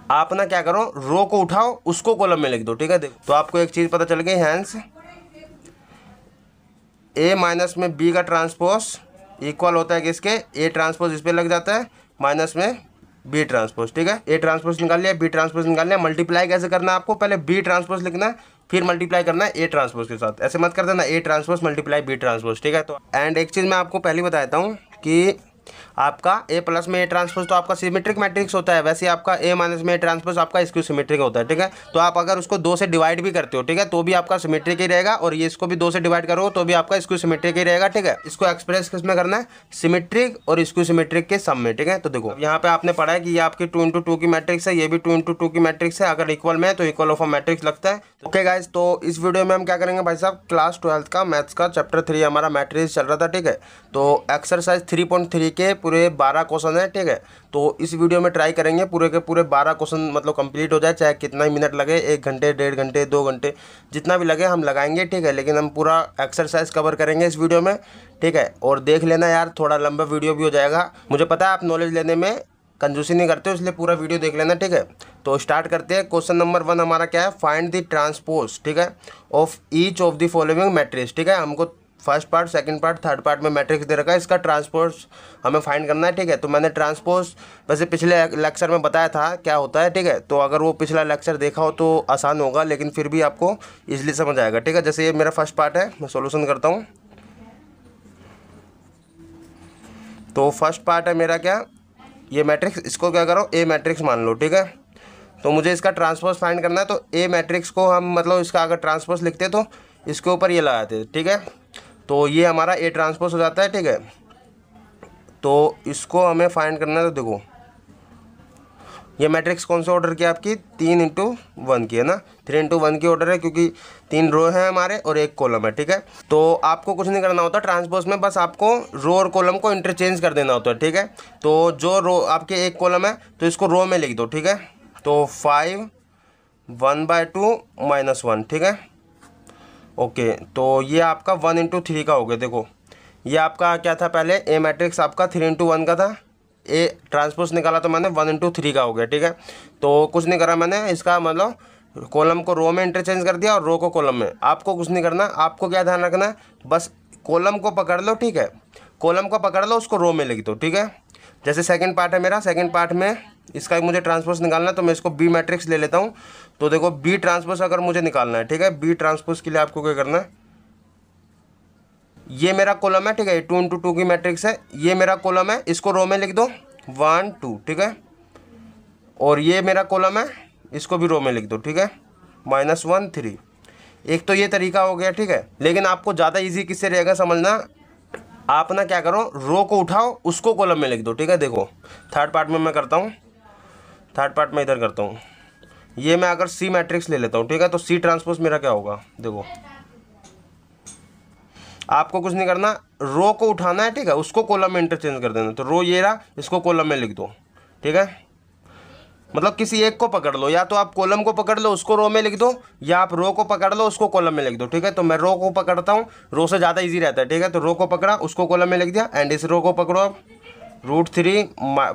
आप ना क्या करो, रो को उठाओ उसको कॉलम में लिख दो, ठीक है। देखो तो आपको एक चीज़ पता चल गई, हैंस ए माइनस में बी का ट्रांसपोज इक्वल होता है किसके, ए ट्रांसपोज इस पर लग जाता है माइनस में बी ट्रांसपोज, ठीक है। ए ट्रांसपोज निकाल लिया, बी ट्रांसपोज निकाल लिया। मल्टीप्लाई कैसे करना है आपको, पहले बी ट्रांसपोज लिखना है फिर मल्टीप्लाई करना है ए ट्रांसपोज के साथ, ऐसे मत कर देना A transpose multiply B transpose, ठीक है। तो एंड एक चीज़ मैं आपको पहले बता देता हूँ कि आपका ए प्लस में ए ट्रांसपोज तो आपका सिमेट्रिक मैट्रिक्स होता है, वैसे आपका ए माइनस में ए ट्रांसपोज आपका स्क्यू सिमेट्रिक होता है, ठीक है। तो आप अगर उसको 2 से डिवाइड भी करते हो, ठीक है, तो भी आपका सिमेट्रिक ही रहेगा, और ये इसको भी 2 से डिवाइड करो तो भी आपका स्क्यू सिमेट्रिक ही रहेगा, ठीक है। इसको एक्सप्रेस किस में करना है, सिमेट्रिक और स्क्यू सिमेट्रिक के सम में, ठीक है। तो देखो यहाँ पे आपने पढ़ा है कि ये आपकी 2 × 2 की मैट्रिक्स है, ये भी 2 × 2 की मैट्रिक्स है, अगर इक्वल में है तो इक्वल ऑफ अ मैट्रिक्स लगता है। ओके गाइज, तो इस वीडियो में हम क्या करेंगे भाई साहब, क्लास 12 का मैथ्स का चैप्टर 3 हमारा मैट्रिक्स चल रहा था, ठीक है। तो एक्सरसाइज 3.3 के पूरे 12 क्वेश्चन है, ठीक है। तो इस वीडियो में ट्राई करेंगे पूरे के पूरे 12 क्वेश्चन मतलब कंप्लीट हो जाए, चाहे कितना ही मिनट लगे, 1 घंटे 1.5 घंटे 2 घंटे जितना भी लगे हम लगाएंगे, ठीक है। लेकिन हम पूरा एक्सरसाइज कवर करेंगे इस वीडियो में, ठीक है। और देख लेना यार, थोड़ा लंबा वीडियो भी हो जाएगा, मुझे पता है आप नॉलेज लेने में कंजूसी नहीं करते हो, इसलिए पूरा वीडियो देख लेना, ठीक है। तो स्टार्ट करते हैं। क्वेश्चन नंबर 1 हमारा क्या है, फाइंड द ट्रांसपोज, ठीक है, of each of the following matrix, ठीक है। हमको first part, second part, third part में मैट्रिक्स दे रखा है, इसका ट्रांसपोज हमें फाइंड करना है, ठीक है। तो मैंने ट्रांसपोज वैसे पिछले लेक्चर में बताया था क्या होता है, ठीक है। तो अगर वो पिछला लेक्चर देखा हो तो आसान होगा, लेकिन फिर भी आपको ईजिली समझ आएगा, ठीक है। जैसे ये मेरा फर्स्ट पार्ट है, मैं सोल्यूशन करता हूँ। तो फर्स्ट पार्ट है मेरा क्या, ये मैट्रिक्स, इसको क्या करो ए मैट्रिक्स मान लो, ठीक है। तो मुझे इसका ट्रांसपोज फाइंड करना है, तो ए मैट्रिक्स को हम मतलब इसका अगर ट्रांसपोज लिखते तो इसके ऊपर ये लगाते, ठीक है। तो ये हमारा ए ट्रांसपोज हो जाता है, ठीक है। तो इसको हमें फाइंड करना है। तो देखो ये मैट्रिक्स कौन से ऑर्डर की आपकी, 3 × 1 की है ना, 3 × 1 की ऑर्डर है, क्योंकि 3 रो है हमारे और 1 कॉलम है, ठीक है। तो आपको कुछ नहीं करना होता ट्रांसपोज में, बस आपको रो और कॉलम को इंटरचेंज कर देना होता है, ठीक है। तो जो रो आपके 1 कॉलम है तो इसको रो में लिख दो, ठीक है। तो 5 1/2 -1, ठीक है। ओके, तो ये आपका 1 × 3 का हो गया। देखो ये आपका क्या था, पहले ए मैट्रिक्स आपका 3 × 1 का था, ए ट्रांसपोज निकाला तो मैंने 1 × 3 का हो गया, ठीक है। तो कुछ नहीं करा मैंने, इसका मतलब कॉलम को रो में इंटरचेंज कर दिया और रो को कॉलम में। आपको कुछ नहीं करना, आपको क्या ध्यान रखना है, बस कॉलम को पकड़ लो, ठीक है। कॉलम को पकड़ लो, उसको रो में लिख दो, ठीक है। जैसे सेकंड पार्ट है मेरा, सेकंड पार्ट में इसका मुझे ट्रांसपोज निकालना है, तो मैं इसको बी मैट्रिक्स ले लेता हूँ। तो देखो बी ट्रांसपोज अगर मुझे निकालना है, ठीक है, बी ट्रांसपोज के लिए आपको क्या करना है, ये मेरा कॉलम है, ठीक है, 2 × 2 की मैट्रिक्स है, ये मेरा कॉलम है, इसको रो में लिख दो 1 2, ठीक है। और ये मेरा कॉलम है, इसको भी रो में लिख दो, ठीक है, -1 3। एक तो ये तरीका हो गया, ठीक है। लेकिन आपको ज़्यादा इजी किससे रहेगा समझना, आप ना क्या करो, रो को उठाओ उसको कॉलम में लिख दो, ठीक है। देखो थर्ड पार्ट में मैं करता हूँ, थर्ड पार्ट में इधर करता हूँ, ये मैं अगर सी मैट्रिक्स ले लेता हूँ, ठीक है। तो सी ट्रांसपोज मेरा क्या होगा, देखो आपको कुछ नहीं करना, रो को उठाना है, ठीक है, उसको कॉलम में इंटरचेंज कर देना। तो रो ये रहा, इसको कॉलम में लिख दो, ठीक है। मतलब किसी एक को पकड़ लो, या तो आप कॉलम को पकड़ लो उसको रो में लिख दो, या आप रो को पकड़ लो उसको कॉलम में लिख दो, ठीक है। तो मैं रो को पकड़ता हूँ, रो से ज़्यादा इजी रहता है, ठीक है। तो रो को पकड़ा, उसको कॉलम में लिख दिया, एंड इस रो को पकड़ो आप, √3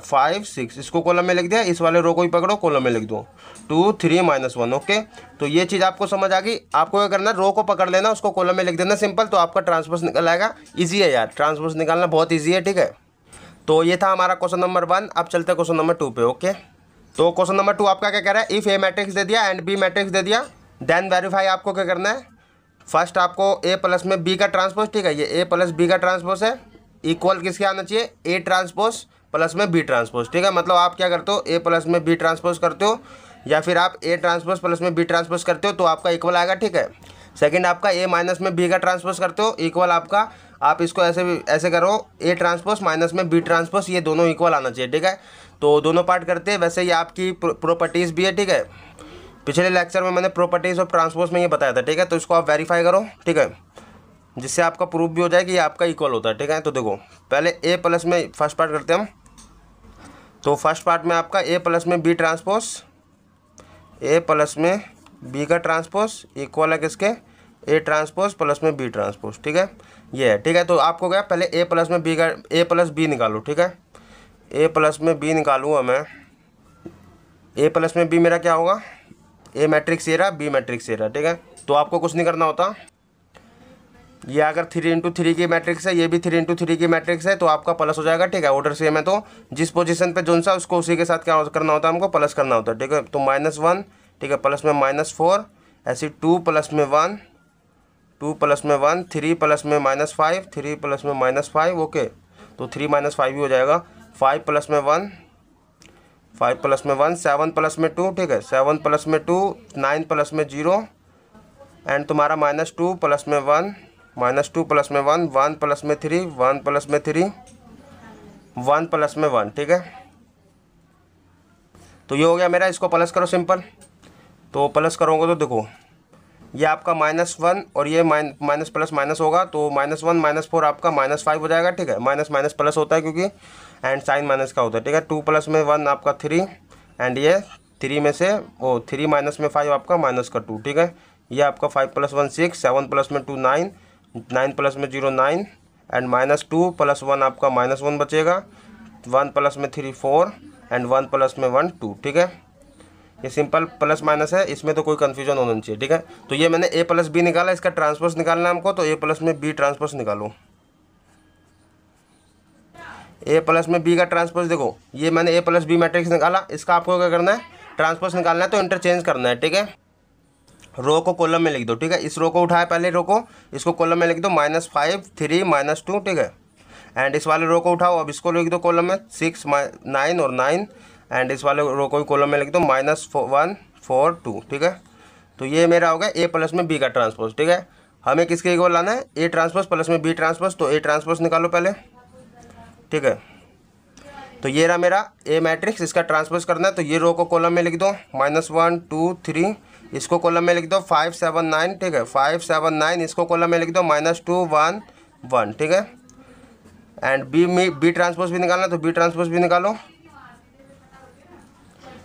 5 6, इसको कॉलम में लिख दिया, इस वाले रो को ही पकड़ो कॉलम में लिख दो 2 3 -1। ओके, तो ये चीज़ आपको समझ आ गई। आपको क्या करना, रो को पकड़ लेना, उसको कॉलम में लिख देना, सिंपल। तो आपका ट्रांसपोज निकल आएगा। ईजी है यार, ट्रांसपोज निकालना बहुत ईजी है, ठीक है। तो ये था हमारा क्वेश्चन नंबर 1। अब चलते हैं क्वेश्चन नंबर 2 पे। ओके, तो क्वेश्चन नंबर 2 आपका क्या कह रहा है, इफ़ ए मैट्रिक्स दे दिया एंड बी मैट्रिक्स दे दिया, देन वेरीफाई। आपको क्या करना है, फर्स्ट आपको ए प्लस में बी का ट्रांसपोज, ठीक है, ये ए प्लस बी का ट्रांसपोज है, इक्वल किसके आना चाहिए, ए ट्रांसपोज प्लस में बी ट्रांसपोज, ठीक है। मतलब आप क्या करते हो, ए प्लस में बी ट्रांसपोज करते हो, या फिर आप ए ट्रांसपोज प्लस में बी ट्रांसपोज करते हो, तो आपका इक्वल आएगा, ठीक है। सेकंड आपका ए माइनस में बी का ट्रांसपोज करते हो, इक्वल आपका, आप इसको ऐसे करो, ए ट्रांसपोज माइनस में बी ट्रांसपोज, ये दोनों इक्वल आना चाहिए, ठीक है। तो दोनों पार्ट करते हैं। वैसे ये आपकी प्रॉपर्टीज़ भी है, ठीक है। पिछले लेक्चर में मैंने प्रॉपर्टीज़ ऑफ ट्रांसपोज में ये बताया था, ठीक है। तो इसको आप वेरीफाई करो, ठीक है, जिससे आपका प्रूफ भी हो जाए कि ये आपका इक्वल होता है, ठीक है। तो देखो पहले ए प्लस में फर्स्ट पार्ट करते हैं हम। तो फर्स्ट पार्ट में आपका ए प्लस में बी ट्रांसपोज, ए प्लस में बी का ट्रांसपोज इक्वल है किसके, ए ट्रांसपोज प्लस में बी ट्रांसपोज, ठीक है, ये है, ठीक है। तो आपको क्या, पहले ए प्लस में बी का, ए प्लस बी निकालो, ठीक है, ए प्लस में बी निकालूँगा मैं, ए प्लस में बी मेरा क्या होगा, ए मैट्रिक्स ये रहा, बी मैट्रिक्स ये रहा, ठीक है। तो आपको कुछ नहीं करना होता, ये अगर 3 × 3 की मैट्रिक्स है, ये भी 3 × 3 की मैट्रिक्स है, तो आपका प्लस हो जाएगा, ठीक है। ऑर्डर सेम है, तो जिस पोजीशन पे जोन सा उसको उसी के साथ क्या करना होता है, हमको प्लस करना होता है, ठीक है। तो -1, ठीक है, प्लस में -4, ऐसे 2 प्लस में 1, 2 प्लस में 1, 3 प्लस में -5, 3 प्लस में -5, ओके। तो 3 - 5 ही हो जाएगा। 5 प्लस में 1, 5 प्लस में 1, 7 प्लस में 2, ठीक है, 7 प्लस में 2, 9 प्लस में 0, एंड तुम्हारा -2 प्लस में 1, -2 प्लस में 1, 1 प्लस में 3, 1 प्लस में 3, 1 प्लस में 1, ठीक है। तो ये हो गया मेरा, इसको प्लस करो सिंपल। तो प्लस करोगे तो देखो ये आपका -1 और ये माइनस प्लस माइनस होगा, तो -1 -4 आपका -5 हो जाएगा, ठीक है। माइनस माइनस प्लस होता है क्योंकि, एंड साइन माइनस का होता है, ठीक है। 2 प्लस में 1 आपका 3, एंड ये 3 में से 3 माइनस में 5 आपका माइनस का 2, ठीक है। ये आपका 5 + 1 6, 7 प्लस में 2 9, 9 प्लस में 0 9, एंड -2 + 1 आपका -1 बचेगा, 1 प्लस में 3 4, एंड 1 प्लस में 1 2, ठीक है। ये सिंपल प्लस माइनस है, इसमें तो कोई कन्फ्यूजन होना चाहिए, ठीक है। तो ये मैंने a + b निकाला, इसका ट्रांसपोज निकालना है हमको, तो a प्लस में b ट्रांसपोज निकालो। a प्लस में b का ट्रांसपोज देखो, ये मैंने a + b मैट्रिक्स निकाला, इसका आपको क्या करना है, ट्रांसपोज निकालना है, तो इंटरचेंज करना है, ठीक है। रो को कॉलम में लिख दो, ठीक है। इस रो को उठाया पहले रो को, इसको कॉलम में लिख दो, -5 3 -2, ठीक है। एंड इस वाले रो को उठाओ, अब इसको लिख दो कॉलम में 6 9 और 9, एंड इस वाले रो को कॉलम में लिख दो -1 4 2, ठीक है। तो ये मेरा हो गया a प्लस में b का ट्रांसपोज, ठीक है। हमें किसके इक्वल लाना है, a ट्रांसपोज प्लस में b ट्रांसपोज, तो a ट्रांसपोज निकालो पहले, ठीक है। तो ये रहा मेरा a मैट्रिक्स, इसका ट्रांसपोज करना है, तो ये रो को कॉलम में लिख दो -1 2 3, इसको कॉलम में लिख दो 5 7 9, ठीक है, 5 7 9, इसको कॉलम में लिख दो -2 1 1, ठीक है। एंड b ट्रांसपोज भी निकालना, तो b ट्रांसपोज भी निकालो।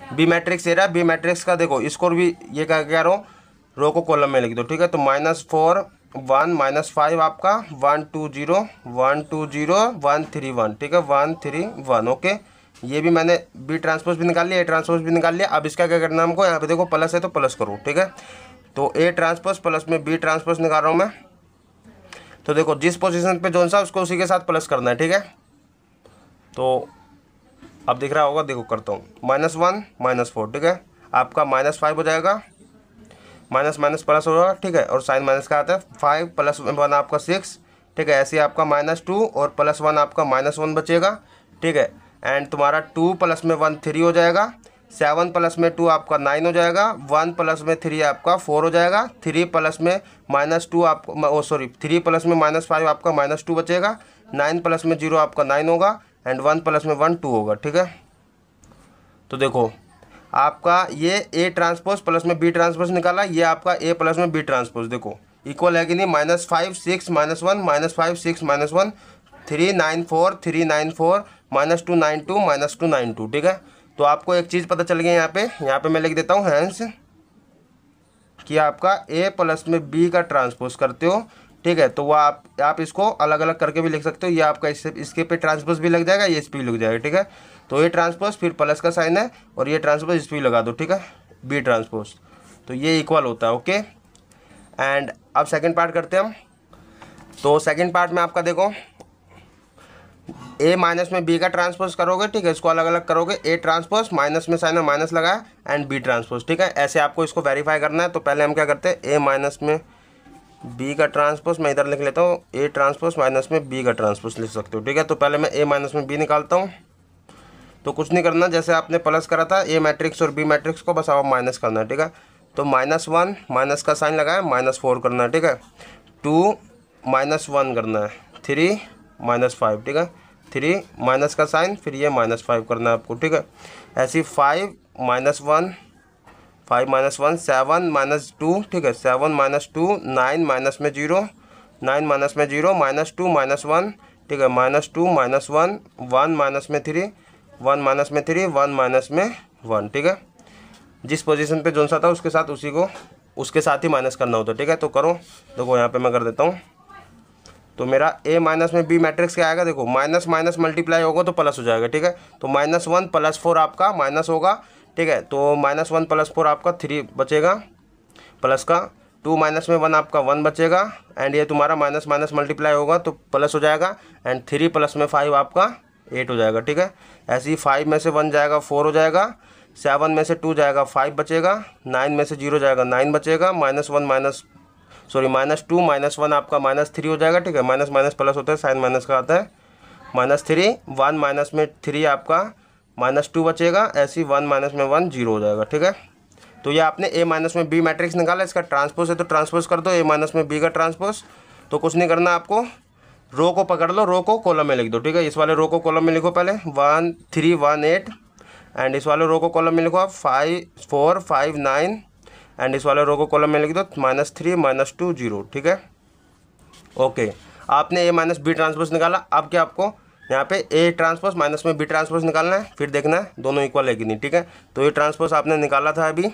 बी मैट्रिक्स ये रहा, बी मैट्रिक्स का देखो, इसको भी ये क्या कह रहा हूँ, रो को कॉलम में लिख दो, ठीक है। तो -4 1 -5 आपका 1 2 0 1 2 0 1 3 1, ठीक है, 1 3 1, ओके। ये भी मैंने बी ट्रांसपोज भी निकाल लिया, ए ट्रांसपोज भी निकाल लिया। अब इसका क्या करना है हमको, यहाँ पे देखो प्लस है तो प्लस करो, ठीक है। तो ए ट्रांसपोज प्लस में बी ट्रांसपोज निकाल रहा हूँ मैं। तो देखो जिस पोजीशन पे जोन सा उसको उसी के साथ प्लस करना है, ठीक है। तो अब दिख रहा होगा, देखो करता हूँ, -1 -4, ठीक है, आपका -5 हो जाएगा, माइनस माइनस प्लस होगा, ठीक है। और साइन माइनस का आता है, 5 + 1 आपका 6, ठीक है। ऐसे आपका -2 और +1 आपका -1 बचेगा, ठीक है। एंड तुम्हारा 2 + में 1 3 हो जाएगा, 7 + में 2 आपका 9 हो जाएगा, 1 + में 3 आपका 4 हो जाएगा, 3 + में -2 आपका 3 + में -5 आपका -2 बचेगा, 9 + में 0 आपका 9 होगा, एंड 1 + में 1 2 होगा, ठीक है। तो देखो आपका ये a ट्रांसपोज प्लस में b ट्रांसपोज निकाला, ये आपका a प्लस में b ट्रांसपोज देखो इक्वल है कि नहीं, -5 6 -1 -5 6 -1 3 9 4 3 9 4 -2 9 2 -2 9 2, ठीक है। तो आपको एक चीज़ पता चल गई यहाँ पे मैं लिख देता हूँ हैंस कि आपका a प्लस में b का ट्रांसपोज करते हो, ठीक है। तो वो आप इसको अलग अलग करके भी लिख सकते हो, ये आपका इसके पे ट्रांसपोज भी लग जाएगा, ये इस पे लग जाएगा, ठीक है। तो ये ट्रांसपोज फिर प्लस का साइन है और ये ट्रांसपोज इस पे लगा दो, ठीक है, बी ट्रांसपोज। तो ये इक्वल होता है, ओके। एंड अब सेकंड पार्ट करते हैं हम। तो सेकंड पार्ट में आपका देखो a माइनस में b का ट्रांसपोज करोगे, ठीक है, इसको अलग अलग करोगे, a ट्रांसपोज माइनस में साइन में माइनस लगाया एंड b ट्रांसपोज, ठीक है। ऐसे आपको इसको वेरीफाई करना है। तो पहले हम क्या करते हैं, a माइनस में b का ट्रांसपोज, मैं इधर लिख लेता हूँ, a ट्रांसपोज माइनस में b का ट्रांसपोज लिख सकते हो, ठीक है। तो पहले मैं a माइनस में b निकालता हूँ। तो कुछ नहीं करना, जैसे आपने प्लस करा था a मैट्रिक्स और b मैट्रिक्स को, बस आप माइनस करना है, ठीक है। तो -1 माइनस का साइन लगाया, -4 करना है, ठीक है। 2 -1 करना है, 3 -5, ठीक है, 3 माइनस का साइन, फिर ये -5 करना है आपको, ठीक है। ऐसी 5 -1 7 -2, ठीक है, 7 -2 9 माइनस में 0 9 माइनस में 0 -2 -1, ठीक है, -2 -1 1 माइनस में 3 1 माइनस में 3 1 माइनस में 1, ठीक है। जिस पोजीशन पे जोन सा था उसके साथ ही माइनस करना होता है, ठीक है। तो करो, देखो यहाँ पे मैं कर देता हूँ। तो मेरा a माइनस में b मैट्रिक्स क्या आएगा, देखो माइनस माइनस मल्टीप्लाई होगा तो प्लस हो जाएगा, ठीक है। तो -1 + 4 आपका माइनस होगा, ठीक है। तो -1 + 4 आपका 3 बचेगा, प्लस का 2 माइनस में 1 आपका 1 बचेगा, एंड ये तुम्हारा माइनस माइनस मल्टीप्लाई होगा तो प्लस हो जाएगा, एंड 3 + में 5 आपका 8 हो जाएगा, ठीक है। ऐसे ही 5 में से 1 जाएगा 4 हो जाएगा, 7 में से 2 जाएगा 5 बचेगा, 9 में से 0 जाएगा 9 बचेगा, -2 -1 आपका -3 हो जाएगा, ठीक है। माइनस माइनस प्लस होता है, साइन माइनस का आता है, -3, 1 माइनस में 3 आपका -2 बचेगा, ऐसे ही 1 माइनस में 1 0 हो जाएगा, ठीक है। तो ये आपने A माइनस में B मैट्रिक्स निकाला, इसका ट्रांसपोज है तो ट्रांसपोज कर दो, A माइनस में B का ट्रांसपोज। तो कुछ नहीं करना आपको, रो को पकड़ लो, रो को कॉलम में लिख दो, ठीक है। इस वाले रो को कॉलम में लिखो पहले 1 3 1 8, एंड इस वाले रो को कॉलम में लिखो आप 5 4 5 9, एंड इस वाले रो को कॉलम में लिख दो -3 -2 0, ठीक है। ओके, आपने A माइनस B ट्रांसपोज निकाला। अब क्या आपको यहाँ पे A ट्रांसपोज माइनस में B ट्रांसपोज निकालना है, फिर देखना है दोनों इक्वल है कि नहीं, ठीक है। तो ये ट्रांसपोज आपने निकाला था, अभी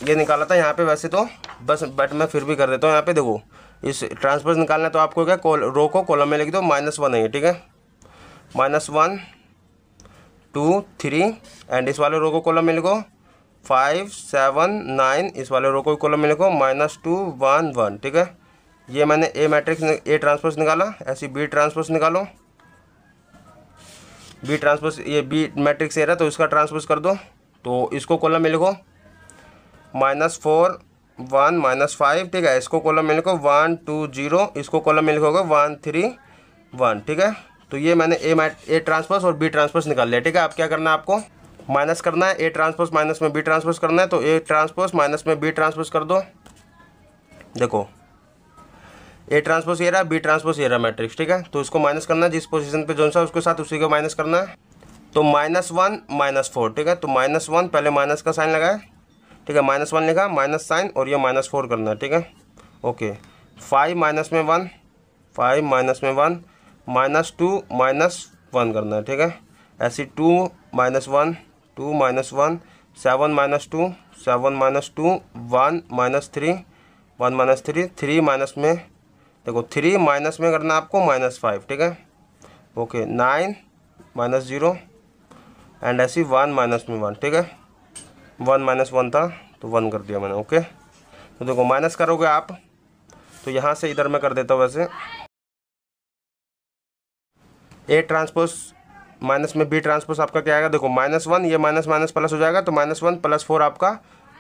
ये निकाला था यहाँ पे वैसे तो, बस बट मैं फिर भी कर देता हूँ। यहाँ पे देखो, इस ट्रांसपोज निकालना है तो आपको क्या, रो को कॉलम में लिख दो, -1 है, ठीक है। -1 2 3, एंड इस वाले रो को कॉलम में लिखो 5 7 9, इस वाले रो को कॉलम में लिखो -2 1 1, ठीक है। ये मैंने A मैट्रिक्स A ट्रांसपोज निकाला, ऐसी B ट्रांसपोज निकालो, B ट्रांसपोज, ये B मैट्रिक्स A रहा तो इसका ट्रांसपोज कर दो। तो इसको कॉलम में लिखो -4 1 -5, ठीक है। इसको कॉलम में लिखो 1 2 0, इसको कॉलम में लिखोगे 1 3 1, ठीक है। तो ये मैंने A ट्रांसपोज और B ट्रांसपोज निकाल लिया, ठीक है। अब क्या करना है आपको, माइनस करना है, A ट्रांसपोज माइनस में B ट्रांसपोज करना है, तो A ट्रांसपोज माइनस में B ट्रांसपोज कर दो। देखो A ट्रांसपोज ये रहा, B ट्रांसपोज ये रहा मैट्रिक्स, ठीक है। तो इसको माइनस करना है, जिस पोजीशन पे जोन सा उसके साथ उसी को माइनस करना है। तो -1 -4, ठीक है। तो -1 पहले माइनस का साइन लगाए, ठीक है, -1 लिखा, माइनस साइन, और ये -4 करना है, ठीक है। ओके, 5 माइनस में 1 5 माइनस में 1, -2 -1 करना है, ठीक है। ऐसे 2 -1 2 -1, 7 -2 7 -2, 1 -3 1 -3, 3 माइनस में, देखो 3 माइनस में करना है आपको -5, ठीक है। ओके, 9 -0, एंड ऐसी 1 माइनस में 1, ठीक है। 1 -1 था तो 1 कर दिया मैंने, ओके। तो देखो माइनस करोगे आप तो यहाँ से इधर मैं कर देता हूँ वैसे, A ट्रांसपोज माइनस में B ट्रांसपोज आपका क्या आएगा, देखो -1, ये माइनस माइनस प्लस हो जाएगा, तो -1 + 4 आपका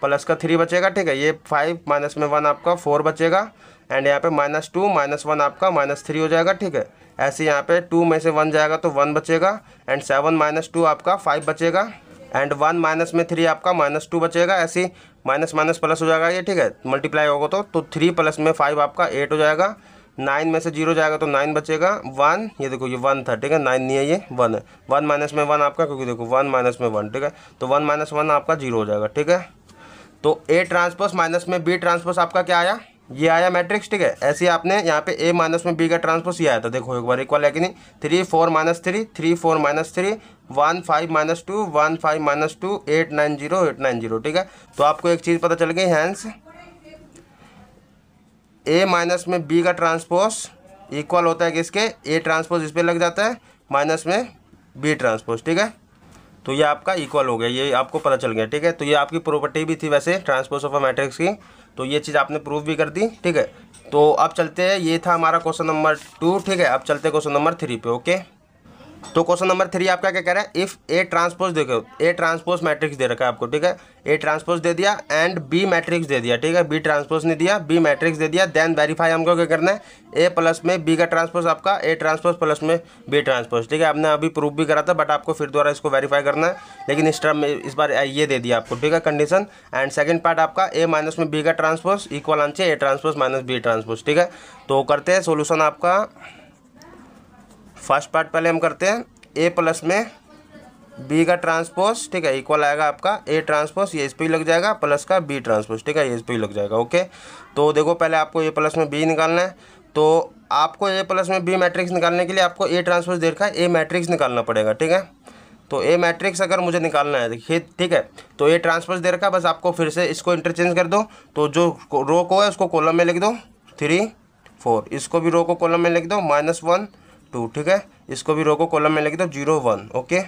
प्लस का 3 बचेगा, ठीक है। ये 5 माइनस में 1 आपका 4 बचेगा, एंड यहाँ पे -2 -1 आपका -3 हो जाएगा, ठीक है। ऐसे यहाँ पे 2 में से 1 जाएगा तो 1 बचेगा, एंड 7 - 2 आपका 5 बचेगा, एंड 1 माइनस में 3 आपका -2 बचेगा। ऐसे माइनस माइनस प्लस हो जाएगा ये, ठीक है, मल्टीप्लाई होगा तो 3 + में 5 आपका 8 हो जाएगा। 9 में से 0 जाएगा तो 9 बचेगा, 1, ये देखो ये 1 था, ठीक है, 9 नहीं है, ये 1 है। 1 माइनस में 1 आपका, क्योंकि देखो 1 माइनस में 1, ठीक है, तो 1 - 1 आपका 0 हो जाएगा, ठीक है। तो A ट्रांसपोज माइनस में B ट्रांसपोज आपका क्या आया, ये आया मैट्रिक्स, ठीक है। ऐसे ही आपने यहाँ पे A माइनस में B का ट्रांसपोज ये आया था, देखो एक बार इक्वल है कि नहीं, 3 4 -3 3 4 -3 1 5 -2 1 5 -2 8 9 0 8 9 0, ठीक है। तो आपको एक चीज़ पता चल गई, हैंस A माइनस में B का ट्रांसपोज इक्वल होता है किसके, A ट्रांसपोज इस पर लग जाता है माइनस में B ट्रांसपोज, ठीक है। तो ये आपका इक्वल हो गया, ये आपको पता चल गया, ठीक है। तो ये आपकी प्रॉपर्टी भी थी वैसे ट्रांसपोज ऑफ अ मैट्रिक्स की, तो ये चीज़ आपने प्रूव भी कर दी, ठीक है। तो अब चलते हैं, ये था हमारा क्वेश्चन नंबर 2, ठीक है। अब चलते हैं क्वेश्चन नंबर 3 पे, ओके। तो क्वेश्चन नंबर 3 आपका क्या कह रहा है, इफ़ A ट्रांसपोज, देखो A ट्रांसपोज मैट्रिक्स दे रखा है आपको, ठीक है। A ट्रांसपोज दे दिया एंड B मैट्रिक्स दे दिया, ठीक है। B ट्रांसपोज नहीं दिया, B मैट्रिक्स दे दिया, देन वेरीफाई हमको क्या करना है, A प्लस में B का ट्रांसपोज आपका A ट्रांसपोज प्लस में B ट्रांसपोज, ठीक है। आपने अभी प्रूफ भी करा था, बट आपको फिर दोबारा इसको वेरीफाई करना है, लेकिन इस टर्म में इस बार ये दे दिया आपको, ठीक है, कंडीशन। एंड सेकंड पार्ट आपका A माइनस में B का ट्रांसपोज इक्वल आना चाहिए A transpose minus B transpose, ठीक है। तो करते हैं सोल्यूशन आपका, फर्स्ट पार्ट पहले हम करते हैं, A प्लस में B का ट्रांसपोज, ठीक है, इक्वल आएगा आपका A ट्रांसपोज, ये इस पर ही लग जाएगा, प्लस का B ट्रांसपोज, ठीक है, ये इस पर ही लग जाएगा, ओके। तो देखो पहले आपको A प्लस में B निकालना है, तो आपको A प्लस में B मैट्रिक्स निकालने के लिए आपको A ट्रांसपोज दे रखा है, A मैट्रिक्स निकालना पड़ेगा, ठीक है। तो A मैट्रिक्स अगर मुझे निकालना है, देखिए, ठीक है, तो A ट्रांसपोज दे रखा है, बस आपको फिर से इसको इंटरचेंज कर दो, तो जो रो को है उसको कॉलम में लिख दो 3 4, इसको भी रो को कॉलम में लिख दो -1 2, ठीक है, इसको भी रो को कॉलम में लिख दो 0 1, ओके।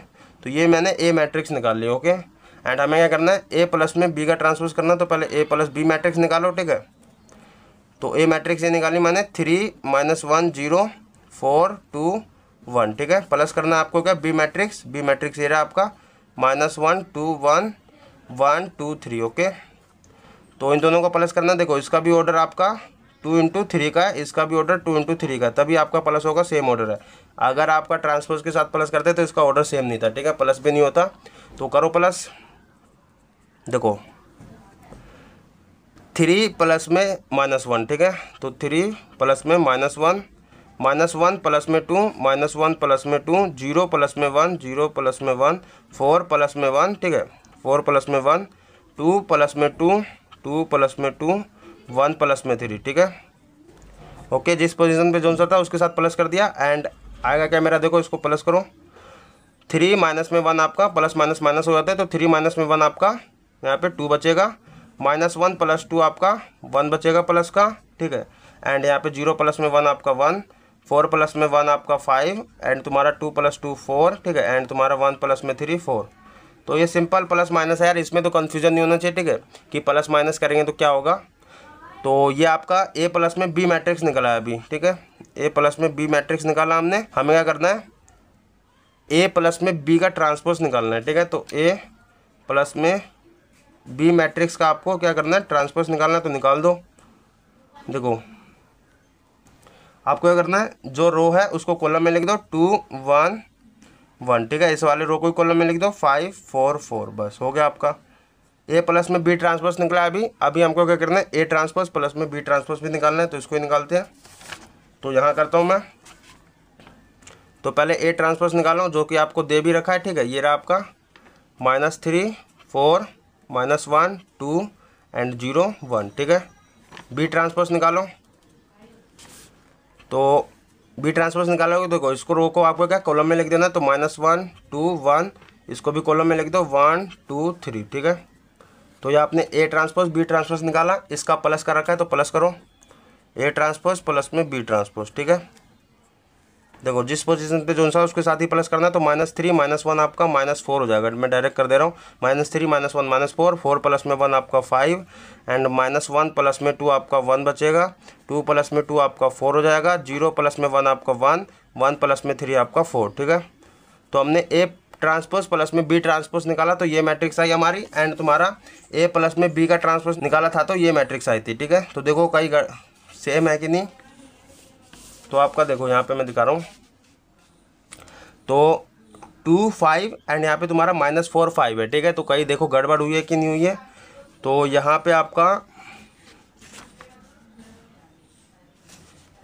तो ये मैंने ए मैट्रिक्स निकाल लिया। ओके, एंड हमें क्या करना है, ए प्लस में बी का ट्रांसपोज करना है। तो पहले ए प्लस बी मैट्रिक्स निकालो, ठीक है। तो ए मैट्रिक्स ये निकाली मैंने 3 -1 0 4 2 1, ठीक है। प्लस करना है आपको क्या, बी मैट्रिक्स ये रहा आपका -1 2 1 1 2 3। ओके, तो इन दोनों को प्लस करना। देखो इसका भी ऑर्डर आपका 2 × 3 का है, इसका भी ऑर्डर 2 × 3 का, तभी आपका प्लस होगा, सेम ऑर्डर है। अगर आपका ट्रांसपोज के साथ प्लस करते तो इसका ऑर्डर सेम नहीं था, ठीक है, प्लस भी नहीं होता। तो करो प्लस। देखो 3 प्लस में -1, ठीक है। तो 3 प्लस में -1 -1 प्लस में 2 -1 प्लस में 2 0 प्लस में 1 0 प्लस में 1 4 प्लस में 1, ठीक है, 4 प्लस में 1 2 प्लस में 2 2 प्लस में 2 1 प्लस में 3, ठीक है। ओके, जिस पोजीशन पे जोन सा था उसके साथ प्लस कर दिया। एंड आएगा क्या मेरा, देखो इसको प्लस करो। 3 माइनस में 1 आपका प्लस माइनस माइनस हो जाता है, तो 3 माइनस में 1 आपका यहाँ पे 2 बचेगा। -1 प्लस 2 आपका 1 बचेगा प्लस का, ठीक है। एंड यहाँ पे 0 प्लस में 1 आपका 1 4 प्लस में 1 आपका 5 एंड तुम्हारा 2 + 2 4, ठीक है। एंड तुम्हारा 1 प्लस में 3 4। तो ये सिंपल प्लस माइनस है यार, इसमें तो कन्फ्यूजन नहीं होना चाहिए, ठीक है, कि प्लस माइनस करेंगे तो क्या होगा। तो ये आपका ए प्लस में बी मैट्रिक्स निकला है अभी, ठीक है। ए प्लस में बी मैट्रिक्स निकाला हमने। हमें क्या करना है, ए प्लस में बी का ट्रांसपोज निकालना है, ठीक है। तो ए प्लस में बी मैट्रिक्स का आपको क्या करना है, ट्रांसपोज निकालना है। तो निकाल दो। देखो आपको क्या करना है, जो रो है उसको कॉलम में लिख दो 2 1 1, ठीक है। इस वाले रो को कॉलम में लिख दो 5 4 4, बस हो गया आपका। ए प्लस में बी ट्रांसपोज निकला अभी हमको क्या करना है, ए ट्रांसपोज प्लस में बी ट्रांसपोज भी निकालना है। तो इसको ही निकालते हैं। तो यहाँ करता हूँ मैं। तो पहले ए ट्रांसपोज निकालो जो कि आपको दे भी रखा है, ठीक है। ये रहा आपका -3 4 -1 2 एंड 0 1, ठीक है। बी ट्रांसपोज निकालो। तो बी ट्रांसपोज निकालोगे, देखो इसको रो को आपको क्या कॉलम में लिख देना। तो -1 2 1, इसको भी कॉलम में लिख दो 1 2 3, ठीक है। तो ये आपने ए ट्रांसपोज बी ट्रांसपोज निकाला, इसका प्लस कर रखा है तो प्लस करो। ए ट्रांसपोज प्लस में बी ट्रांसपोज, ठीक है। देखो जिस पोजीशन पे जोन सा उसके साथ ही प्लस करना है। तो -3 -1 आपका -4 हो जाएगा। मैं डायरेक्ट कर दे रहा हूँ। -3 -1 -4 4 प्लस में 1 आपका 5 एंड -1 प्लस में 2 आपका 1 बचेगा। 2 प्लस में 2 आपका 4 हो जाएगा। 0 प्लस में 1 आपका 1 1 प्लस में 3 आपका 4, ठीक है। तो हमने ए ट्रांसपोज प्लस में बी ट्रांसपोज निकाला तो ये मैट्रिक्स आई हमारी। एंड तुम्हारा ए प्लस में बी का ट्रांसपोज निकाला था तो ये मैट्रिक्स आई थी, ठीक है। तो देखो कई सेम है कि नहीं। तो आपका देखो यहाँ पे मैं दिखा रहा हूँ। तो 2 5 एंड यहाँ पे तुम्हारा -4 5 है, ठीक है। तो कहीं देखो गड़बड़ हुई है कि नहीं हुई है। तो यहाँ पे आपका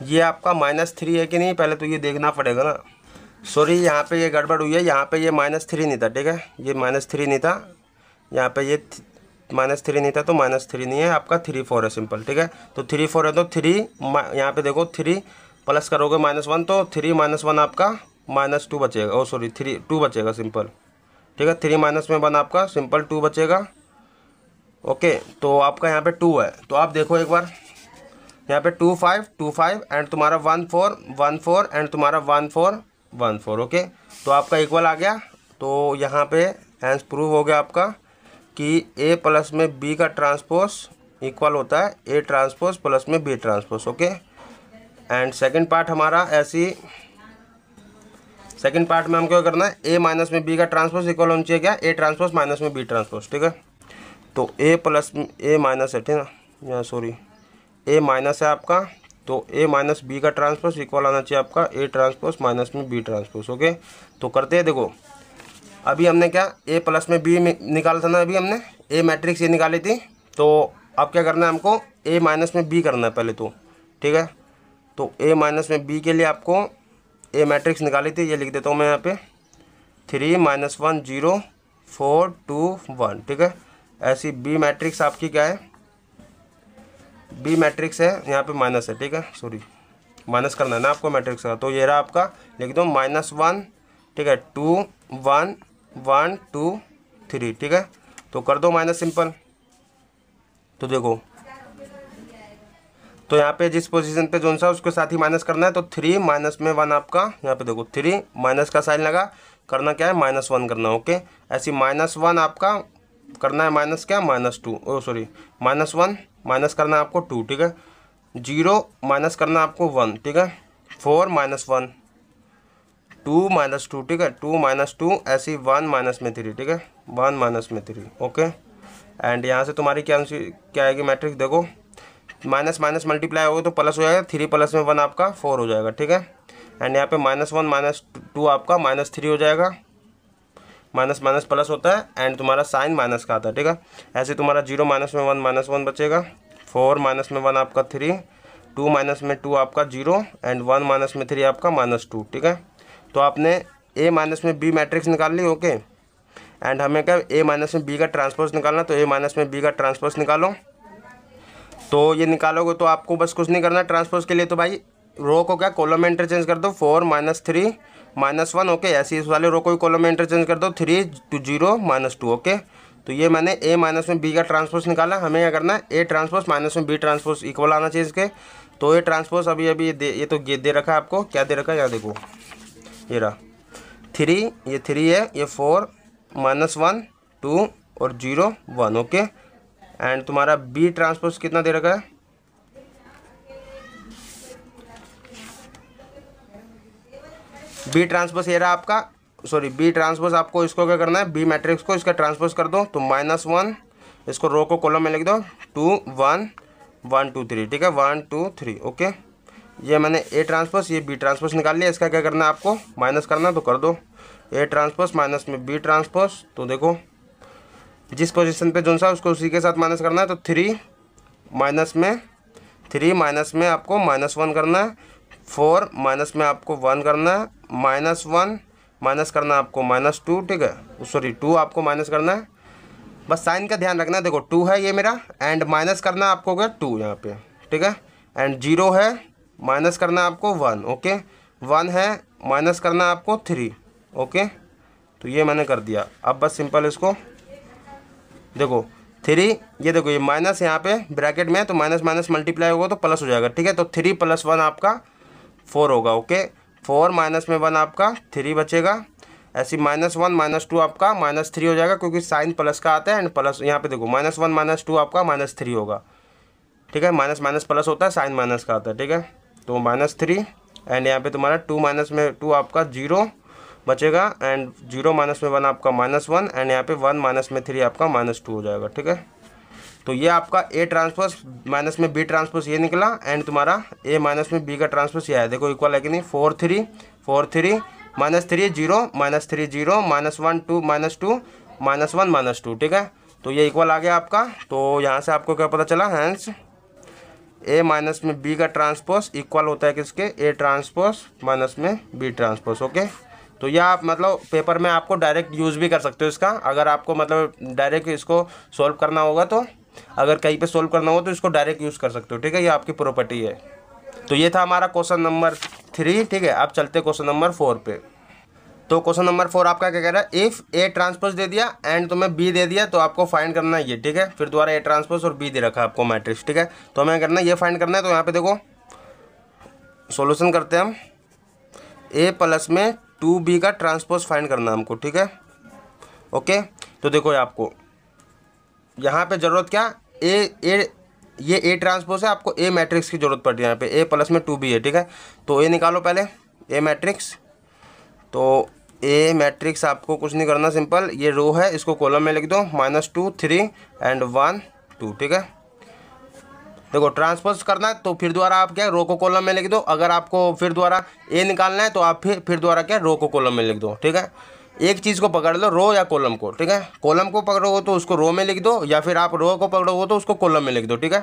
ये आपका -3 है कि नहीं, पहले तो ये देखना पड़ेगा ना। सॉरी, यहाँ पे ये गड़बड़ हुई है। यहाँ पे ये -3 नहीं था, ठीक है। ये -3 नहीं था, यहाँ पे ये -3 नहीं था। तो -3 नहीं है आपका, 3 4 है सिंपल, ठीक है। तो 3 4 है तो 3 यहाँ पे देखो 3 प्लस करोगे -1 तो 3 -1 आपका -2 बचेगा। ओ सॉरी 2 बचेगा सिंपल, ठीक है। 3 - 1 आपका सिंपल 2 बचेगा। ओके, तो आपका यहाँ पे 2 है। तो आप देखो एक बार, यहाँ पे 2 5 एंड तुम्हारा 1 4 एंड तुम्हारा 1 4 1 4। ओके, तो आपका इक्वल आ गया। तो यहाँ पे हैंस प्रूव हो गया आपका कि ए प्लस में बी का ट्रांसपोज इक्वल होता है ए ट्रांसपोज प्लस में B transpose. Okay, and second part हमारा ऐसी, सेकंड पार्ट में हमको क्या करना है, ए माइनस में बी का ट्रांसपोज इक्वल होना चाहिए क्या, ए ट्रांसपोज माइनस में बी ट्रांसपोज, ठीक है। तो ए प्लस ए माइनस है, ठीक है ना, यहाँ सॉरी ए माइनस है आपका। तो ए माइनस बी का ट्रांसपोज इक्वल आना चाहिए आपका ए ट्रांसपोज माइनस में बी ट्रांसपोज। ओके, तो करते हैं। देखो अभी हमने क्या ए प्लस में बी निकाला था ना, अभी हमने ए मैट्रिक्स ये निकाली थी। तो अब क्या करना है हमको, ए माइनस में बी करना है पहले तो, ठीक है। तो ए माइनस में बी के लिए आपको ए मैट्रिक्स निकाली थी, ये लिख देता हूँ मैं यहाँ पे 3 - 1 0 4 2 1, ठीक है। ऐसी बी मैट्रिक्स आपकी क्या है, बी मैट्रिक्स है, यहाँ पे माइनस है, ठीक है। सॉरी माइनस करना है ना आपको मैट्रिक्स का। तो ये रहा आपका, लिख दो -1, ठीक है, 2 1 1 2 3, ठीक है। तो कर दो माइनस सिंपल। तो देखो, तो यहाँ पे जिस पोजीशन पे जोन सा उसके साथ ही माइनस करना है। तो 3 - में 1 आपका, यहाँ पे देखो 3 माइनस का साइन लगा करना क्या है, -1 करना। ओके, ऐसी -1 आपका करना है माइनस क्या, -2, ओ सॉरी -1 माइनस करना है आपको 2, ठीक है। 0 माइनस करना है आपको 1, ठीक है। 4 -1, 2 -2, ठीक है। 2 -2 ऐसी 1 माइनस में 3, ठीक है। 1 माइनस में 3, ओके। एंड यहाँ से तुम्हारी क्या आएगी मैट्रिक्स, देखो माइनस माइनस मल्टीप्लाई होगा तो प्लस हो जाएगा, 3 प्लस में 1 आपका 4 हो जाएगा, ठीक है। एंड यहाँ पे -1 -2 आपका -3 हो जाएगा, माइनस माइनस प्लस होता है एंड तुम्हारा साइन माइनस का आता है, ठीक है। ऐसे तुम्हारा 0 माइनस में 1 -1 बचेगा, 4 माइनस में 1 आपका 3, 2 माइनस में 2 आपका 0 एंड 1 माइनस में 3 आपका -2, ठीक है। तो आपने ए माइनस में बी मैट्रिक्स निकाल ली, ओके। एंड हमें क्या ए माइनस में बी का ट्रांसपोज निकालना, तो ए माइनस में बी का ट्रांसपोज निकालो। तो ये निकालोगे तो आपको बस कुछ नहीं करना ट्रांसपोज के लिए, तो भाई रो को क्या कॉलम में इंटरचेंज कर दो, 4 -3 -1, ओके। ऐसे इस वाले रो को भी कॉलम में इंटरचेंज कर दो, 3 2 0 -2, ओके। तो ये मैंने ए माइनस में बी का ट्रांसपोज निकाला। हमें क्या करना है, ए ट्रांसपोज माइनस में बी ट्रांसपोज इक्वल आना चाहिए इसके। तो ए ट्रांसपोज अभी ये तो दे रखा है आपको, क्या दे रखा है यहाँ देखो, ये रहा 3, ये 3 है, ये 4 -1 2 और 0 1, ओके। एंड तुम्हारा बी ट्रांसपोज कितना दे रखा है, बी ट्रांसपोज ये रहा आपका, सॉरी बी ट्रांसपोज आपको इसको क्या करना है, बी मैट्रिक्स को इसका ट्रांसपोज कर दो, तो -1 इसको रो को कॉलम में लिख दो, 2 1 1 2 3, ठीक है, 1 2 3, ओके। ये मैंने ए ट्रांसपोज ये बी ट्रांसपोज निकाल लिया। इसका क्या करना है आपको, माइनस करना, तो कर दो ए ट्रांसपोज माइनस में बी ट्रांसपोज। तो देखो जिस पोजीशन पे जोन सा उसको उसी के साथ माइनस करना है, तो 3 माइनस में आपको -1 करना है, 4 माइनस में आपको 1 करना है, -1 माइनस करना है आपको -2, ठीक है, सॉरी 2 आपको माइनस करना है। बस साइन का ध्यान रखना है, देखो 2 है ये मेरा एंड माइनस करना है आपको क्या 2 यहाँ पे, ठीक है। एंड 0 है, माइनस करना है आपको 1, ओके। 1 है, माइनस करना है आपको 3, ओके। तो ये मैंने कर दिया। अब बस सिंपल इसको देखो 3, ये देखो ये माइनस यहाँ पे ब्रैकेट में है, तो माइनस माइनस मल्टीप्लाई होगा तो प्लस हो जाएगा, ठीक है। तो 3 + 1 आपका 4 होगा, ओके। 4 माइनस में 1 आपका 3 बचेगा, ऐसी -1 -2 आपका -3 हो जाएगा, क्योंकि साइन प्लस का आता है एंड प्लस यहाँ पे देखो -1 -2 आपका -3 होगा, ठीक है। माइनस माइनस प्लस होता है, साइन माइनस का आता है, ठीक है। तो -3 एंड यहाँ पे तुम्हारा 2 माइनस में 2 आपका 0 बचेगा एंड 0 माइनस में 1 आपका -1 एंड यहाँ पे 1 माइनस में 3 आपका -2 हो जाएगा, ठीक है। तो ये आपका ए ट्रांसपोज माइनस में बी ट्रांसपोज ये निकला एंड तुम्हारा ए माइनस में बी का ट्रांसपोज ये है, देखो इक्वल है कि नहीं, 4 3 -3 0 -3 0 -1 2 -2 -1 -2, ठीक है। तो ये इक्वल आ गया आपका। तो यहाँ से आपको क्या पता चला, हैंस ए माइनस में बी का ट्रांसपोज इक्वल होता है किसके, ए ट्रांसपोज माइनस में बी ट्रांसपोज, ओके। तो यह आप मतलब पेपर में आपको डायरेक्ट यूज़ भी कर सकते हो इसका, अगर आपको मतलब डायरेक्ट इसको सॉल्व करना होगा, तो अगर कहीं पे सॉल्व करना हो तो इसको डायरेक्ट यूज़ कर सकते हो, ठीक है। ये आपकी प्रॉपर्टी है। तो ये था हमारा क्वेश्चन नंबर 3, ठीक है। अब चलते क्वेश्चन नंबर 4 पे। तो क्वेश्चन नंबर 4 आपका क्या कह रहा है, इफ़ ए ट्रांसपोज दे दिया एंड तुम्हें बी दे दिया, तो आपको फाइंड करना है ये, ठीक है। फिर दोबारा ए ट्रांसपोज और बी दे रखा है आपको मैट्रिक्स, ठीक है। तो हमें करना है ये फाइंड करना है। तो यहाँ पे देखो सॉल्यूशन करते हैं हम, ए प्लस में 2b का ट्रांसपोज फाइंड करना है हमको, ठीक है, ओके। तो देखो आपको यहाँ पे ज़रूरत क्या, ये ए ट्रांसपोज है, आपको ए मैट्रिक्स की ज़रूरत पड़ रही है यहाँ पे, ए प्लस में 2b है, ठीक है। तो ए निकालो पहले, ए मैट्रिक्स। तो ए मैट्रिक्स आपको कुछ नहीं करना, सिंपल ये रो है इसको कॉलम में लिख दो, -2 3 एंड 1 2, ठीक है। देखो ट्रांसपोज करना है तो फिर दोबारा आप क्या रो को कॉलम में लिख दो, अगर आपको फिर दोबारा ए निकालना है तो आप फिर दोबारा क्या रो को कॉलम में लिख दो, ठीक है। एक चीज़ को पकड़ लो, रो या कॉलम को, ठीक है। कॉलम को पकड़ोगे तो उसको रो में लिख दो, या फिर आप रो को पकड़ोगे तो उसको कॉलम में लिख दो, ठीक है।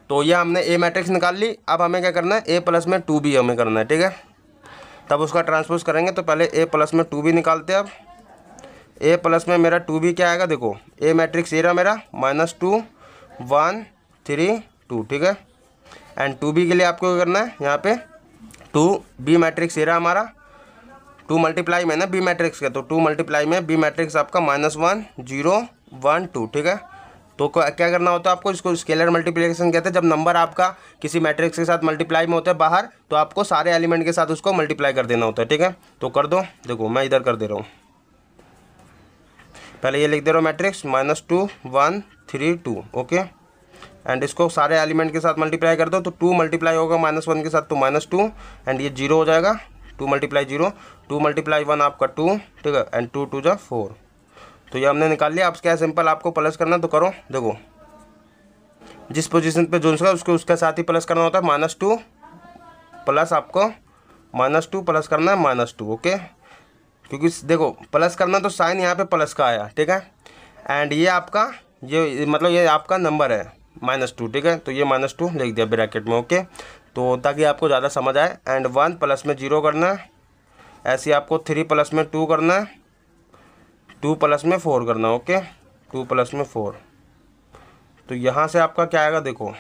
तो ये हमने ए मैट्रिक्स निकाल ली। अब हमें क्या करना है, ए प्लस में 2b हमें करना है, ठीक है। तब उसका ट्रांसपोज करेंगे, तो पहले ए प्लस में 2b निकालते हैं। अब ए प्लस में मेरा 2b क्या आएगा, देखो ए मैट्रिक्स ये रहा मेरा, -2 1 3 2, ठीक है। एंड 2b के लिए आपको क्या करना है, यहाँ पे 2b मैट्रिक्स ये रहा हमारा, 2 मल्टीप्लाई में ना बी मैट्रिक्स का, तो 2 मल्टीप्लाई में बी मैट्रिक्स आपका -1 0 1 2, ठीक है। तो क्या करना होता है आपको, इसको स्केलर मल्टीप्लिकेशन कहते हैं। जब नंबर आपका किसी मैट्रिक्स के साथ मल्टीप्लाई में होता है बाहर, तो आपको सारे एलिमेंट के साथ उसको मल्टीप्लाई कर देना होता है, ठीक है। तो कर दो, देखो मैं इधर कर दे रहा हूँ, पहले ये लिख दे रहा हूँ मैट्रिक्स -2 1 3 2, ओके। एंड इसको सारे एलिमेंट के साथ मल्टीप्लाई कर दो, तो 2 मल्टीप्लाई होगा -1 के साथ तो -2, एंड ये 0 हो जाएगा, 2 मल्टीप्लाई 0, 2 मल्टीप्लाई 1 आपका 2, ठीक है, एंड 2 2 जा 4। तो ये हमने निकाल लिया। अब क्या सिंपल आपको प्लस करना, तो करो, देखो जिस पोजीशन पे जो उसको उसके साथ ही प्लस करना होता है, -2 प्लस आपको -2 प्लस करना है -2, ओके। क्योंकि देखो प्लस करना तो साइन यहाँ पे प्लस का आया, ठीक है। एंड ये आपका ये मतलब ये आपका नंबर है -2, ठीक है। तो ये -2 लिख दिया ब्रैकेट में, ओके। तो ताकि आपको ज़्यादा समझ आए। एंड 1 प्लस में 0 करना है, ऐसे ही आपको 3 प्लस में 2 करना है, 2 प्लस में 4 करना, ओके, 2 प्लस में 4। तो यहाँ से आपका क्या आएगा, देखो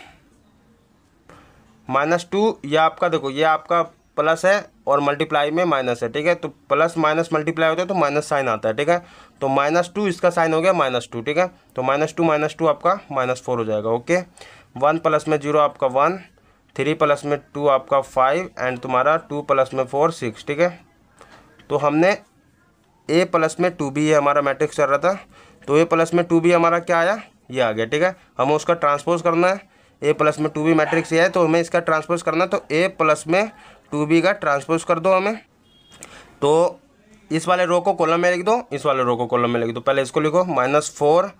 -2, ये आपका देखो ये आपका प्लस है और मल्टीप्लाई में माइनस है, ठीक है। तो प्लस माइनस मल्टीप्लाई होता है तो माइनस साइन आता है, ठीक है। तो -2 इसका साइन हो गया -2, ठीक है। तो -2 आपका -4 हो जाएगा, ओके। 1 प्लस में 0 आपका 1, 3 प्लस में 2 आपका 5, एंड तुम्हारा 2 प्लस में 4 6, ठीक है। तो हमने a प्लस में 2b, ये हमारा मैट्रिक्स चल रहा था, तो a प्लस में 2b हमारा क्या आया, ये आ गया, ठीक है। हमें उसका ट्रांसपोज करना है, a प्लस में 2b मैट्रिक्स ये है तो हमें इसका ट्रांसपोज करना है, तो a प्लस में 2b का ट्रांसपोज कर दो हमें। तो इस वाले रो को कॉलम में लिख दो, इस वाले रो को कॉलम में लिख दो। पहले इसको लिखो -4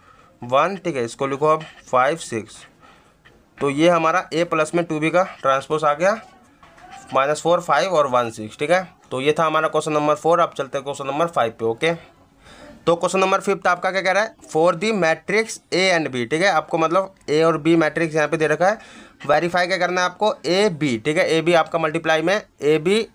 1, ठीक है। इसको लिखो अब 5 6। तो ये हमारा a प्लस में 2b का ट्रांसपोज आ गया, -4 5 और 1 6, ठीक है। तो ये था हमारा क्वेश्चन नंबर 4। अब चलते हैं क्वेश्चन नंबर 5 पे, ओके। तो क्वेश्चन नंबर 5 आपका क्या कह रहा है, for the matrix A and B, ठीक है। आपको मतलब ए और बी मैट्रिक्स यहाँ पे दे रखा है, वेरीफाई क्या करना है आपको, ए बी, ठीक है। ए बी आपका मल्टीप्लाई में ए बी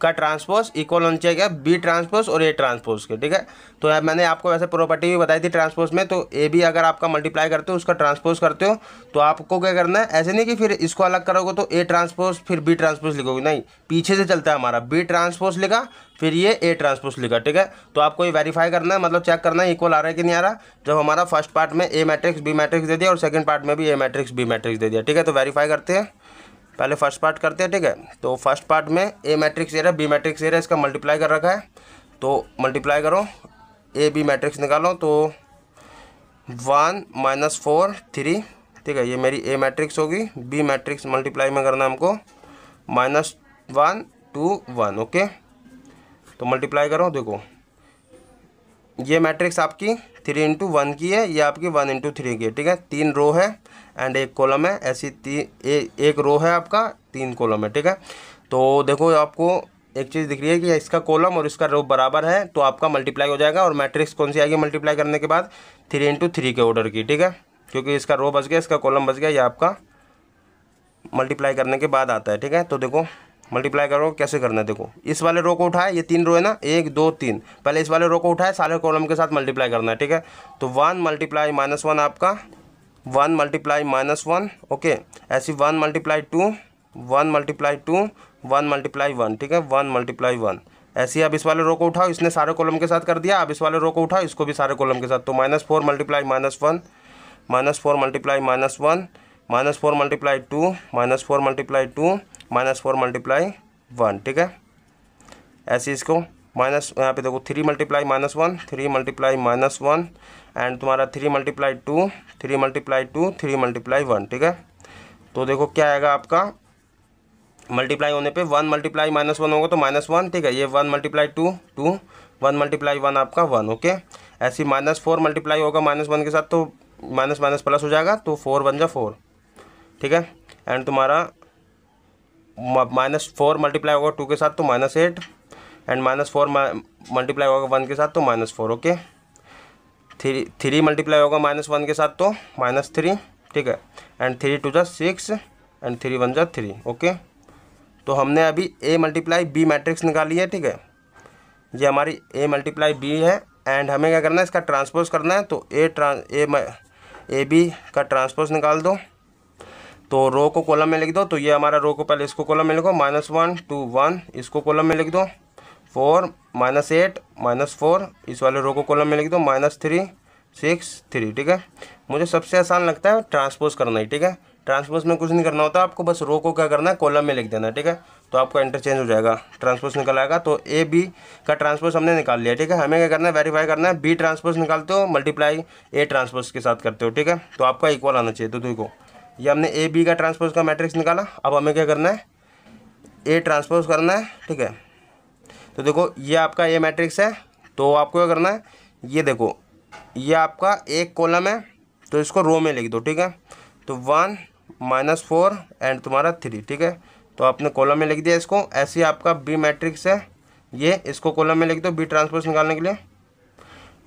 का ट्रांसपोज इक्वल होना चाहिए बी ट्रांसपोज और ए ट्रांसपोज के, ठीक है। तो यार मैंने आपको वैसे प्रॉपर्टी भी बताई थी ट्रांसपोज में, तो ए बी अगर आपका मल्टीप्लाई करते हो उसका ट्रांसपोज करते हो तो आपको क्या करना है, ऐसे नहीं कि फिर इसको अलग करोगे तो ए ट्रांसपोज फिर बी ट्रांसपोज लिखोगे, नहीं, पीछे से चलता है हमारा, बी ट्रांसपोज लिखा फिर ये ए ट्रांसपोज लिखा, ठीक है। तो आपको ये वेरीफाई करना है, मतलब चेक करना है इक्वल आ रहा है कि नहीं आ रहा। जब हमारा फर्स्ट पार्ट में ए मैट्रिक्स बी मैट्रिक्स दे दिया और सेकंड पार्ट में भी ए मैट्रिक्स बी मैट्रिक्स दे दिया, ठीक है। तो वेरीफाई करते हैं, पहले फर्स्ट पार्ट करते हैं, ठीक है। तो फर्स्ट पार्ट में ए मैट्रिक्स ए रहा, बी मैट्रिक्स ए रहा, इसका मल्टीप्लाई कर रखा है, तो मल्टीप्लाई करो, ए बी मैट्रिक्स निकालो, तो 1 -4 3, ठीक है। ये मेरी ए मैट्रिक्स होगी, बी मैट्रिक्स मल्टीप्लाई में करना हमको -1 2 1, ओके। तो मल्टीप्लाई करो, देखो ये मैट्रिक्स आपकी 3 × 1 की है, ये आपकी 1 × 3 की है, ठीक है। 3 रो है एंड 1 कॉलम है, ऐसी एक रो है आपका, 3 कॉलम है, ठीक है। तो देखो आपको एक चीज़ दिख रही है कि इसका कॉलम और इसका रो बराबर है, तो आपका मल्टीप्लाई हो जाएगा। और मैट्रिक्स कौन सी आएगी मल्टीप्लाई करने के बाद, 3 × 3 के ऑर्डर की, ठीक है। क्योंकि इसका रो बच गया, इसका कॉलम बच गया, ये आपका मल्टीप्लाई करने के बाद आता है, ठीक है। तो देखो मल्टीप्लाई करो कैसे करना है, देखो इस वाले रो को उठाए, ये 3 रो है ना, 1 2 3, पहले इस वाले रो को उठाए, सारे कॉलम के साथ मल्टीप्लाई करना है, ठीक है। तो 1 × -1 आपका 1 × -1, ओके। ऐसी 1 × 2 1 × 2 1 × 1, ठीक है, 1 × 1। ऐसे ही अब इस वाले रो को उठाओ, इसने सारे कॉलम के साथ कर दिया, अब इस वाले रो को उठाओ, इसको भी सारे कॉलम के साथ, तो -4 × -1 -4 × -1 -4 × 2 -4 × 2 -4 × 1, ठीक है। ऐसे इसको माइनस, यहाँ पे देखो 3 × -1 3 × -1 एंड तुम्हारा 3 × 2 3 × 2 3 × 1, ठीक है। तो देखो क्या आएगा आपका, मल्टीप्लाई होने पे 1 × -1 होगा तो -1, ठीक है। ये 1 × 2 2 1 × 1 आपका 1, ओके। ऐसी -4 मल्टीप्लाई होगा -1 के साथ, तो माइनस माइनस प्लस हो जाएगा, तो 4 1 जा 4, ठीक है। एंड तुम्हारा -4 मल्टीप्लाई होगा 2 के साथ तो -8 एंड -4 मल्टीप्लाई होगा 1 के साथ तो -4, ओके। 3 मल्टीप्लाई होगा -1 के साथ तो -3, ठीक है। एंड 3 2 जा 6 एंड 3 1 जा 3, ओके। तो हमने अभी a × b मैट्रिक्स निकाली है, ठीक है। ये हमारी a × b है एंड हमें क्या करना है, इसका ट्रांसपोज करना है, तो ए बी का ट्रांसपोज निकाल दो। तो रो को कॉलम में लिख दो, तो ये हमारा रो को पहले इसको कॉलम में लिखो, -1 2 1, इसको कॉलम में लिख दो, 4 -8 -4, इस वाले रो को कॉलम में लिख दो, -3 6 3, ठीक है। मुझे सबसे आसान लगता है ट्रांसपोज करना ही, ठीक है। ट्रांसपोज में कुछ नहीं करना होता आपको, बस रो को क्या करना है, कॉलम में लिख देना है, ठीक है। तो आपका इंटरचेंज हो जाएगा, ट्रांसपोज निकल आएगा। तो ए बी का ट्रांसपोज हमने निकाल लिया, ठीक है। हमें क्या करना है, वेरीफाई करना है, बी ट्रांसपोज निकालते हो मल्टीप्लाई ए ट्रांसपोज के साथ करते हो, ठीक है। तो आपका इक्वल आना चाहिए। तो देखो ये हमने ए बी का ट्रांसपोज का मैट्रिक्स निकाला। अब हमें क्या करना है, ए ट्रांसपोज करना है, ठीक है। तो देखो ये आपका ए मैट्रिक्स है, तो आपको क्या करना है, ये देखो ये आपका एक कॉलम है, तो इसको रो में लिख दो, ठीक है। तो 1 -4 एंड तुम्हारा 3, ठीक है। तो आपने कॉलम में लिख दिया इसको। ऐसे ही आपका बी मैट्रिक्स है, ये इसको कॉलम में लिख दो बी ट्रांसपोज निकालने के लिए।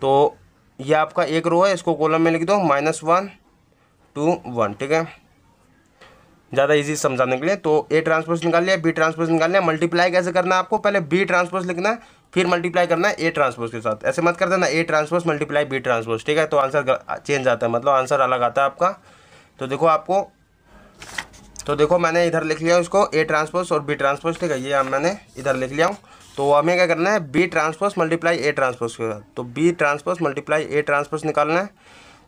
तो ये आपका एक रो है, इसको कॉलम में लिख दो -1 2 1, ठीक है, ज़्यादा इजी समझाने के लिए। तो ए ट्रांसपोज निकाल लिया, बी ट्रांसपोज निकाल लिया। मल्टीप्लाई कैसे करना है आपको, पहले बी ट्रांसपोज लिखना है, फिर मल्टीप्लाई करना है ए ट्रांसपोज के साथ। ऐसे मत कर देना A transpose multiply B transpose, ठीक है। तो आंसर चेंज आता है, मतलब आंसर अलग आता है आपका। तो देखो आपको, तो देखो मैंने इधर लिख लिया उसको ए ट्रांसपोज और बी ट्रांसपोज, ठीक है। ये मैंने इधर लिख लिया हूँ। तो हमें क्या करना है, B transpose multiply A transpose के साथ। तो B transpose multiply A transpose निकालना है।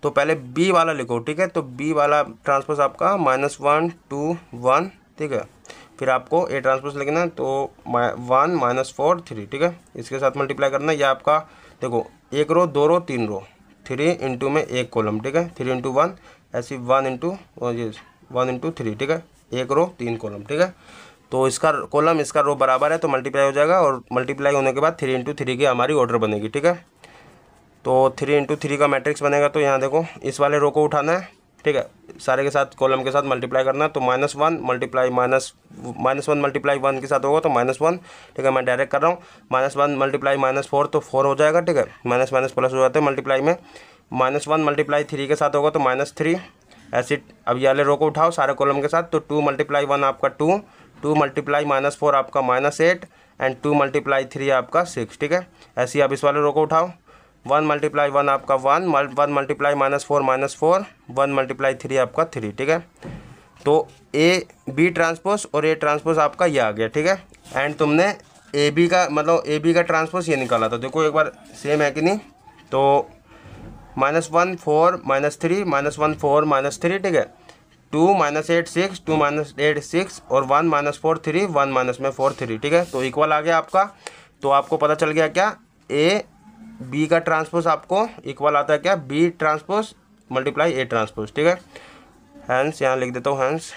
तो पहले बी वाला लिखो, ठीक है। तो बी वाला ट्रांसपोज आपका -1 2 1, ठीक है। फिर आपको ए ट्रांसपोज लिखना है, तो 1 -4 3, ठीक है। इसके साथ मल्टीप्लाई करना है। यह आपका देखो एक रो, दो रो, तीन रो, 3 इंटू में एक कॉलम, ठीक है। 3 × 1 ऐसी 1 इंटू 3, ठीक है। एक रो 3 कॉलम, ठीक है। तो इसका कॉलम इसका रो बराबर है, तो मल्टीप्लाई हो जाएगा, और मल्टीप्लाई होने के बाद 3 × 3 की हमारी ऑर्डर बनेगी, ठीक है। तो 3 × 3 का मैट्रिक्स बनेगा। तो यहाँ देखो इस वाले रो को उठाना है, ठीक है, सारे के साथ कॉलम के साथ मल्टीप्लाई करना है। तो -1 मल्टीप्लाई -1 मल्टीप्लाई 1 के साथ होगा, तो -1, ठीक है। मैं डायरेक्ट कर रहा हूँ, -1 मल्टीप्लाई -4 तो 4 हो जाएगा, ठीक है। माइनस माइनस प्लस हो जाते हैं मल्टीप्लाई में। -1 मल्टीप्लाई 3 के साथ होगा, तो -3 ऐसे। अब ये वाले रो को उठाओ सारे कॉलम के साथ। तो 2 × 1 आपका 2, 2 × -4 आपका -8 एंड 2 × 3 आपका 6, ठीक है। ऐसे ही अब इस वाले रो को उठाओ। 1 × 1 आपका 1, 1 मल्टीप्लाई -4 -4, 1 × 3 आपका 3, ठीक है। तो ए बी ट्रांसपोज और ए ट्रांसपोज आपका ये आ गया, ठीक है। एंड तुमने ए बी का मतलब ए बी का ट्रांसपोज ये निकाला था। देखो एक बार सेम है कि नहीं। तो -1 4 -3 -1 4 -3, ठीक है। 2 -8 6, 2 -8 6 और 1 -4 3, 1 -4 3, ठीक है। तो इक्वल आ गया आपका। तो आपको पता चल गया क्या, ए बी का ट्रांसपोज आपको इक्वल आता है क्या, B transpose multiply A transpose, ठीक है। हैंस यहाँ लिख देता हूँ हैंस,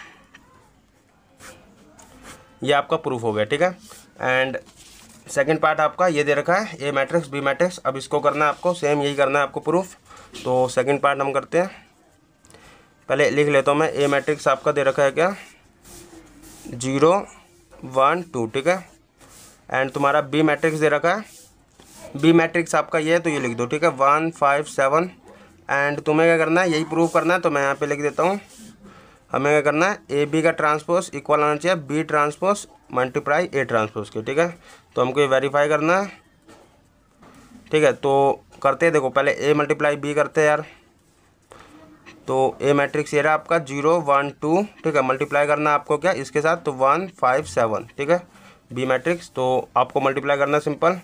ये आपका प्रूफ हो गया, ठीक है। एंड सेकंड पार्ट आपका ये दे रखा है, ए मैट्रिक्स बी मैट्रिक्स। अब इसको करना है आपको, सेम यही करना है आपको प्रूफ। तो सेकंड पार्ट हम करते हैं। पहले लिख लेता हूँ मैं, ए मैट्रिक्स आपका दे रखा है क्या, 0 1 2, ठीक है। एंड तुम्हारा बी मैट्रिक्स दे रखा है, बी मैट्रिक्स आपका ये है, तो ये लिख दो, ठीक है, 1 5 7। एंड तुम्हें क्या करना है, यही प्रूव करना है। तो मैं यहाँ पे लिख देता हूँ, हमें क्या करना है, ए बी का ट्रांसपोज इक्वल आना चाहिए B transpose multiply A transpose के, ठीक है। तो हमको ये वेरीफाई करना है, ठीक है। तो करते हैं, देखो पहले ए मल्टीप्लाई बी करते हैं यार। तो ए मैट्रिक्स ये रहा आपका 0 1 2, ठीक है। मल्टीप्लाई करना है आपको क्या इसके साथ, तो 1 5 7, ठीक है, बी मैट्रिक्स। तो आपको मल्टीप्लाई करना है सिंपल।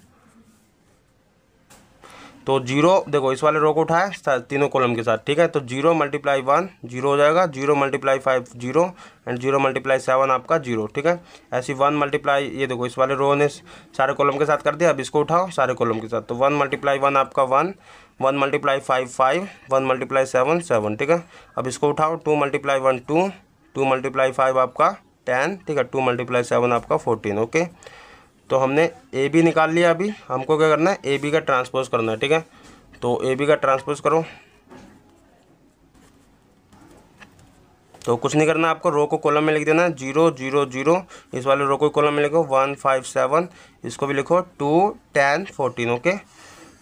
तो 0 देखो इस वाले रो को उठाए तीनों कॉलम के साथ, ठीक है। तो 0 × 1 0 हो जाएगा, 0 × 5 0 एंड 0 × 7 आपका 0, ठीक है। ऐसी 1 मल्टीप्लाई, ये देखो इस वाले रो ने सारे कॉलम के साथ कर दिया। अब इसको उठाओ सारे कॉलम के साथ। तो 1 × 1 आपका 1, 1 × 5 5, 1 × 7 7, ठीक है। अब इसको उठाओ, 2 × 1 2, 2 × 5 आपका 10, ठीक है। 2 × 7 आपका 14, ओके। तो हमने ए बी निकाल लिया। अभी हमको क्या करना है, ए बी का ट्रांसपोज करना है, ठीक है। तो ए बी का ट्रांसपोज करो। तो कुछ नहीं करना आपको, रो को कॉलम में लिख देना, 0 0 0। इस वाले रो को कॉलम में लिखो, 1 5 7, इसको भी लिखो 2 10 14, ओके।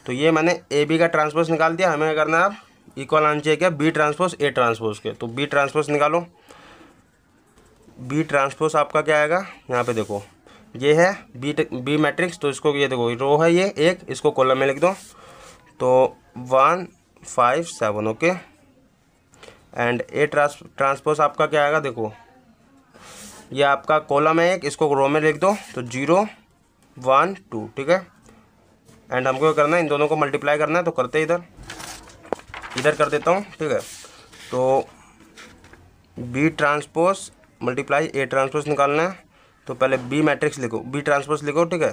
तो ये मैंने ए बी का ट्रांसपोज निकाल दिया। हमें क्या करना है, अब इक्वल आना चाहिए क्या, बी ट्रांसपोज ए ट्रांसपोज के। तो बी ट्रांसपोज निकालो। बी ट्रांसपोज आपका क्या आएगा, यहाँ पे देखो ये है बी मैट्रिक्स। तो इसको ये देखो रो है ये एक, इसको कॉलम में लिख दो। तो 1 5 7, ओके। एंड ए ट्रांसपोज आपका क्या आएगा, देखो ये आपका कॉलम है एक, इसको रो में लिख दो। तो 0 1 2, ठीक है। एंड हमको क्या करना है, इन दोनों को मल्टीप्लाई करना है। तो करते हैं इधर। इधर कर देता हूँ, ठीक है। तो B transpose multiply A transpose निकालना है, तो पहले बी मैट्रिक्स लिखो, बी ट्रांसपोज लिखो, ठीक है।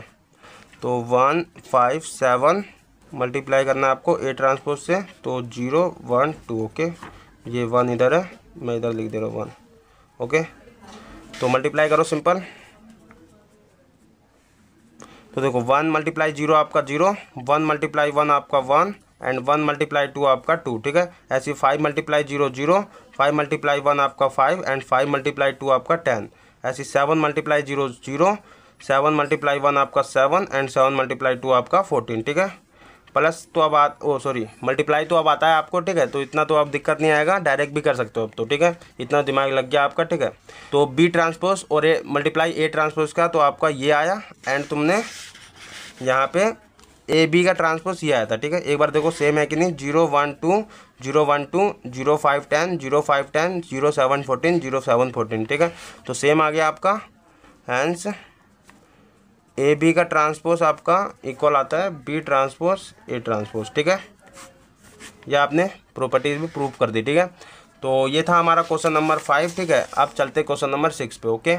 तो 1 5 7 मल्टीप्लाई करना है आपको ए ट्रांसपोज से, तो 0 1 2, ओके। ये 1 इधर है, मैं इधर लिख दे रहा हूँ 1, ओके। तो मल्टीप्लाई करो सिंपल। तो देखो 1 मल्टीप्लाई 0 आपका 0, 1 मल्टीप्लाई 1 आपका 1 एंड 1 मल्टीप्लाई 2 आपका 2, ठीक है। ऐसे 5 मल्टीप्लाई 0 0, 5 मल्टीप्लाई 1 आपका 5 एंड 5 मल्टीप्लाई 2 आपका 10। ऐसे 7 मल्टीप्लाई 0 0, 7 मल्टीप्लाई 1 आपका 7 एंड 7 मल्टीप्लाई 2 आपका 14, ठीक है। प्लस तो अब सॉरी मल्टीप्लाई तो अब आता है आपको, ठीक है। तो इतना तो अब दिक्कत नहीं आएगा, डायरेक्ट भी कर सकते हो अब तो, ठीक है। इतना दिमाग लग गया आपका, ठीक है। तो बी ट्रांसपोज और ए मल्टीप्लाई ए ट्रांसपोज का तो आपका ये आया, एंड तुमने यहाँ पे ए बी का ट्रांसपोज ये आया था, ठीक है। एक बार देखो सेम है कि नहीं, 0 1 2 0 1 2 0 5 10 0 5 10 0 7 14 0 7 14, ठीक है। तो सेम आ गया आपका, हैंस ए बी का ट्रांसपोज आपका इक्वल आता है बी ट्रांसपोज ए ट्रांसपोज, ठीक है। ये आपने प्रॉपर्टीज भी प्रूव कर दी, ठीक है। तो ये था हमारा क्वेश्चन नंबर 5, ठीक है। अब चलते क्वेश्चन नंबर 6 पे, ओके।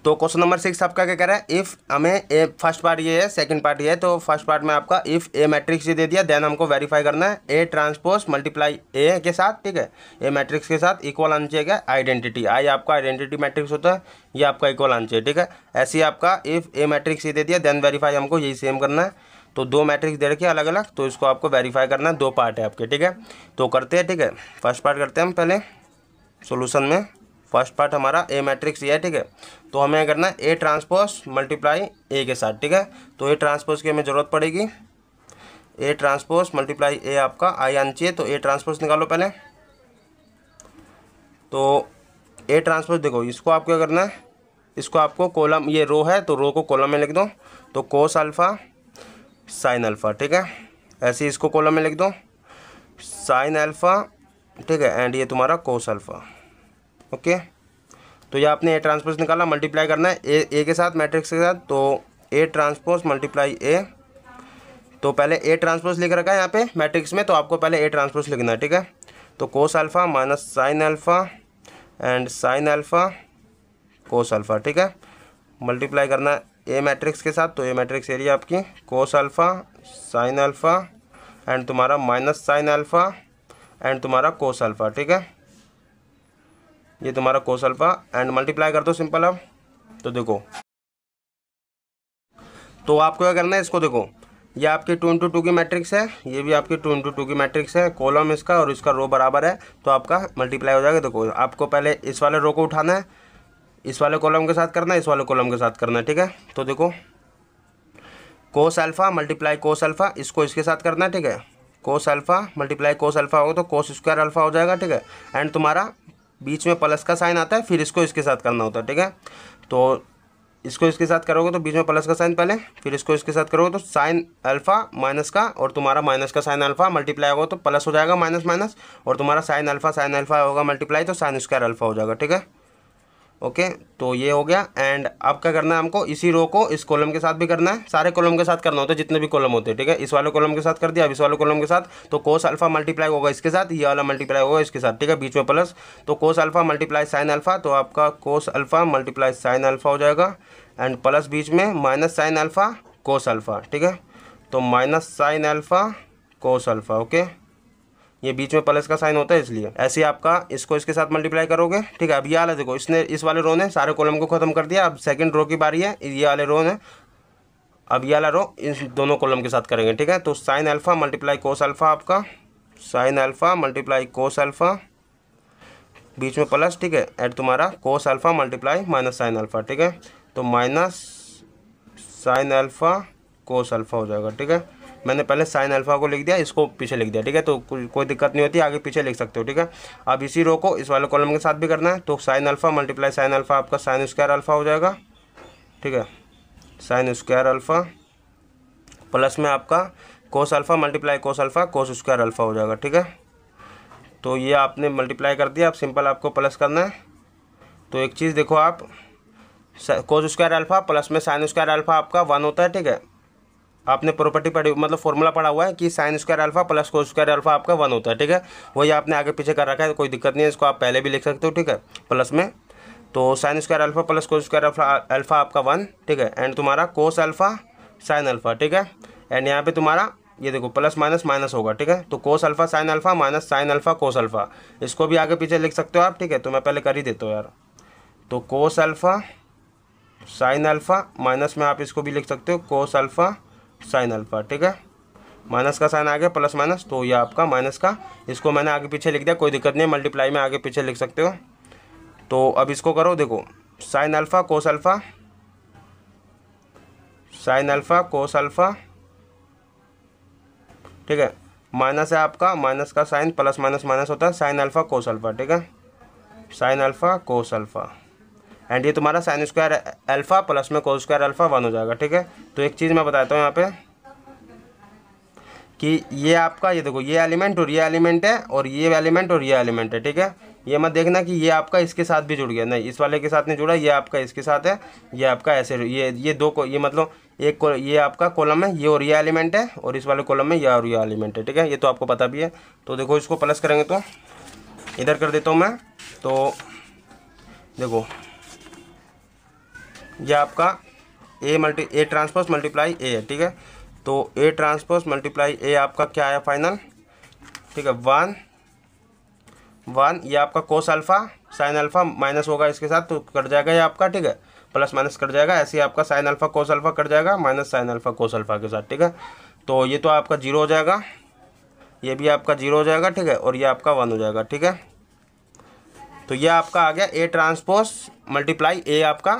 तो क्वेश्चन नंबर 6 आपका क्या कह रहा है, इफ़ हमें ए फर्स्ट पार्ट ये है, सेकंड पार्ट ये है। तो फर्स्ट पार्ट में आपका इफ़ ए मैट्रिक्स ये दे दिया, देन हमको वेरीफाई करना है ए ट्रांसपोज मल्टीप्लाई ए के साथ, ठीक है। ए मैट्रिक्स के साथ इक्वल आना चाहिए क्या, आइडेंटिटी, आई आपका आइडेंटिटी मैट्रिक्स होता है, ये आपका इक्वल आना चाहिए, ठीक है। ऐसे ही आपका इफ़ ए मैट्रिक्स ये दे दिया, देन वेरीफाई हमको यही सेम करना है। तो 2 मैट्रिक्स दे रखे अलग अलग, तो इसको आपको वेरीफाई करना है, 2 पार्ट है आपके, ठीक है। तो करते हैं, ठीक है। फर्स्ट पार्ट करते हैं हम पहले सोल्यूशन में। फर्स्ट पार्ट हमारा ए मैट्रिक्स ये है, ठीक है। तो हमें करना है ए ट्रांसपोज मल्टीप्लाई ए के साथ, ठीक है। तो ए ट्रांसपोज की हमें ज़रूरत पड़ेगी, ए ट्रांसपोज मल्टीप्लाई ए आपका आई आना चाहिए। तो ए ट्रांसपोज निकालो पहले। तो ए ट्रांसपोज देखो, इसको आपको क्या करना है, इसको आपको कॉलम, ये रो है तो रो को कॉलम में लिख दो। तो कोस अल्फ़ा साइन अल्फ़ा, ठीक है। ऐसे ही इसको कॉलम में लिख दो, साइन अल्फ़ा, ठीक है, एंड ये तुम्हारा कोस अल्फ़ा, ओके। तो ये आपने ए ट्रांसपोज निकाला, मल्टीप्लाई करना है ए के साथ, मैट्रिक्स के साथ। तो ए ट्रांसपोज मल्टीप्लाई ए, तो पहले ए ट्रांसपोज लिख रखा है यहाँ पे मैट्रिक्स में, तो आपको पहले ए ट्रांसपोज लिखना है, ठीक है। तो cos alpha minus sine alpha and sign alpha cos alpha, ठीक है। मल्टीप्लाई करना है ए मैट्रिक्स के साथ, तो ए मैट्रिक्स एरिया आपकी cos alpha sine alpha and तुम्हारा माइनस साइन अल्फ़ा एंड तुम्हारा कोस अल्फ़ा, ठीक है। ये तुम्हारा कोस अल्फ़ा एंड मल्टीप्लाई कर दो सिंपल अब। तो देखो, तो आपको क्या करना है, इसको देखो, ये आपकी 2 × 2 की मैट्रिक्स है, ये भी आपकी 2 × 2 की मैट्रिक्स है, कॉलम इसका और इसका रो बराबर है, तो आपका मल्टीप्लाई हो जाएगा। देखो आपको पहले इस वाले रो को उठाना है, इस वाले कॉलम के साथ करना है, इस वाले कॉलम के साथ करना है, ठीक है। तो देखो कोस अल्फ़ा मल्टीप्लाई कोस अल्फ़ा, इसको इसके साथ करना है, ठीक है। कोस अल्फ़ा मल्टीप्लाई कोस अल्फ़ा होगा तो कोस स्क्वायर अल्फ़ा हो जाएगा, ठीक है। एंड तुम्हारा बीच में प्लस का साइन आता है, फिर इसको इसके साथ करना होता है, ठीक है। तो इसको इसके साथ करोगे तो बीच में प्लस का साइन पहले, फिर इसको इसके साथ करोगे तो साइन अल्फ़ा माइनस का, और तुम्हारा माइनस का साइन अल्फ़ा मल्टीप्लाई होगा तो प्लस हो जाएगा माइनस माइनस, और तुम्हारा साइन अल्फ़ा होगा मल्टीप्लाई तो साइन स्क्वायर अल्फ़ा हो जाएगा, ठीक है, ओके। तो ये हो गया। एंड अब क्या करना है हमको, इसी रो को इस कॉलम के साथ भी करना है, सारे कॉलम के साथ करना होता है जितने भी कॉलम होते हैं, ठीक है। इस वाले कॉलम के साथ कर दिया, अब इस वाले कॉलम के साथ, तो कोस अल्फ़ा मल्टीप्लाई होगा इसके साथ, ये वाला मल्टीप्लाई होगा इसके साथ, ठीक है, बीच में प्लस। तो कोस अल्फ़ा मल्टीप्लाई साइन अल्फ़ा, तो आपका कोस अल्फ़ा मल्टीप्लाई साइन अल्फ़ा हो जाएगा, एंड प्लस बीच में minus sine alpha cos alpha, ठीक है। तो minus sine alpha cos alpha, okay. ये बीच में प्लस का साइन होता है इसलिए। ऐसे ही आपका इसको इसके साथ मल्टीप्लाई करोगे, ठीक है। अब ये वाला देखो, इसने इस वाले रो ने सारे कॉलम को खत्म कर दिया, अब सेकंड रो की बारी है, ये वाले रो ने, अब ये वाला रो इन दोनों कॉलम के साथ करेंगे, ठीक है। तो sine alpha multiply cos alpha, आपका sine alpha multiply cos alpha, बीच में प्लस, ठीक है, एंड तुम्हारा cos alpha multiply minus sine alpha, ठीक है। तो minus sine alpha cos alpha हो जाएगा, ठीक है। मैंने पहले साइन अल्फ़ा को लिख दिया, इसको पीछे लिख दिया, ठीक है। तो कोई दिक्कत नहीं होती, आगे पीछे लिख सकते हो, ठीक है। अब इसी रो को इस वाले कॉलम के साथ भी करना है, तो sine alpha multiply sine alpha आपका साइन स्क्वायर अल्फ़ा हो जाएगा, ठीक है, साइन स्क्वायर अल्फ़ा, प्लस में आपका कोस alpha multiply cos alpha cos square alpha हो जाएगा, ठीक है। तो ये आपने मल्टीप्लाई कर दिया, अब सिंपल आपको प्लस करना है। तो एक चीज़ देखो आप, कोस स्क्वायर अल्फ़ा प्लस में साइन स्क्वायर अल्फ़ा आपका 1 होता है, ठीक है। आपने प्रॉपर्टी पढ़ी, मतलब फॉर्मूला पढ़ा हुआ है कि sign square alpha plus cos square alpha आपका 1 होता है, ठीक है। वही आपने आगे पीछे कर रखा है, कोई दिक्कत नहीं है, इसको आप पहले भी लिख सकते हो, ठीक है, प्लस में। तो sign square alpha plus cos square alpha आपका 1, ठीक है, एंड तुम्हारा कोस अल्फा साइन अल्फा, ठीक है। एंड यहाँ पे तुम्हारा ये देखो प्लस माइनस माइनस होगा, ठीक है। तो cos alpha sine alpha minus sine alpha cos alpha, इसको भी आगे पीछे लिख सकते हो आप, ठीक है। तो मैं पहले कर ही देता हूँ यार। तो cos alpha sine alpha minus में आप इसको भी लिख सकते हो कोस अल्फा साइन अल्फा, ठीक है। माइनस का साइन आ गया, प्लस माइनस, तो ये आपका माइनस का, इसको मैंने आगे पीछे लिख दिया, कोई दिक्कत नहीं है, मल्टीप्लाई में आगे पीछे लिख सकते हो। तो अब इसको करो, देखो sign alpha cos alpha, sign alpha cos alpha, ठीक है, माइनस है आपका, माइनस का साइन, प्लस माइनस माइनस होता है, साइन अल्फा कोस अल्फा, ठीक है, sign alpha cos alpha. And ये तुम्हारा साइन स्क्वायर अल्फा प्लस में कोस स्क्वायर अल्फा 1 हो जाएगा, ठीक है। तो एक चीज़ मैं बताता हूँ यहाँ पे कि ये आपका, ये देखो ये एलिमेंट और ये एलिमेंट है, और ये एलिमेंट और ये एलिमेंट है, ठीक है। ये मत देखना कि ये आपका इसके साथ भी जुड़ गया, नहीं, इस वाले के साथ नहीं जुड़ा, ये आपका इसके साथ है, ये आपका ऐसे, ये दो को, ये मतलब एक को, ये आपका कॉलम है, ये और ये एलिमेंट है, और इस वाले कॉलम में ये और ये एलिमेंट है, ठीक है। ये तो आपको पता भी है। तो देखो इसको प्लस करेंगे तो इधर कर देता हूँ मैं। तो देखो ये आपका ए ट्रांसपोज मल्टीप्लाई ए है, ठीक है। तो ए ट्रांसपोज मल्टीप्लाई ए आपका क्या आया फाइनल, ठीक है, 1 ये आपका cos alpha sine alpha minus होगा इसके साथ, तो कट जाएगा ये आपका, ठीक है, प्लस माइनस कट जाएगा, ऐसे ही आपका sine alpha cos alpha cut जाएगा minus sine alpha cos alpha के साथ, ठीक है। तो ये तो आपका 0 हो जाएगा, ये भी आपका 0 हो जाएगा, ठीक है, और ये आपका 1 हो जाएगा, ठीक है। तो ये आपका आ गया ए ट्रांसपोज मल्टीप्लाई ए आपका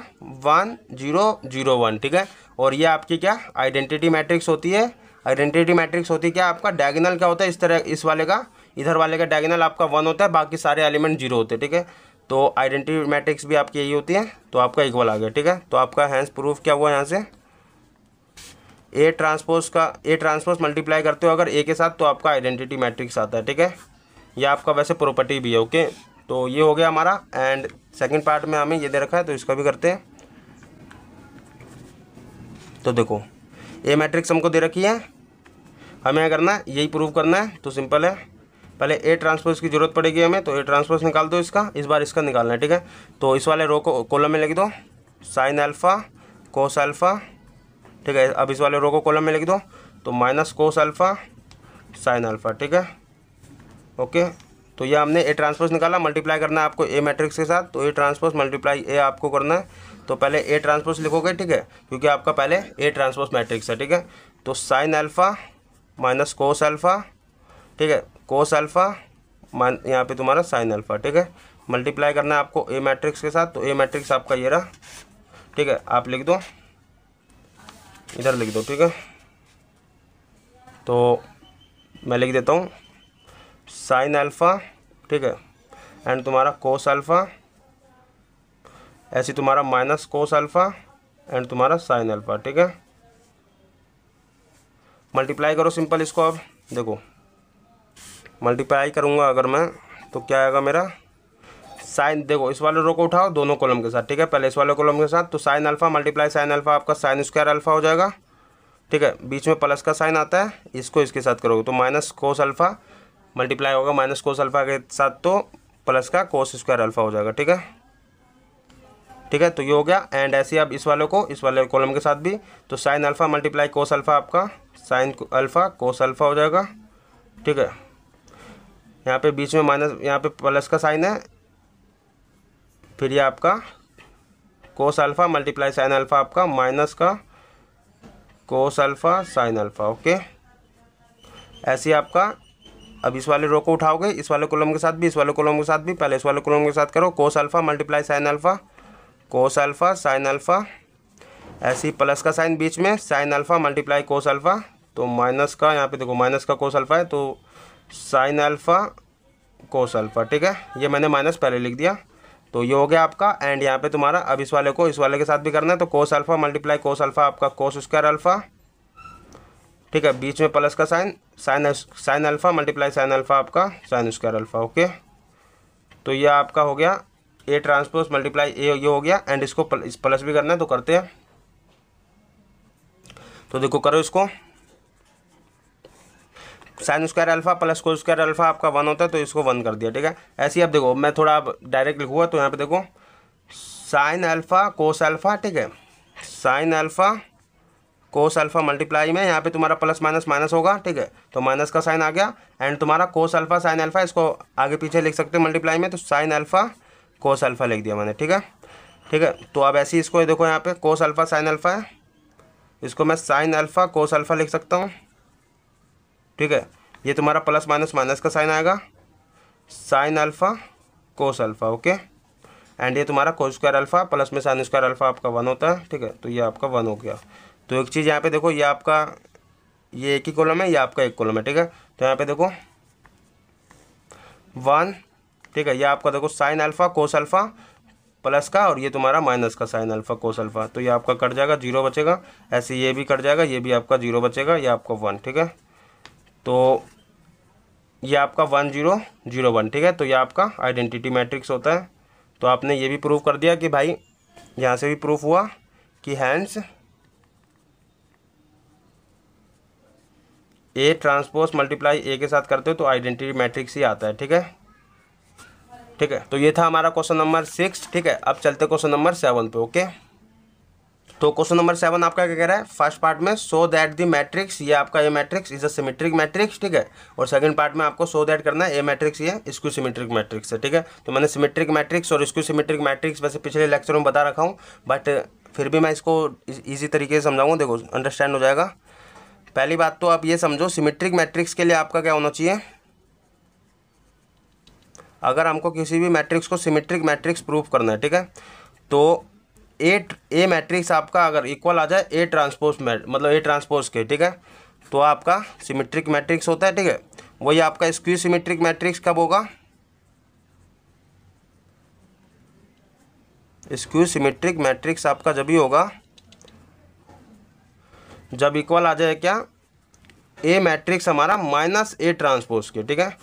1 0 0 1, ठीक है। और ये आपकी क्या आइडेंटिटी मैट्रिक्स होती है, आइडेंटिटी मैट्रिक्स होती है क्या आपका डायगोनल क्या होता है, इस तरह इस वाले का, इधर वाले का डायगोनल आपका 1 होता है, बाकी सारे एलिमेंट 0 होते हैं, ठीक है। तो आइडेंटिटी मैट्रिक्स भी आपकी यही होती है, तो आपका इक्वल आ गया, ठीक है। तो आपका हैंस प्रूफ क्या हुआ यहाँ से, ए ट्रांसपोज मल्टीप्लाई करते हो अगर ए के साथ, तो आपका आइडेंटिटी मैट्रिक्स आता है, ठीक है। यह आपका वैसे प्रॉपर्टी भी है, ओके। तो ये हो गया हमारा। एंड सेकंड पार्ट में हमें ये दे रखा है, तो इसका भी करते हैं। तो देखो ए मैट्रिक्स हमको दे रखी है, हमें करना है यही प्रूव करना है, तो सिंपल है, पहले ए ट्रांसपोज की जरूरत पड़ेगी हमें, तो ए ट्रांसपोज निकाल दो इसका, इस बार इसका निकालना है, ठीक है। तो इस वाले रो को कॉलम में लिख दो साइन अल्फा कोस अल्फा, ठीक है। अब इस वाले रो को कॉलम में लिख दो, तो minus cos alpha sine alpha, ठीक है, ओके। तो ये हमने ए ट्रांसपोज निकाला, मल्टीप्लाई करना है आपको ए मैट्रिक्स के साथ, तो ए ट्रांसपोज मल्टीप्लाई ए आपको करना है। तो पहले ए ट्रांसपोज लिखोगे, ठीक है, क्योंकि आपका पहले ए ट्रांसपोज मैट्रिक्स है, ठीक है। तो sine alpha minus cos alpha, ठीक है, कोस अल्फा यहाँ पे तुम्हारा साइन अल्फा, ठीक है। मल्टीप्लाई करना है आपको ए मैट्रिक्स के साथ, तो ए मैट्रिक्स आपका ये रहा, ठीक है, आप लिख दो, इधर लिख दो, ठीक है। तो मैं लिख देता हूँ साइन अल्फा, ठीक है, एंड तुम्हारा कोस अल्फा, ऐसे तुम्हारा माइनस कोस अल्फा एंड तुम्हारा साइन अल्फा, ठीक है। मल्टीप्लाई करो सिंपल इसको, अब देखो मल्टीप्लाई करूँगा अगर मैं, तो क्या आएगा मेरा साइन, देखो इस वाले रो को उठाओ दोनों कॉलम के साथ, ठीक है, पहले इस वाले कॉलम के साथ, तो sign alpha multiply sine alpha आपका साइन स्क्वायर अल्फा हो जाएगा, ठीक है। बीच में प्लस का साइन आता है, इसको इसके साथ करोगे तो माइनस कोस अल्फा मल्टीप्लाई होगा माइनस कोस अल्फा के साथ, तो प्लस का कोस स्क्वायर अल्फा हो जाएगा, ठीक है, ठीक है। तो ये हो गया। एंड ऐसे अब इस वाले को इस वाले कॉलम के साथ भी, तो sign alpha multiply cos alpha आपका साइन अल्फा कोस अल्फा हो जाएगा, ठीक है। यहाँ पे बीच में माइनस, यहाँ पे प्लस का साइन है, फिर ये आपका cos alpha multiply sine alpha आपका माइनस का cos alpha sine alpha, okay. ऐसे आपका अब इस वाले रो को उठाओगे इस वाले कॉलम के साथ भी, इस वाले कॉलम के साथ भी, पहले इस वाले कॉलम के साथ करो cos alpha multiply sine alpha cos alpha sine alpha, ऐसे ही प्लस का साइन बीच में sign alpha multiply cos alpha, तो माइनस का यहाँ पे देखो माइनस का कोस अल्फा है, तो साइन अल्फा कोस अल्फा, ठीक है। ये मैंने माइनस पहले लिख दिया, तो ये हो गया आपका। एंड यहाँ पे तुम्हारा अब इस वाले को इस वाले के साथ भी करना है, तो cos alpha multiply cos alpha आपका कोस स्क्वायर अल्फा, ठीक है, बीच में प्लस का sine sine alpha multiply sine alpha आपका साइन स्क्वायर अल्फा, ओके। तो ये आपका हो गया ए ट्रांसपोज मल्टीप्लाई ए, ये हो गया। एंड इसको प्लस भी करना है, तो करते हैं। तो देखो करो इसको, sign square alpha plus cos square alpha आपका 1 होता है, तो इसको 1 कर दिया, ठीक है। ऐसे ही अब देखो मैं थोड़ा अब डायरेक्ट लिखूँगा, तो यहाँ पे देखो साइन अल्फा कोस अल्फा, ठीक है, sign alpha cos alpha multiply में यहाँ पे तुम्हारा प्लस माइनस माइनस होगा, ठीक है, तो माइनस का साइन आ गया, एंड तुम्हारा कोस अल्फा साइन अल्फा, इसको आगे पीछे लिख सकते हैं मल्टीप्लाई में, तो साइन अल्फा कोस अल्फा लिख दिया मैंने, ठीक है, ठीक है। तो अब ऐसे ही इसको देखो यहाँ पे कोस अल्फा साइन अल्फा है, इसको मैं साइन अल्फा कोस अल्फा लिख सकता हूँ, ठीक है। ये तुम्हारा प्लस माइनस माइनस का साइन आएगा, sign alpha cos alpha, okay, and ये तुम्हारा कोस स्क्वायर अल्फा प्लस में साइन स्क्वायर अल्फा आपका 1 होता है, ठीक है, तो ये आपका 1 हो गया। तो एक चीज़ यहाँ पे देखो, ये आपका ये एक ही कॉलम है, ये आपका एक कॉलम है, ठीक है। तो यहाँ पे देखो 1, ठीक है, ये आपका देखो sign alpha cos alpha plus का, और ये तुम्हारा माइनस का साइन अल्फा कोस अल्फा, तो ये आपका कट जाएगा, 0 बचेगा, ऐसे ये भी कट जाएगा, ये भी आपका 0 बचेगा, ये आपका 1, ठीक है। तो ये आपका 1 0 0 1, ठीक है। तो ये आपका आइडेंटिटी मैट्रिक्स होता है। तो आपने ये भी प्रूव कर दिया कि भाई, यहाँ से भी प्रूफ हुआ कि हैंस ए ट्रांसपोज मल्टीप्लाई ए के साथ करते हो तो आइडेंटिटी मैट्रिक्स ही आता है, ठीक है, ठीक है। तो ये था हमारा क्वेश्चन नंबर 6, ठीक है। अब चलते क्वेश्चन नंबर 7 पे, ओके। तो क्वेश्चन नंबर 7 आपका क्या कह रहा है, फर्स्ट पार्ट में सो दैट द मैट्रिक्स, ये आपका A matrix is a symmetric matrix, ठीक है, और सेकंड पार्ट में आपको सो दैट करना है ए मैट्रिक्स ये स्क्यू सिमेट्रिक मैट्रिक्स है, ठीक है। तो मैंने सिमेट्रिक मैट्रिक्स और स्क्यू सिमेट्रिक मैट्रिक्स वैसे पिछले लेक्चर में बता रखा हूँ, बट फिर भी मैं इसको ईजी तरीके से समझाऊंगा, देखो अंडरस्टैंड हो जाएगा। पहली बात तो आप ये समझो, सिमेट्रिक मैट्रिक्स के लिए आपका क्या होना चाहिए, अगर हमको किसी भी मैट्रिक्स को सिमेट्रिक मैट्रिक्स प्रूफ करना है, ठीक है, तो ए मैट्रिक्स आपका अगर इक्वल आ जाए ए ट्रांसपोज मतलब ए ट्रांसपोज के, ठीक है, तो आपका सिमेट्रिक मैट्रिक्स होता है, ठीक है। वही आपका स्क्यू सिमेट्रिक मैट्रिक्स कब होगा, स्क्यू सिमेट्रिक मैट्रिक्स आपका जब भी होगा जब इक्वल आ जाए क्या, ए मैट्रिक्स हमारा माइनस ए ट्रांसपोज के, ठीक है,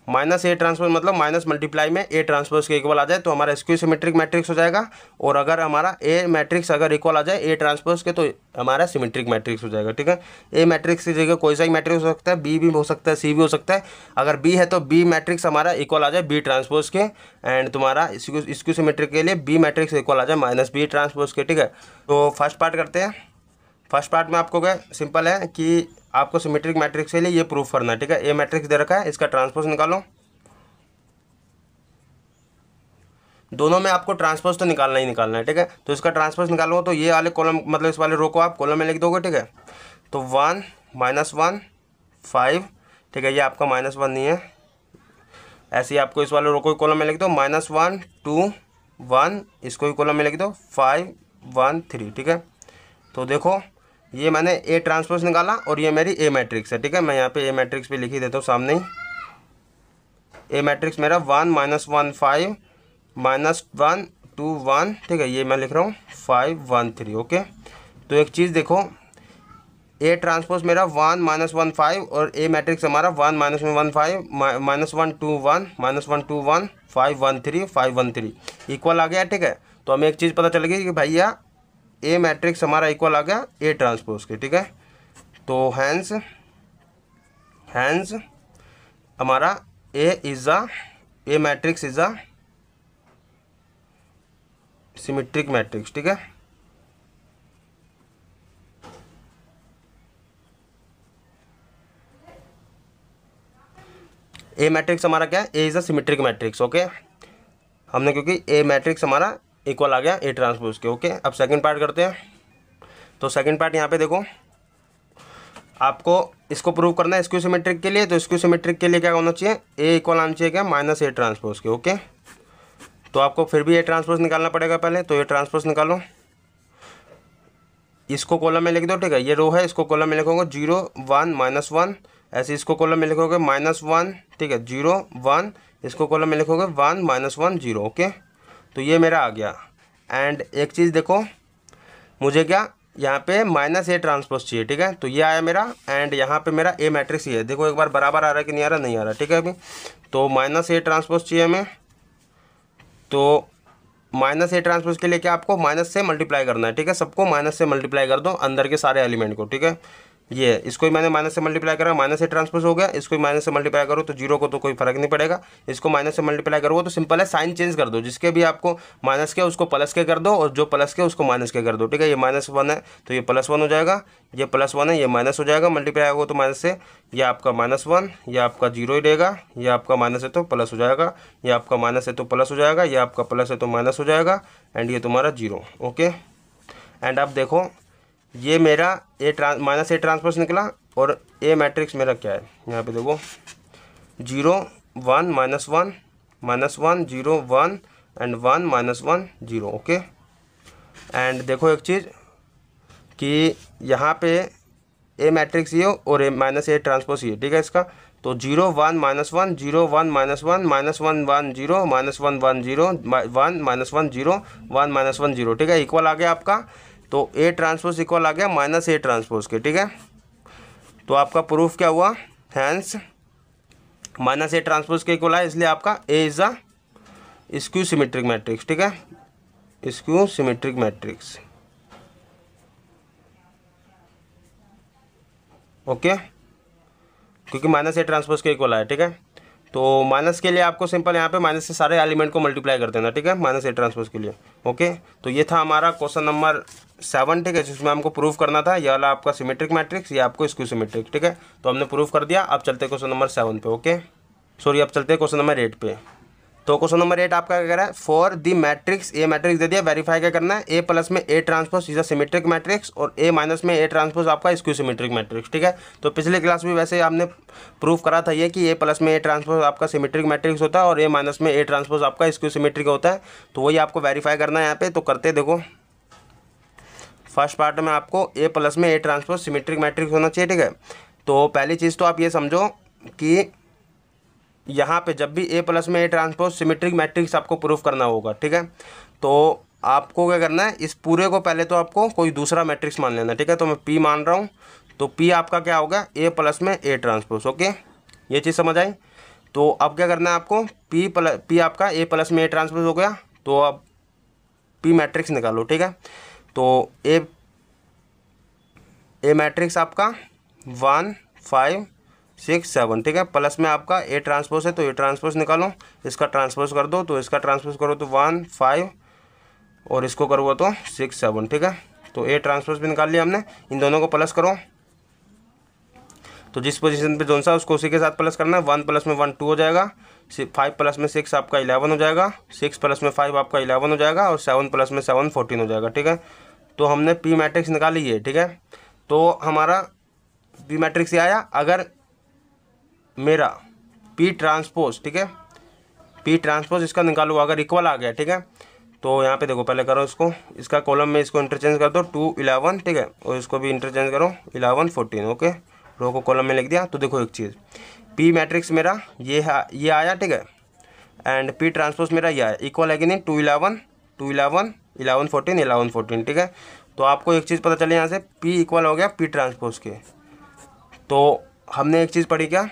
माइनस ए ट्रांसपोज मतलब माइनस मल्टीप्लाई में ए ट्रांसपोज के इक्वल आ जाए तो हमारा स्क्यू सिमेट्रिक मैट्रिक्स हो जाएगा। और अगर हमारा ए मैट्रिक्स अगर इक्वल आ जाए ए ट्रांसपोज के तो हमारा सिमेट्रिक मैट्रिक्स हो जाएगा, ठीक है। ए मैट्रिक्स की जगह कोई सा ही मैट्रिक्स हो सकता है, बी भी हो सकता है, सी भी हो सकता है। अगर बी है तो बी मैट्रिक्स हमारा इक्वल आ जाए बी ट्रांसपोज के, एंड तुम्हारा स्क्यू सिमेट्रिक के लिए बी मैट्रिक्स इक्वल आ जाए माइनस बी ट्रांसपोज के, ठीक है। तो फर्स्ट पार्ट करते हैं। फर्स्ट पार्ट में आपको क्या सिंपल है कि आपको सिमेट्रिक मैट्रिक्स के लिए ये प्रूफ करना है, ठीक है। ए मैट्रिक्स दे रखा है, इसका ट्रांसपोज निकालो, दोनों में आपको ट्रांसपोज तो निकालना ही निकालना है, ठीक है। तो इसका ट्रांसपोज निकालो तो ये वाले कॉलम मतलब इस वाले रो को आप कॉलम में लिख दोगे, ठीक है। तो 1 -1 5, ठीक है, ये आपका -1 नहीं है, ऐसे ही आपको इस वाले रो को कॉलम में लिख दो, -1 2 1, इसको भी कॉलम में लिख दो 5 1 3, ठीक है। तो देखो ये मैंने ए ट्रांसपोज निकाला और ये मेरी ए मैट्रिक्स है, ठीक है। मैं यहाँ पे ए मैट्रिक्स भी लिख ही देता हूँ सामने ही। ए मैट्रिक्स मेरा 1 -1 5 -1 2 1, ठीक है, ये मैं लिख रहा हूँ 5 1 3, ओके। तो एक चीज़ देखो, ए ट्रांसपोज मेरा 1 -1 5 और ए मैट्रिक्स हमारा 1 -1 5 -1 2 1 -1 2 1 5 1 3 5 1 3 इक्वल आ गया, ठीक है। तो हमें एक चीज़ पता चल गई कि भैया ए मैट्रिक्स हमारा इक्वल आ गया ए ट्रांसपोज के, ठीक है। तो हैंस हमारा A matrix is a symmetric matrix, ठीक है। ए मैट्रिक्स हमारा क्या है, A is a symmetric matrix, okay. हमने क्योंकि ए मैट्रिक्स हमारा इक्वल आ गया ए ट्रांसपोज के, ओके। अब सेकंड पार्ट करते हैं। तो सेकंड पार्ट यहाँ पे देखो, आपको इसको प्रूव करना है स्क्यू सिमेट्रिक के लिए। तो स्क्यू सिमेट्रिक के लिए क्या होना चाहिए, ए इक्वल आना चाहिए क्या, माइनस ए ट्रांसपोज के, ओके। तो आपको फिर भी ए ट्रांसपोज निकालना पड़ेगा पहले। तो ये ट्रांसपोज निकालो, इसको कॉलम में लिख दो, ठीक है, ये रो है, इसको कॉलम में लिखोगे 0 1 -1, ऐसे इसको कॉलम में लिखोगे -1, ठीक है, 0 1, इसको कॉलम में लिखोगे 1 -1 0, ओके। तो ये मेरा आ गया। एंड एक चीज़ देखो, मुझे क्या यहाँ पे माइनस ए ट्रांसपोज चाहिए, ठीक है। तो ये आया मेरा, एंड यहाँ पे मेरा ए मैट्रिक्स ही है। देखो एक बार बराबर आ रहा है कि नहीं आ रहा, नहीं आ रहा, ठीक है। अभी तो माइनस ए ट्रांसपोज चाहिए हमें। तो माइनस ए ट्रांसपोज के लिए क्या आपको माइनस से मल्टीप्लाई करना है, ठीक है। सबको माइनस से मल्टीप्लाई कर दो अंदर के सारे एलिमेंट को, ठीक है। ये इसको ही मैंने माइनस से मल्टीप्लाई करा, माइनस से ट्रांसपोज हो गया। इसको माइनस से मल्टीप्लाई करो तो जीरो को तो कोई फर्क नहीं पड़ेगा। इसको माइनस से मल्टीप्लाई करोगे तो सिंपल है, साइन चेंज कर दो। जिसके भी आपको माइनस के उसको प्लस के कर दो, और जो प्लस के उसको माइनस के कर दो, ठीक है। ये -1 है तो ये +1 हो जाएगा, ये +1 है ये माइनस हो जाएगा, मल्टीप्लाई होगा तो माइनस से ये आपका -1, ये आपका 0 ही रहेगा। ये आपका माइनस है तो प्लस हो जाएगा, ये आपका माइनस है तो प्लस हो जाएगा, ये आपका प्लस है तो माइनस हो जाएगा, एंड ये तुम्हारा 0। ओके। एंड अब देखो ये मेरा माइनस ए ट्रांसपोज निकला, और ए मैट्रिक्स मेरा क्या है यहाँ पे देखो 0 1 -1 -1 0 1 एंड 1 -1 0। ओके। एंड देखो एक चीज़ कि यहाँ पे ए मैट्रिक्स ये और ए माइनस ए ट्रांसपोज ये, ठीक है। इसका तो 0 1 -1 0 1 -1 -1 1 0 -1 1 0 1 -1 0 1 -1 0, ठीक है। इक्वल आ गया आपका, तो ए ट्रांसपोज इक्वल आ गया माइनस ए ट्रांसपोज के, ठीक है। तो आपका प्रूफ क्या हुआ, हैंस माइनस ए ट्रांसपोज के इक्वल है, इसलिए आपका A is a skew symmetric matrix, ठीक है। Skew symmetric matrix. ओके, क्योंकि माइनस ए ट्रांसपोज के इक्वल है, ठीक है। तो माइनस के लिए आपको सिंपल यहाँ पे माइनस से सारे एलिमेंट को मल्टीप्लाई कर देना, ठीक है, माइनस ए ट्रांसपोज के लिए। ओके, तो ये था हमारा क्वेश्चन नंबर 7, ठीक है, जिसमें हमको प्रूफ करना था ये वाला आपका सिमेट्रिक मैट्रिक्स, ये आपको स्क्यू सिमेट्रिक, ठीक है। तो हमने प्रूफ कर दिया। अब चलते क्वेश्चन नंबर 7 पे। ओके सॉरी, अब चलते क्वेश्चन नंबर 8 पे। तो क्वेश्चन नंबर 8 आपका क्या कह रहा है, for the matrix A matrix दे दिया, वेरीफाई क्या करना है, ए प्लस में A transpose is a symmetric matrix और ए माइनस में ए ट्रांसपोज आपका स्क्यू सिमेट्रिक मैट्रिक्स, ठीक है। तो पिछले क्लास में वैसे आपने प्रूफ करा था ये कि ए प्लस में ए ट्रांसपोज आपका सिमेट्रिक मैट्रिक्स होता है और ए माइनस में ए ट्रांसपोज आपका स्क्यू सिमेट्रिक होता है। तो वही आपको वेरीफाई करना है यहाँ पे। तो करते देखो, फर्स्ट पार्ट में आपको ए प्लस में ए ट्रांसपोज सिमेट्रिक मैट्रिक्स होना चाहिए, ठीक है। तो पहली चीज़ तो आप ये समझो कि यहाँ पे जब भी ए प्लस में ए ट्रांसपोज सिमेट्रिक मैट्रिक्स आपको प्रूफ करना होगा, ठीक है, तो आपको क्या करना है, इस पूरे को पहले तो आपको कोई दूसरा मैट्रिक्स मान लेना, ठीक है। तो मैं पी मान रहा हूँ, तो पी आपका क्या होगा, ए प्लस में ए ट्रांसपोज। ओके, ये चीज़ समझ आई। तो अब क्या करना है आपको, पी आपका ए प्लस में ए ट्रांसपोज हो गया, तो अब पी मैट्रिक्स निकालो, ठीक है। तो ए मैट्रिक्स आपका 1 5 6 7, ठीक है, प्लस में आपका ए ट्रांसपोज है तो ए ट्रांसपोज निकालो, इसका ट्रांसपोज कर दो, तो इसका ट्रांसपोज करो तो 1 5 और इसको करो तो 6 7, ठीक है। तो ए ट्रांसपोज भी निकाल लिया हमने, इन दोनों को प्लस करो, तो जिस पोजीशन पे जोन सा उसको उसी के साथ प्लस करना है। 1 प्लस में 1 2 हो जाएगा, 5 प्लस में 6 आपका 11 हो जाएगा, 6 प्लस में 5 आपका 11 हो जाएगा, और 7 प्लस में 7 14 हो जाएगा, ठीक है। तो हमने पी मैट्रिक्स निकाली है, ठीक है। तो हमारा पी मैट्रिक्स ये आया। अगर मेरा पी ट्रांसपोज, ठीक है, पी ट्रांसपोज इसका निकालो, अगर इक्वल आ गया, ठीक है, तो यहाँ पे देखो, पहले करो इसको, इसका कॉलम में इसको इंटरचेंज कर दो 2 11, ठीक है, और इसको भी इंटरचेंज करो 11 14। ओके, रो को कॉलम में लिख दिया। तो देखो एक चीज़, पी मैट्रिक्स मेरा ये आया, ठीक है, एंड पी ट्रांसपोज मेरा ये आया, इक्वल है कि नहीं, 2 11 2 11 11 14 11 14, ठीक है। तो आपको एक चीज़ पता चले यहाँ से, पी इक्वल हो गया पी ट्रांसपोज के। तो हमने एक चीज़ पढ़ी क्या,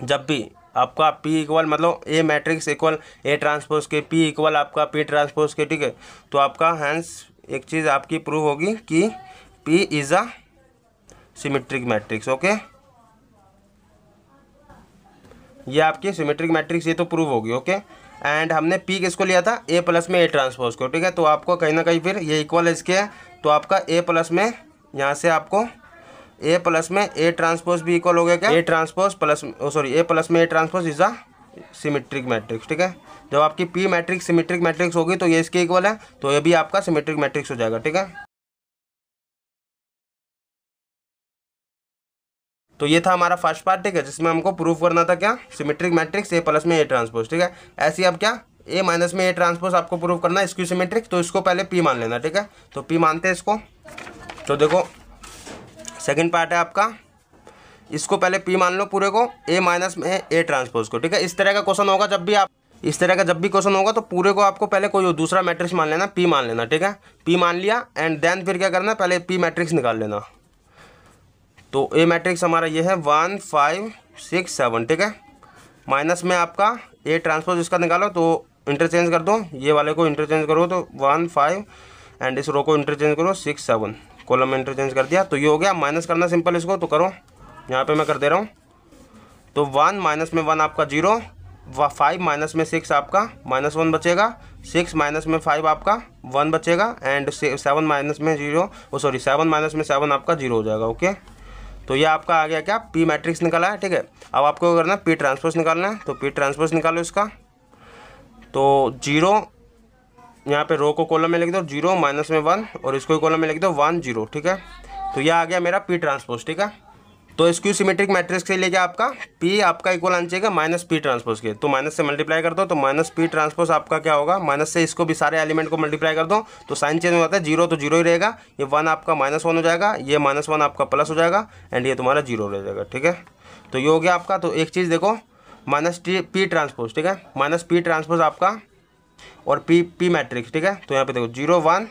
जब भी आपका पी इक्वल मतलब ए मैट्रिक्स इक्वल ए ट्रांसपोज के, पी इक्वल आपका पी ट्रांसपोज के, ठीक है, तो आपका हैंस एक चीज़ आपकी प्रूव होगी कि P is a symmetric matrix. Okay, ये आपकी सिमेट्रिक मैट्रिक्स ये तो प्रूव होगी। ओके, एंड हमने पी किसको लिया था, ए प्लस में ए ट्रांसपोज को, ठीक है। तो आपको कहीं ना कहीं फिर ये इक्वल है इसके, तो आपका ए प्लस में यहाँ से आपको ए प्लस में ए ट्रांसपोज भी इक्वल हो गया क्या, A transpose plus sorry A plus में A transpose is a symmetric matrix, ठीक है। जब आपकी पी मैट्रिक्स सिमेट्रिक मैट्रिक्स होगी तो ये इसके इक्वल है, तो ये भी आपका सिमेट्रिक मैट्रिक्स हो जाएगा, ठीक है। तो ये था हमारा फर्स्ट पार्ट, ठीक है, जिसमें हमको प्रूफ करना था क्या, सिमेट्रिक मैट्रिक्स ए प्लस में ए ट्रांसपोज, ठीक है। ऐसे ही अब क्या, ए माइनस में ए ट्रांसपोज आपको प्रूव करना है स्क्यू सिमेट्रिक, तो इसको पहले पी मान लेना, ठीक है। तो पी मानते हैं इसको। तो देखो सेकंड पार्ट है आपका, इसको पहले पी मान लो पूरे को, ए माइनस में ए ट्रांसपोज को, ठीक है। इस तरह का क्वेश्चन होगा जब भी आप, इस तरह का जब भी क्वेश्चन होगा तो पूरे को आपको पहले कोई दूसरा मैट्रिक्स मान लेना, पी मान लेना, ठीक है। पी मान लिया एंड देन फिर क्या करना, पहले पी मैट्रिक्स निकाल लेना। तो ए मैट्रिक्स हमारा ये है 1 5 6 7, ठीक है। माइनस में आपका ए ट्रांसपोज इसका निकालो, तो इंटरचेंज कर दो, ये वाले को इंटरचेंज करो तो 1 5 एंड इस रो को इंटरचेंज करो 6 7, कॉलम में इंटरचेंज कर दिया। तो ये हो गया। माइनस करना सिंपल इसको तो करो, यहाँ पे मैं कर दे रहा हूँ। तो 1 माइनस में 1 आपका 0, 5 माइनस में 6 आपका -1 बचेगा, 6 माइनस में 5 आपका 1 बचेगा एंड 7 माइनस में 0, 7 माइनस में 7 आपका 0 हो जाएगा। ओके, तो ये आपका आ गया क्या, पी मैट्रिक्स निकला है। ठीक है, अब आपको क्या करना है, पी ट्रांसपोज निकालना है। तो पी ट्रांसपोज निकालो इसका। तो 0 यहाँ पे रो को कॉलम में लिख दो 0 माइनस में 1 और इसको कॉलम में लिख दो 1 0। ठीक है, तो यह आ गया मेरा पी ट्रांसपोज। ठीक है, तो स्क्यू सिमेट्रिक मैट्रिक्स के लिए क्या आपका पी आपका इक्वल आना चाहिए माइनस पी ट्रांसपोज के। तो माइनस से मल्टीप्लाई कर दो तो माइनस पी ट्रांसपोज आपका क्या होगा, माइनस से इसको भी सारे एलिमेंट को मल्टीप्लाई कर दो तो साइन चेंज हो जाता है, 0 तो 0 ही रहेगा, ये 1 आपका -1 हो जाएगा, ये -1 आपका प्लस हो जाएगा एंड ये तुम्हारा 0 रह जाएगा। ठीक है, तो ये हो गया आपका। तो एक चीज़ देखो, माइनस पी ट्रांसपोज, ठीक है, माइनस पी ट्रांसपोज आपका और पी मैट्रिक्स। ठीक है, तो यहाँ पे देखो 0 1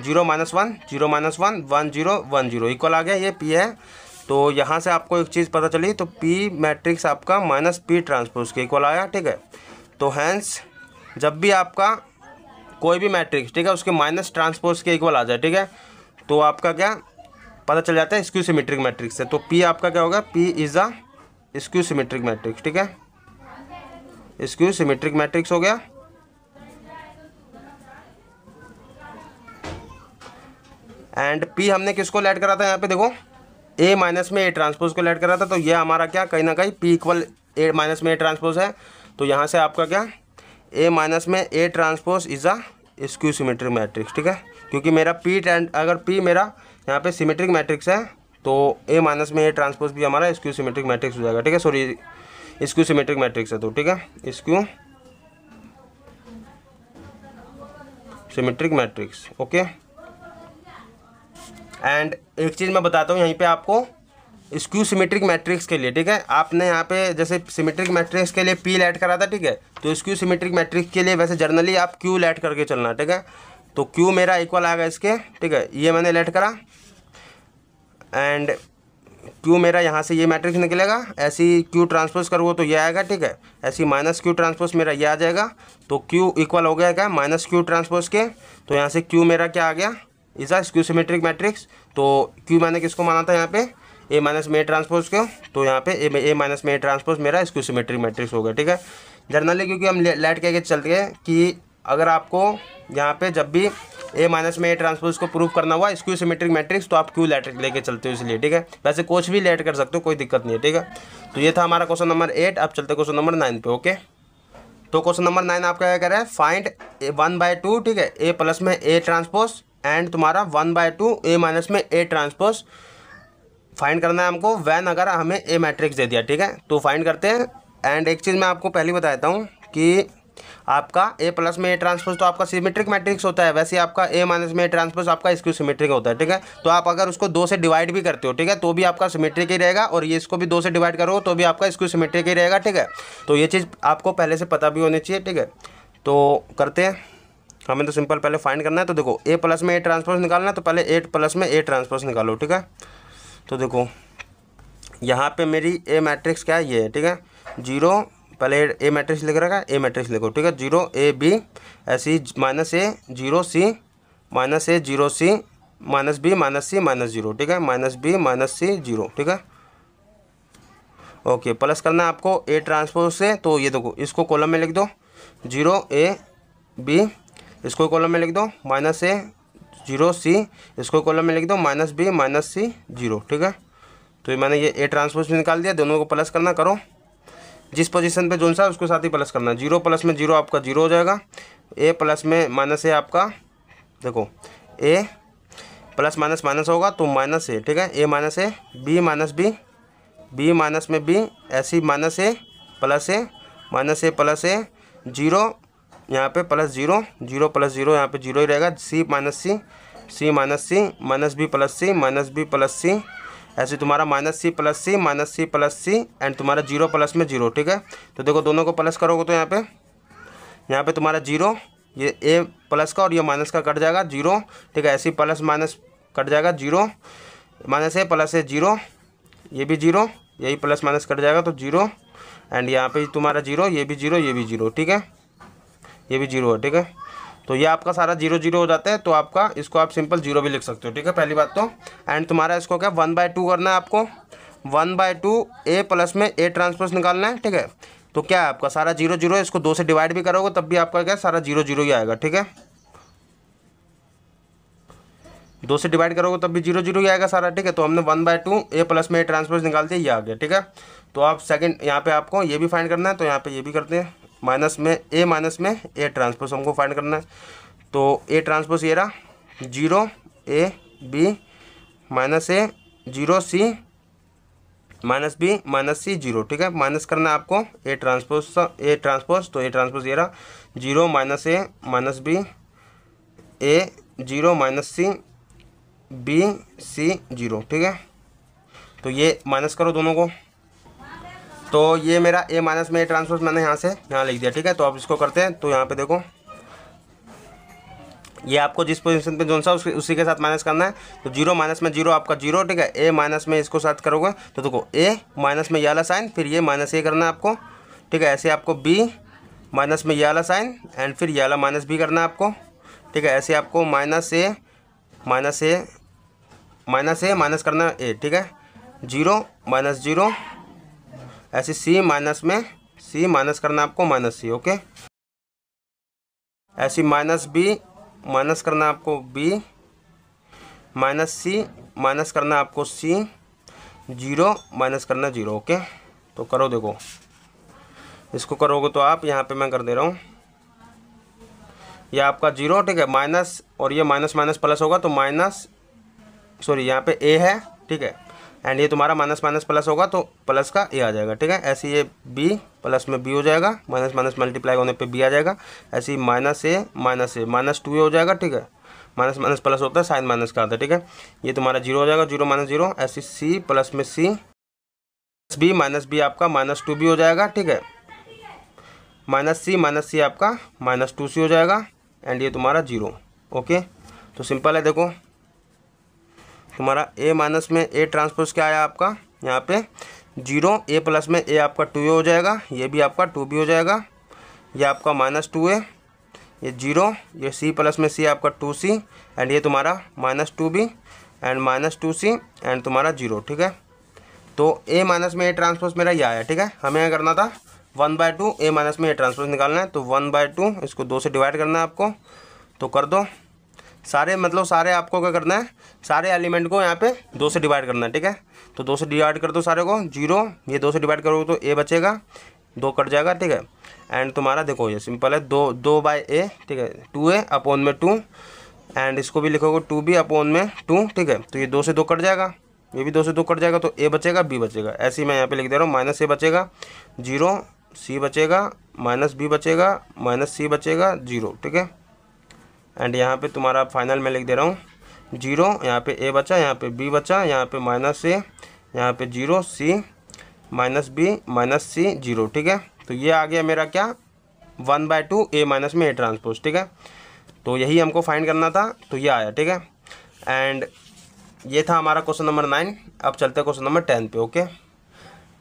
0 -1 0 -1 1 0 1 0 इक्वल आ गया, ये पी है। तो यहाँ से आपको एक चीज़ पता चली, तो पी मैट्रिक्स आपका माइनस पी ट्रांसपोज के इक्वल आया। ठीक है, तो हैंस जब भी आपका कोई भी मैट्रिक्स, ठीक है, उसके माइनस ट्रांसपोज के इक्वल आ जाए, ठीक है, तो आपका क्या पता चल जाता है, स्क्यू सिमेट्रिक मैट्रिक्स है। तो पी आपका क्या होगा, P is a skew symmetric matrix. ठीक है, स्क्यू सिमेट्रिक मैट्रिक्स हो गया। एंड पी हमने किसको ऐड करा था, यहाँ पे देखो ए माइनस में ए ट्रांसपोज को ऐड करा था। तो ये हमारा क्या कहीं ना कहीं पी इक्वल ए माइनस में ए ट्रांसपोज है। तो यहाँ से आपका क्या ए माइनस में A transpose is a skew symmetric matrix. ठीक है, क्योंकि मेरा पी अगर पी मेरा यहाँ पे सिमेट्रिक मैट्रिक्स है तो ए माइनस में ए ट्रांसपोज भी हमारा स्क्यू सिमेट्रिक मैट्रिक्स हो जाएगा। ठीक है, सॉरी स्क्यू सिमेट्रिक मैट्रिक्स है। तो ठीक है, skew symmetric matrix. Okay, and एक चीज़ मैं बताता हूँ यहीं पे आपको स्क्यू सिमेट्रिक मैट्रिक्स के लिए। ठीक है, आपने यहाँ पे जैसे सिमेट्रिक मैट्रिक्स के लिए पी ऐड करा था, ठीक है, तो स्क्यू सिमेट्रिक मैट्रिक्स के लिए वैसे जनरली आप क्यू ऐड करके चलना। ठीक है, तो क्यू मेरा इक्वल आएगा इसके। ठीक है, ये मैंने ऐड करा एंड क्यू मेरा यहाँ से ये मैट्रिक्स निकलेगा, ऐसी क्यू ट्रांसपोज करोगे तो ये आएगा। ठीक है, ऐसी माइनस क्यू ट्रांसपोज मेरा ये आ जाएगा। तो क्यू इक्वल हो गया क्या, माइनस क्यू ट्रांसपोज के। तो यहाँ से क्यू मेरा क्या आ गया, is a skew symmetric matrix. तो क्यू मैंने किसको माना था यहाँ पे, ए माइनस में ए ट्रांसपोज को। तो यहाँ पे ए माइनस में ए ट्रांसपोज मेरा स्क्यू सिमेट्रिक मैट्रिक्स हो गया। ठीक है, जनरली क्योंकि हम लेट कह के चलते हैं कि अगर आपको यहाँ पे जब भी ए माइनस में ए ट्रांसपोज को प्रूव करना हुआ स्क्यू सिमेट्रिक मैट्रिक्स तो आप क्यू लेके चलते हो इसलिए। ठीक है, वैसे कुछ भी लेट कर सकते हो, कोई दिक्कत नहीं है। ठीक है, तो ये था हमारा क्वेश्चन नंबर 8। अब चलते क्वेश्चन नंबर 9 पे। ओके, तो क्वेश्चन नंबर 9 आपका क्या कर रहा है, फाइंड 1/2, ठीक है, ए प्लस में ए ट्रांसपोज एंड तुम्हारा 1/2 ए माइनस में ए ट्रांसपोज फाइंड करना है हमको वैन अगर हमें ए मैट्रिक्स दे दिया। ठीक है, तो फाइंड करते हैं। एंड एक चीज़ मैं आपको पहले बताता हूँ कि आपका ए प्लस में ए ट्रांसपोज तो आपका सिमेट्रिक मैट्रिक्स होता है, वैसे आपका ए माइनस में ए ट्रांसपोज आपका स्क्यू सिमेट्रिक होता है। ठीक है, तो आप अगर उसको 2 से डिवाइड भी करते हो, ठीक है, तो भी आपका सिमेट्रिक ही रहेगा, और ये इसको भी 2 से डिवाइड करो तो भी आपका स्क्यू सिमेट्रिक ही रहेगा। ठीक है, तो ये चीज़ आपको पहले से पता भी होनी चाहिए। ठीक है, तो करते हैं, हमें तो सिंपल पहले फाइंड करना है। तो देखो ए प्लस में ए ट्रांसपोज निकालना है, तो पहले ए प्लस में ए ट्रांसपोज निकालो। ठीक है, तो देखो यहाँ पे मेरी ए मैट्रिक्स क्या है, ये है। ठीक है, 0 पहले ए मैट्रिक्स लिख रखा है, ए मैट्रिक्स लिखो। ठीक है, 0 ए बी ऐसी minus A 0 C minus A 0 C minus B minus C minus 0। ठीक है, माइनस बी माइनस सी 0। ठीक है, ओके, प्लस करना है आपको ए ट्रांसपोज से। तो ये देखो इसको कॉलम में लिख दो 0 ए बी, इसको कॉलम में लिख दो माइनस ए 0 सी, इसको कॉलम में लिख दो माइनस बी माइनस सी 0। ठीक है, तो ये मैंने ये ए ट्रांसपोज भी निकाल दिया। दोनों को प्लस करना, करो जिस पोजीशन पे जोन सा उसको साथ ही प्लस करना। 0 प्लस में 0 आपका 0 हो जाएगा, ए प्लस में माइनस ए आपका देखो ए प्लस माइनस माइनस होगा तो माइनस ए। ठीक है, A minus A B minus B B minus में बी ऐसी minus A plus A minus A plus A 0 यहाँ पे प्लस 0 0 प्लस 0 यहाँ पे 0 ही रहेगा। C minus C C minus C minus B plus C minus B plus C ऐसे तुम्हारा minus C plus C and तुम्हारा 0 प्लस में 0। ठीक है, तो देखो दोनों को प्लस करोगे तो यहाँ पे तुम्हारा 0 ये ए प्लस का और ये माइनस का कट जाएगा 0। ठीक है, ऐसे प्लस माइनस कट जाएगा 0 माइनस ए प्लस ए 0, ये भी 0, यही प्लस माइनस कट जाएगा तो 0 एंड यहाँ पे तुम्हारा 0, ये भी 0 ये भी 0। ठीक है, ये भी 0 है, ठीक है। तो ये आपका सारा 0 0 हो जाता है, तो आपका इसको आप सिंपल 0 भी लिख सकते हो, ठीक है, पहली बात तो। एंड तुम्हारा इसको क्या 1/2 करना है आपको, 1/2 ए प्लस में ए ट्रांसपोज निकालना है, ठीक है। तो क्या है आपका सारा 0 0 है, इसको 2 से डिवाइड भी करोगे तब भी आपका क्या सारा 0 0 ही आएगा, ठीक है। 2 से डिवाइड करोगे तब भी 0 0 ही आएगा सारा, ठीक है। तो हमने 1/2 ए प्लस में ए ट्रांसपोज निकालते हैं, ये आ गया, ठीक है। तो आप सेकंड यहाँ पे आपको ये भी फाइंड करना है, तो यहाँ पे ये भी करते हैं, माइनस में ए ट्रांसपोज हमको फाइंड करना है। तो ए ट्रांसपोज ये रहा 0 A B minus A 0 C minus B minus C 0, ठीक है। माइनस करना है आपको ए ट्रांसपोज, तो ए ट्रांसपोज ये रहा 0 माइनस ए माइनस बी ए 0 माइनस सी बी सी 0, ठीक है। तो ये माइनस करो दोनों को, तो ये मेरा ए माइनस में ए ट्रांसपोज मैंने यहाँ से यहाँ लिख दिया, ठीक है। तो अब इसको करते हैं, तो यहाँ पे देखो ये आपको जिस पोजीशन पे जोन सा उसी के साथ माइनस करना है। तो 0 माइनस में 0 आपका 0, ठीक है। ए माइनस में इसको साथ करोगे तो देखो ए माइनस में ये वाला साइन, फिर ये माइनस ए करना है आपको, ठीक है। ऐसे आपको बी माइनस में ये वाला साइन एंड फिर ये वाला माइनस बी करना है आपको, ठीक है। ऐसे आपको माइनस ए माइनस करना है ए, ठीक है। 0 माइनस 0 ऐसे सी माइनस में सी माइनस करना है आपको माइनस सी, ओके। ऐसे माइनस बी माइनस करना आपको बी माइनस सी माइनस करना आपको सी 0 माइनस करना 0, ओके। तो करो देखो, इसको करोगे तो आप यहाँ पे मैं कर दे रहा हूँ, ये आपका 0, ठीक है। माइनस और ये माइनस माइनस प्लस होगा तो माइनस, सॉरी यहाँ पे ए है, ठीक है। एंड ये तुम्हारा माइनस माइनस प्लस होगा तो प्लस का ए आ जाएगा, ठीक है। ऐसे ये बी प्लस में बी हो जाएगा, माइनस माइनस मल्टीप्लाई होने पे बी आ जाएगा। ऐसे ही माइनस ए माइनस 2 ए हो जाएगा, ठीक है। माइनस माइनस प्लस होता है, साइन माइनस का आता है, ठीक है। ये तुम्हारा 0 हो जाएगा, 0 माइनस 0 ऐसे सी प्लस में सी माइनस बी आपका माइनस 2 बी हो जाएगा, ठीक है। माइनस सी आपका माइनस 2 सी हो जाएगा एंड ये तुम्हारा 0, ओके। तो सिंपल है, देखो तुम्हारा ए माइनस में ए ट्रांसपोज क्या आया आपका यहाँ पे 0, ए प्लस में ए आपका 2 ए हो जाएगा, ये भी आपका 2 बी हो जाएगा, ये आपका माइनस 2 ए, ये 0, ये सी प्लस में सी आपका 2 सी एंड ये तुम्हारा minus 2 B and minus 2 C and तुम्हारा 0, ठीक है। तो ए माइनस में ए ट्रांसपोज मेरा ये आया, ठीक है। हमें क्या करना था 1/2 ए माइनस में ए ट्रांसपोज निकालना है, तो 1/2 इसको 2 से डिवाइड करना है आपको, तो कर दो सारे, मतलब सारे आपको क्या करना है, सारे एलिमेंट को यहाँ पे 2 से डिवाइड करना है, ठीक है। तो 2 से डिवाइड कर दो सारे को, 0, ये 2 से डिवाइड करोगे तो ए बचेगा, 2 कट जाएगा, ठीक है। एंड तुम्हारा देखो ये सिंपल है, 2 बाई ए, ठीक है, 2a अपॉन में 2 एंड इसको भी लिखोगे 2b अपॉन में 2, ठीक है। तो ये 2 से 2 कट जाएगा, ये भी 2 से 2 कट जाएगा, तो ए बचेगा बी बचेगा। ऐसे ही मैं यहाँ पे लिख दे रहा हूँ, माइनस ए बचेगा 0, सी बचेगा माइनस बी बचेगा माइनस सी बचेगा 0, ठीक है। एंड यहाँ पे तुम्हारा फाइनल में लिख दे रहा हूँ 0, यहाँ पे ए बचा, यहाँ पे बी बचा, यहाँ पे माइनस ए, यहाँ पे 0 C minus B minus C 0, ठीक है। तो ये आ गया मेरा क्या 1/2 ए माइनस में ए ट्रांसपोज, ठीक है। तो यही हमको फाइंड करना था, तो ये आया, ठीक है। एंड ये था हमारा क्वेश्चन नंबर 9। अब चलते हैं क्वेश्चन नंबर 10 पे, ओके।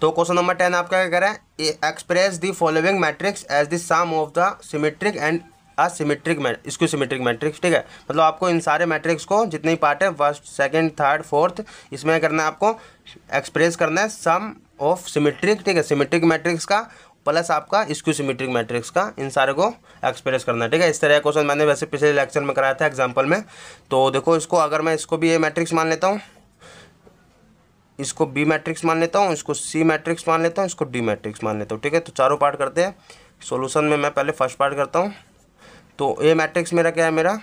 तो क्वेश्चन नंबर 10 आपका क्या कह रहा है, express the following matrix as the sum of the symmetric and asymmetric skew symmetric matrix, ठीक है। मतलब आपको इन सारे मैट्रिक्स को जितने ही पार्ट है, फर्स्ट सेकंड थर्ड फोर्थ, इसमें करना है आपको एक्सप्रेस करना है सम ऑफ सिमेट्रिक, ठीक है, सिमेट्रिक मैट्रिक्स का प्लस आपका स्क्यू सिमेट्रिक मैट्रिक्स का, इन सारे को एक्सप्रेस करना है, ठीक है। इस तरह का क्वेश्चन मैंने वैसे पिछले लेक्चर में कराया था एग्जाम्पल में। तो देखो इसको, अगर मैं इसको भी ए मैट्रिक्स मान लेता हूँ, इसको बी मैट्रिक्स मान लेता हूँ, इसको सी मैट्रिक्स मान लेता हूँ, इसको डी मैट्रिक्स मान लेता हूँ, ठीक है। तो चारों पार्ट करते हैं। सॉल्यूशन में मैं पहले फर्स्ट पार्ट करता हूँ। तो ए मैट्रिक्स मेरा क्या है, मेरा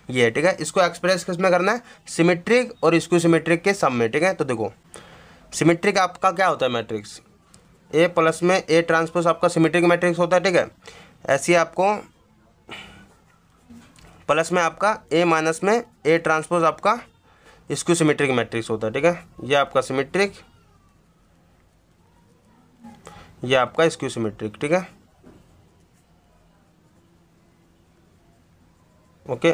ये है, ठीक है। इसको एक्सप्रेस किस में करना है, सिमेट्रिक और स्क्यू सिमेट्रिक के सम में, ठीक है। तो देखो सिमेट्रिक आपका क्या होता है मैट्रिक्स, ए प्लस में ए ट्रांसपोज आपका सिमेट्रिक मैट्रिक्स होता है, ठीक है। ऐसे आपको प्लस में आपका ए माइनस में ए ट्रांसपोज आपका स्क्यू सिमेट्रिक मैट्रिक्स होता है, ठीक है। ये आपका सिमेट्रिक, ये आपका स्क्यू सिमेट्रिक, ठीक है, ओके।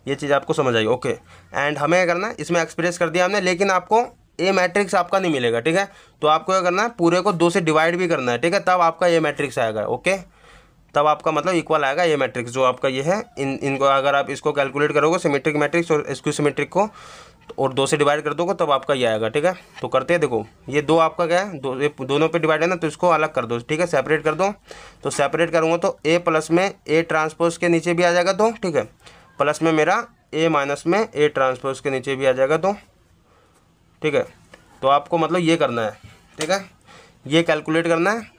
ये चीज़ आपको समझ आई, ओके। एंड हमें क्या करना है, इसमें एक्सप्रेस कर दिया हमने, लेकिन आपको ए मैट्रिक्स आपका नहीं मिलेगा, ठीक है। तो आपको क्या करना है, पूरे को 2 से डिवाइड भी करना है, ठीक है, तब आपका ए मैट्रिक्स आएगा, ओके। तब आपका मतलब इक्वल आएगा ये मैट्रिक्स जो आपका ये है। इनको अगर आप इसको कैलकुलेट करोगे सिमेट्रिक मैट्रिक्स और स्क्यू सिमेट्रिक को और 2 से डिवाइड कर दोगे तब आपका ये आएगा, ठीक है। तो करते हैं, देखो ये 2 आपका क्या है, दोनों पे डिवाइड है ना, तो इसको अलग कर दो, ठीक है, सेपरेट कर दो। तो सेपरेट करूँगा तो ए प्लस में ए ट्रांसपोज के नीचे भी आ जाएगा, तो ठीक है, प्लस में मेरा ए माइनस में ए ट्रांसपोज के नीचे भी आ जाएगा, तो ठीक है। तो आपको मतलब ये करना है, ठीक है, ये कैलकुलेट करना है।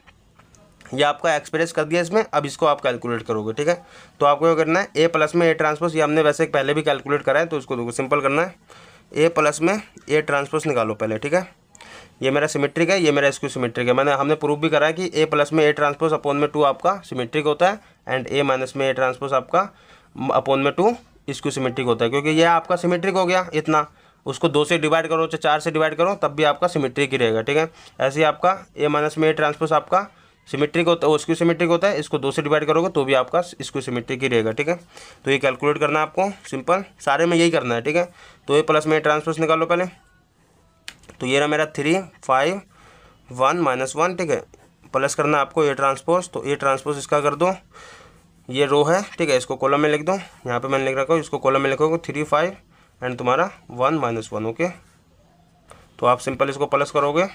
ये आपका एक्सप्रेस कर दिया इसमें, अब इसको आप कैलकुलेट करोगे, ठीक है। तो आपको क्या करना है, ए प्लस में ए ट्रांसपोज, ये हमने वैसे पहले भी कैलकुलेट करा है, तो इसको देखो सिंपल करना है। ए प्लस में ए ट्रांसपोज निकालो पहले, ठीक है। ये मेरा सिमेट्रिक है, ये मेरा स्क्यू सिमेट्रिक है। हमने प्रूफ भी करा है कि ए प्लस में ए ट्रांसपोज अपॉन में 2 आपका सिमेट्रिक होता है एंड ए माइनस में ए ट्रांसपोज आपका अपॉन में 2 स्क्यू सिमेट्रिक होता है, क्योंकि ये आपका सिमेट्रिक हो गया इतना। उसको 2 से डिवाइड करो चाहे 4 से डिवाइड करो तब भी आपका सिमेट्रिक ही रहेगा, ठीक है। ऐसे ही आपका ए माइनस में ए ट्रांसपोज आपका सिमेट्रिक होता है, स्क्यू सिमेट्रिक होता है, इसको 2 से डिवाइड करोगे तो भी आपका स्क्यू सिमेट्रिक ही रहेगा, ठीक है। तो ये कैलकुलेट करना है आपको, सिंपल सारे में यही करना है, ठीक है। तो ए प्लस में ए ट्रांसपोज निकालो पहले, तो ये रहा मेरा 3 5 1 -1, ठीक है। प्लस करना है आपको ए ट्रांसपोज, तो ए ट्रांसपोज इसका कर दो, ये रो है, ठीक है, इसको कॉलम में लिख दो। यहाँ पे मैंने लिख रखा हूँ, इसको कॉलम में लिखोगे 3 5 एंड तुम्हारा 1 -1, ओके। तो आप सिंपल इसको प्लस करोगे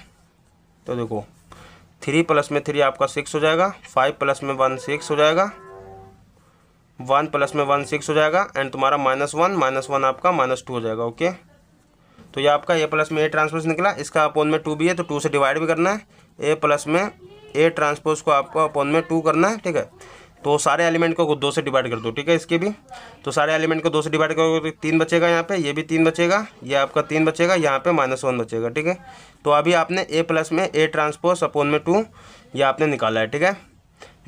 तो देखो 3 प्लस में 3 आपका 6 हो जाएगा, 5 प्लस में 1 6 हो जाएगा, 1 प्लस में 1 6 हो जाएगा एंड तुम्हारा -1 आपका -2 हो जाएगा, ओके। तो ये आपका ए प्लस में ए ट्रांसपोज निकला, इसका अपॉन में 2 भी है तो 2 से डिवाइड भी करना है। ए प्लस में ए ट्रांसपोज को आपको अपॉन में 2 करना है, ठीक है। तो सारे एलिमेंट को 2 से डिवाइड कर दो, ठीक है, इसके भी। तो सारे एलिमेंट को 2 से डिवाइड करोगे तो 3 बचेगा, यहाँ पे ये भी 3 बचेगा, ये आपका 3 बचेगा, यहाँ पे -1 बचेगा, ठीक है। तो अभी आपने ए प्लस में ए ट्रांसपोज अपॉन में 2 ये आपने निकाला है, ठीक है।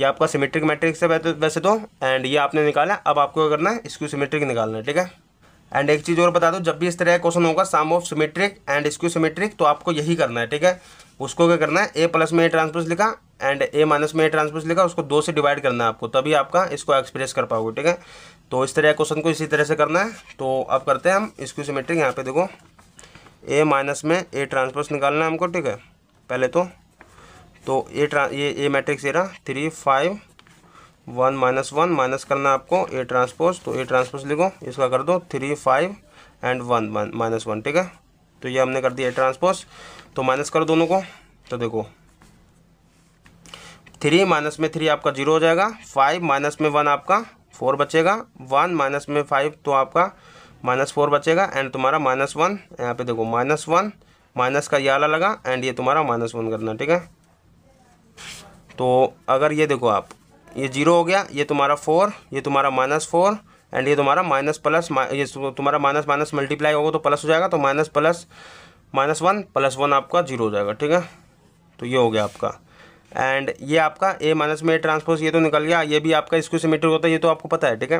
ये आपका सिमेट्रिक मैट्रिक्स है वैसे तो, एंड ये आपने निकाला। अब आपको क्या करना है, स्क्यू सिमेट्रिक निकालना है, ठीक है। एंड एक चीज़ और बता दो, जब भी इस तरह का क्वेश्चन होगा sum of symmetric and skew symmetric, तो आपको यही करना है, ठीक है। उसको क्या करना है, ए प्लस में ए ट्रांसपोज लिखा एंड ए माइनस में ए ट्रांसपोज लिखा, उसको 2 से डिवाइड करना है आपको, तभी आपका इसको एक्सप्रेस कर पाओगे, ठीक है। तो इस तरह क्वेश्चन को इसी तरह से करना है। तो अब करते हैं हम स्क्यू सिमेट्रिक। यहाँ पे देखो ए माइनस में ए ट्रांसपोज निकालना है हमको, ठीक है, पहले तो ये मैट्रिक्स ये रहा 3 5 1 -1 माइनस करना आपको ए ट्रांसपोज, तो ए ट्रांसपोज लिखो, इसका कर दो 3 5 एंड 1 -1, ठीक है। तो ये हमने कर दिया ए ट्रांसपोज, तो माइनस करो दोनों को, तो देखो 3 माइनस में 3 आपका 0 हो जाएगा, 5 माइनस में 1 आपका 4 बचेगा, 1 माइनस में 5 तो आपका -4 बचेगा एंड तुम्हारा -1, यहाँ पे देखो -1 माइनस का ये आला लगा एंड ये तुम्हारा -1 करना, ठीक है। तो अगर ये देखो आप, ये 0 हो गया, ये तुम्हारा 4, ये तुम्हारा -4 एंड ये तुम्हारा माइनस प्लस, ये तुम्हारा माइनस माइनस मल्टीप्लाई होगा तो प्लस हो जाएगा, तो माइनस प्लस -1 + 1 आपका 0 हो जाएगा, ठीक है। तो ये हो गया आपका। एंड ये आपका ए माइनस में ए ट्रांसपोज ये तो निकल गया, ये भी आपका स्क्यू सिमेट्रिक होता है, ये तो आपको पता है, ठीक है।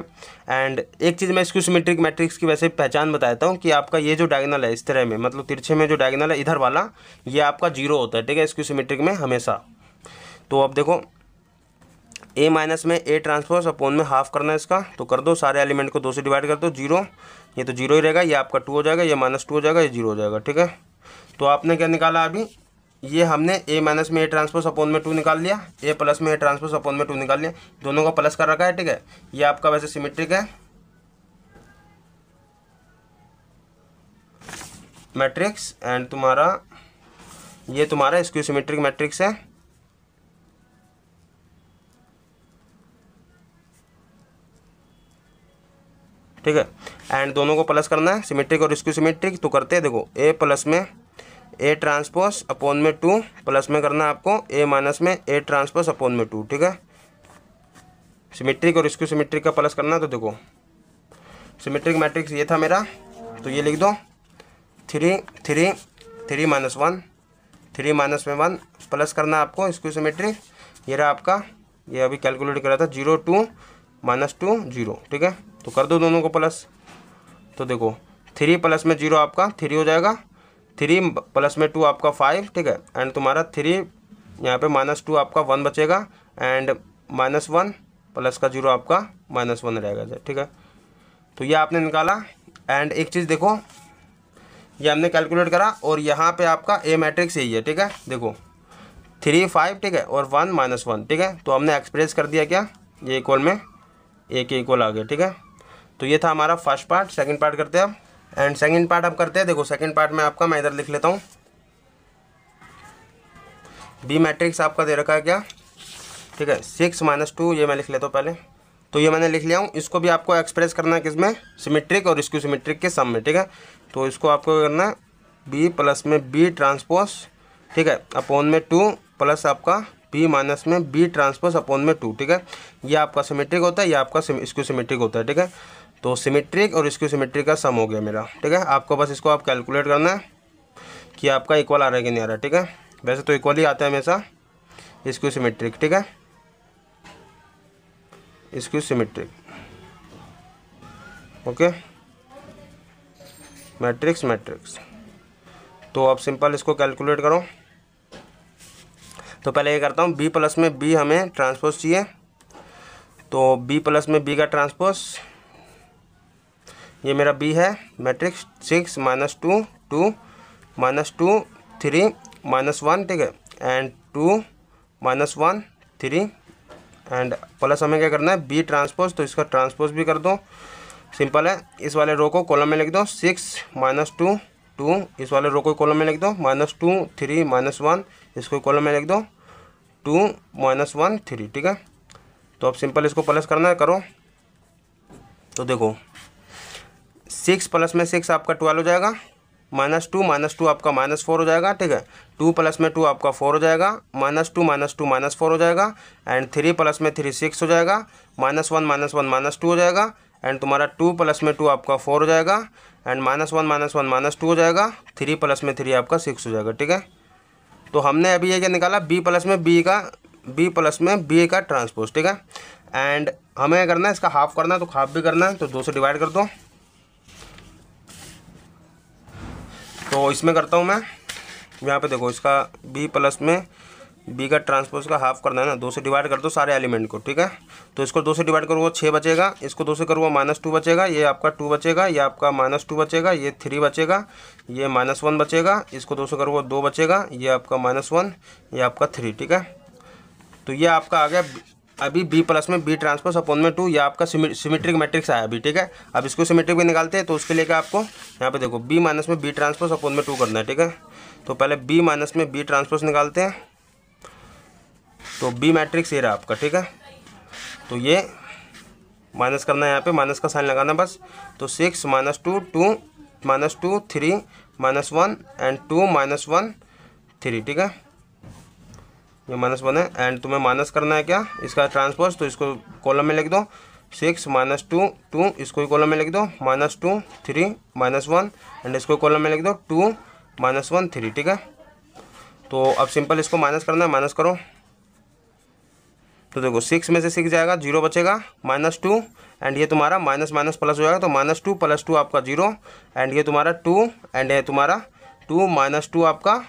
एंड एक चीज़ मैं स्क्यू सिमेट्रिक मैट्रिक्स की वैसे पहचान बताता हूँ कि आपका ये जो डायगोनल है इस तरह में, मतलब तिरछे में जो डायगोनल है इधर वाला, ये आपका 0 होता है, ठीक है, स्क्यू सिमेट्रिक में हमेशा। तो अब देखो ए माइनस में ए ट्रांसपोज अपॉन में हाफ करना है इसका, तो कर दो, सारे एलिमेंट को 2 से डिवाइड कर दो, 0, ये तो 0 ही रहेगा, ये आपका 2 हो जाएगा, ये -2 हो जाएगा, ये 0 हो जाएगा, ठीक है। तो आपने क्या निकाला अभी, ये हमने ए माइनस में ए ट्रांसपोज अपॉन में 2 निकाल लिया, ए प्लस में ए ट्रांसपोज अपॉन में 2 निकाल लिया, दोनों का प्लस कर रखा है, ठीक है। ये आपका वैसे सिमेट्रिक है मैट्रिक्स एंड तुम्हारा ये तुम्हारा स्क्यू सिमेट्रिक मैट्रिक्स है, ठीक है। एंड दोनों को प्लस करना है, सिमेट्रिक और स्क्यू सिमेट्रिक। तो करते हैं, देखो ए प्लस में ए ट्रांसपोज अपॉन में 2 प्लस में करना है आपको ए माइनस में ए ट्रांसपोज अपॉन में 2, ठीक है। सिमेट्रिक और स्क्यू सिमेट्रिक का प्लस करना है, तो देखो सिमेट्रिक मैट्रिक्स ये था मेरा, तो ये लिख दो 3 3 3 -1 3 माइनस में 1 प्लस करना है आपको स्क्यू सिमेट्रिक, ये रहा आपका, ये अभी कैलकुलेट करा था 0 2 -2 0, ठीक है। तो कर दो दोनों को प्लस, तो देखो 3 प्लस में 0 आपका 3 हो जाएगा, 3 प्लस में 2 आपका 5, ठीक है। एंड तुम्हारा 3 यहाँ पे -2 आपका 1 बचेगा एंड -1 प्लस का 0 आपका -1 रहेगा, ठीक है। तो ये आपने निकाला। एंड एक चीज़ देखो, ये हमने कैलकुलेट करा और यहाँ पे आपका ए मैट्रिक्स यही है, ठीक है। देखो 3 5, ठीक है, और 1 -1, ठीक है। तो हमने एक्सप्रेस कर दिया क्या, ये इक्वल में ए के इक्वल आ गया, ठीक है। तो ये था हमारा फर्स्ट पार्ट। सेकंड पार्ट करते हैं अब, एंड सेकंड पार्ट अब करते हैं। देखो सेकंड पार्ट में आपका, मैं इधर लिख लेता हूँ, बी मैट्रिक्स आपका दे रखा है क्या, ठीक है, 6 - 2, ये मैं लिख लेता हूँ पहले। तो ये मैंने लिख लिया हूँ। इसको भी आपको एक्सप्रेस करना है किसमें, सिमेट्रिक और स्क्यू सिमेट्रिक के सम में, ठीक है। तो इसको आपको करना है बी प्लस में बी ट्रांसपोज, ठीक है, अपॉन में 2 प्लस आपका बी माइनस में बी ट्रांसपोज अपॉन में 2, ठीक है। ये आपका सिमेट्रिक होता है, ये आपका स्क्यू सिमेट्रिक होता है, ठीक है। तो सिमेट्रिक और स्क्यू सिमेट्रिक का सम हो गया मेरा, ठीक है। आपको बस इसको आप कैलकुलेट करना है कि आपका इक्वल आ रहा है कि नहीं आ रहा है, ठीक है। वैसे तो इक्वल ही आता है हमेशा स्क्यू सिमेट्रिक, ठीक है, skew symmetric, okay, matrix matrix. तो अब सिंपल इसको कैलकुलेट करो। तो पहले ये करता हूँ, बी प्लस में बी हमें ट्रांसपोज चाहिए, तो बी प्लस में बी का ट्रांसपोज, ये मेरा बी है मैट्रिक्स 6 - 2 2 -2 3 -1, ठीक है, एंड 2 -1 3, एंड प्लस हमें क्या करना है बी ट्रांसपोज, तो इसका ट्रांसपोज भी कर दो, सिंपल है। इस वाले रो को कॉलम में लिख दो 6 - 2 2, इस वाले रो को कॉलम में लिख दो -2 3 -1, इसको कॉलम में लिख दो 2 -1 3, ठीक है। तो अब सिंपल इसको प्लस करना है, करो। तो देखो 6 प्लस में 6 आपका 12 हो जाएगा, -2 आपका -4 हो जाएगा, ठीक है। 2 प्लस में 2 आपका 4 हो जाएगा, -2 -4 हो जाएगा, एंड 3 प्लस में 3 6 हो जाएगा, -1 -2 हो जाएगा, एंड तुम्हारा 2 प्लस में 2 आपका 4 हो जाएगा, एंड -1 -2 हो जाएगा, 3 प्लस में 3 आपका 6 हो जाएगा, ठीक है। तो हमने अभी ये क्या निकाला, बी प्लस में बी का ट्रांसपोज, ठीक है। एंड हमें क्या करना है, इसका हाफ करना है, तो हाफ भी करना है, तो 2 से डिवाइड कर दो। तो इसमें करता हूँ मैं, यहाँ पे देखो इसका बी प्लस में बी का ट्रांसपोज का हाफ करना है ना, 2 से डिवाइड कर दो सारे एलिमेंट को, ठीक है। तो इसको 2 से डिवाइड करो वो 6 बचेगा, इसको 2 से करो वो -2 बचेगा, ये आपका 2 बचेगा, ये आपका -2 बचेगा, ये 3 बचेगा, ये -1 बचेगा, इसको 2 से करो वो 2 बचेगा, ये आपका -1, ये आपका 3, ठीक है। तो ये आपका आ गया अभी बी प्लस में बी ट्रांसपोज अपॉन में 2, ये आपका सिमेट्रिक मैट्रिक्स आया अभी, ठीक है। अब इसको सिमेट्रिक भी निकालते हैं, तो उसके लिए क्या आपको यहाँ पे देखो बी माइनस में बी ट्रांसपोज अपॉन में 2 करना है, ठीक है। तो पहले बी माइनस में बी ट्रांसपोज निकालते हैं, तो बी मैट्रिक्स ये रहा आपका, ठीक है। तो ये माइनस करना है, यहाँ पे माइनस का साइन लगाना बस। तो 6 - 2 2 -2 3 -1 एंड 2 -1 3, ठीक है। ये -1 है, एंड तुम्हें माइनस करना है क्या, इसका ट्रांसपोज, तो इसको कॉलम में लिख दो 6 - 2 2, इसको कॉलम में लिख दो -2 3 -1, एंड इसको कॉलम में लिख दो 2 -1 3, ठीक है। तो अब सिंपल इसको माइनस करना है, माइनस करो। तो देखो 6 में से 6 जाएगा, 0 बचेगा, -2, एंड ये तुम्हारा माइनस माइनस प्लस हो जाएगा, तो -2 + 2 आपका 0, एंड ये तुम्हारा 2, एंड ये तुम्हारा 2 - 2 आपका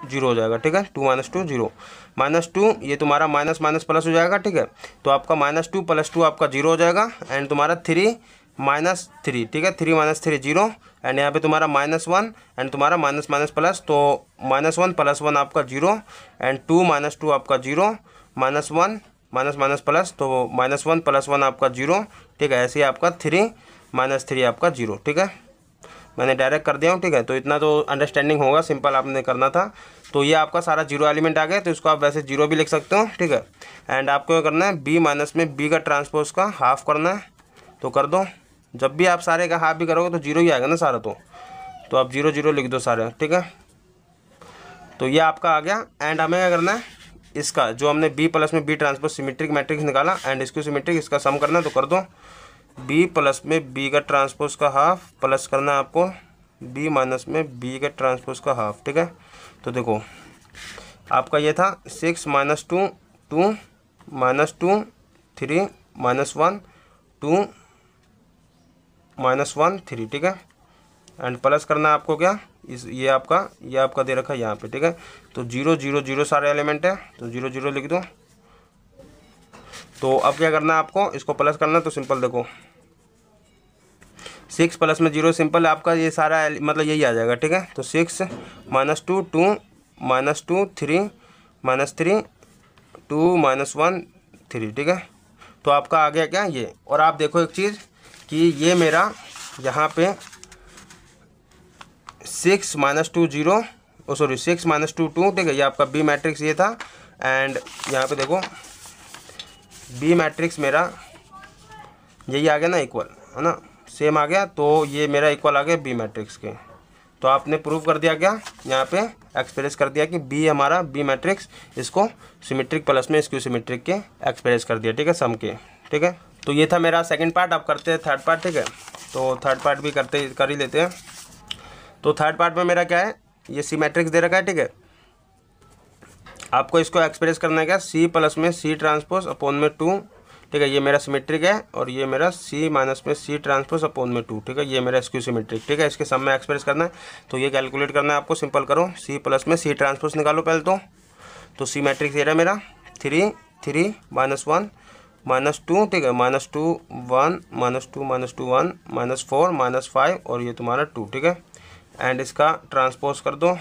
0 हो जाएगा, ठीक है। 2 - 2 0, -2 ये तुम्हारा माइनस माइनस प्लस हो जाएगा, ठीक है। तो आपका -2 + 2 आपका 0 हो जाएगा, एंड तुम्हारा 3 - 3, ठीक है। 3 - 3 0, एंड यहाँ पे तुम्हारा -1, एंड तुम्हारा माइनस माइनस प्लस, तो -1 + 1 आपका 0, एंड 2 - 2 आपका 0, -1 माइनस माइनस प्लस, तो -1 + 1 आपका 0, ठीक है। ऐसे ही आपका 3 - 3 आपका 0, ठीक है। मैंने डायरेक्ट कर दिया हूँ, ठीक है। तो इतना तो अंडरस्टैंडिंग होगा, सिंपल आपने करना था। तो ये आपका सारा 0 एलिमेंट आ गया, तो इसको आप वैसे 0 भी लिख सकते हो, ठीक है। एंड आपको क्या करना है, बी माइनस में बी का ट्रांसपोज का हाफ करना है, तो कर दो। जब भी आप सारे का हाफ भी करोगे तो 0 ही आएगा ना सारा, तो आप 0 0 लिख दो सारे, ठीक है। तो ये आपका आ गया, एंड हमें क्या करना है, इसका जो हमने बी प्लस में बी ट्रांसपोज सिमेट्रिक मैट्रिक्स निकाला एंड इसको सिमेट्रिक, इसका सम करना है, तो कर दो। बी प्लस में बी का ट्रांसपोज का हाफ प्लस करना है आपको बी माइनस में बी का ट्रांसपोज का हाफ, ठीक है। तो देखो आपका ये था 6 - 2 2 -2 3 -1 2 -1 3, ठीक है। एंड प्लस करना है आपको क्या, ये आपका दे रखा है यहाँ पे, ठीक है। तो 0 0 0 सारे एलिमेंट है, तो 0 0 लिख दो। तो अब क्या करना है आपको, इसको प्लस करना है, तो सिंपल देखो 6 प्लस में 0 सिंपल आपका ये सारा मतलब यही आ जाएगा, ठीक है। तो 6 - 2 2 -2 3 -3 2 -1 3, ठीक है। तो आपका आ गया क्या ये। और आप देखो एक चीज़ कि ये मेरा यहाँ पे 6 -2 0 सॉरी 6 -2 2, ठीक है। ये आपका बी मैट्रिक्स ये था। एंड यहाँ पे देखो बी मैट्रिक्स मेरा यही आ गया ना, इक्वल है ना, सेम आ गया। तो ये मेरा इक्वल आ गया बी मैट्रिक्स के। तो आपने प्रूव कर दिया क्या, यहाँ पे एक्सप्रेस कर दिया कि बी हमारा बी मैट्रिक्स, इसको सिमेट्रिक प्लस में स्क्यू सिमेट्रिक के एक्सप्रेस कर दिया, ठीक है, सम के, ठीक है। तो ये था मेरा सेकंड पार्ट। अब करते हैं थर्ड पार्ट, ठीक है। तो थर्ड पार्ट भी कर ही लेते हैं। तो थर्ड पार्ट में मेरा क्या है, ये सी मैट्रिक्स दे रखा है, ठीक है। आपको इसको एक्सप्रेस करना है क्या, सी प्लस में सी ट्रांसपोज अपॉन में 2, ठीक है। ये मेरा सिमेट्रिक है और ये मेरा सी माइनस में सी ट्रांसपोज अपॉन में 2, ठीक है। ये मेरा स्क्यू सिमेट्रिक, ठीक है। इसके सम में एक्सप्रेस करना है। तो ये कैलकुलेट करना है आपको। सिंपल करो, सी प्लस में सी ट्रांसपोज निकालो पहले तो सी मैट्रिक्स ये रहा मेरा 3 3 -1 -2, ठीक है, -2 1 -2 -2 1 -4 -5 और ये तुम्हारा 2, ठीक है। एंड इसका ट्रांसपोज कर दो।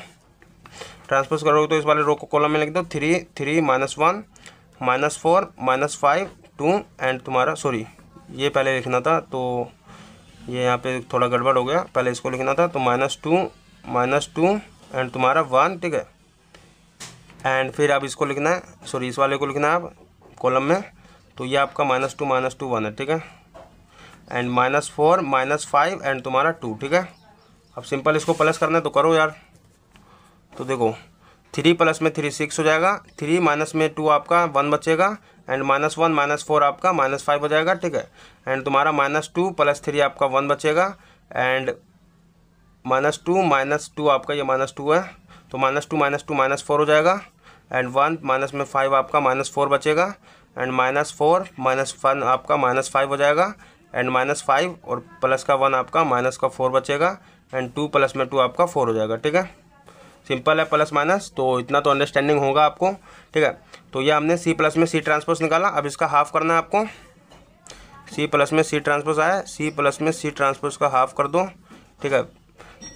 ट्रांसपोज करोगे तो इस वाले रो को कॉलम में लिख दो 3 3 -1 -4 -5 2 एंड तुम्हारा सॉरी ये पहले लिखना था, तो ये यहाँ पे थोड़ा गड़बड़ हो गया, पहले इसको लिखना था। तो -2 एंड तुम्हारा 1, ठीक है। एंड फिर अब इसको लिखना है, सॉरी इस वाले को लिखना है अब कॉलम में। तो ये आपका -2 -2 1 है, ठीक है। एंड -4 -5 एंड तुम्हारा 2, ठीक है। अब सिंपल इसको प्लस करना है तो करो यार। तो देखो 3 प्लस में 3 6 हो जाएगा, 3 माइनस में 2 आपका 1 बचेगा एंड -1 -4 आपका -5 हो जाएगा, ठीक है। एंड तुम्हारा -2 + 3 आपका 1 बचेगा एंड -2 आपका ये -2 है, तो -2 -4 हो जाएगा एंड 1 माइनस में 5 आपका -4 बचेगा एंड -4 -1 आपका -5 हो जाएगा एंड -5 और प्लस का 1 आपका माइनस का 4 बचेगा एंड 2 प्लस में 2 आपका 4 हो जाएगा, ठीक है। सिंपल है प्लस माइनस, तो इतना तो अंडरस्टैंडिंग होगा आपको, ठीक है। तो ये हमने सी प्लस में सी ट्रांसपोज निकाला। अब इसका हाफ करना है आपको। सी प्लस में सी ट्रांसपोज आया, सी प्लस में सी ट्रांसपोज का हाफ कर दो, ठीक है।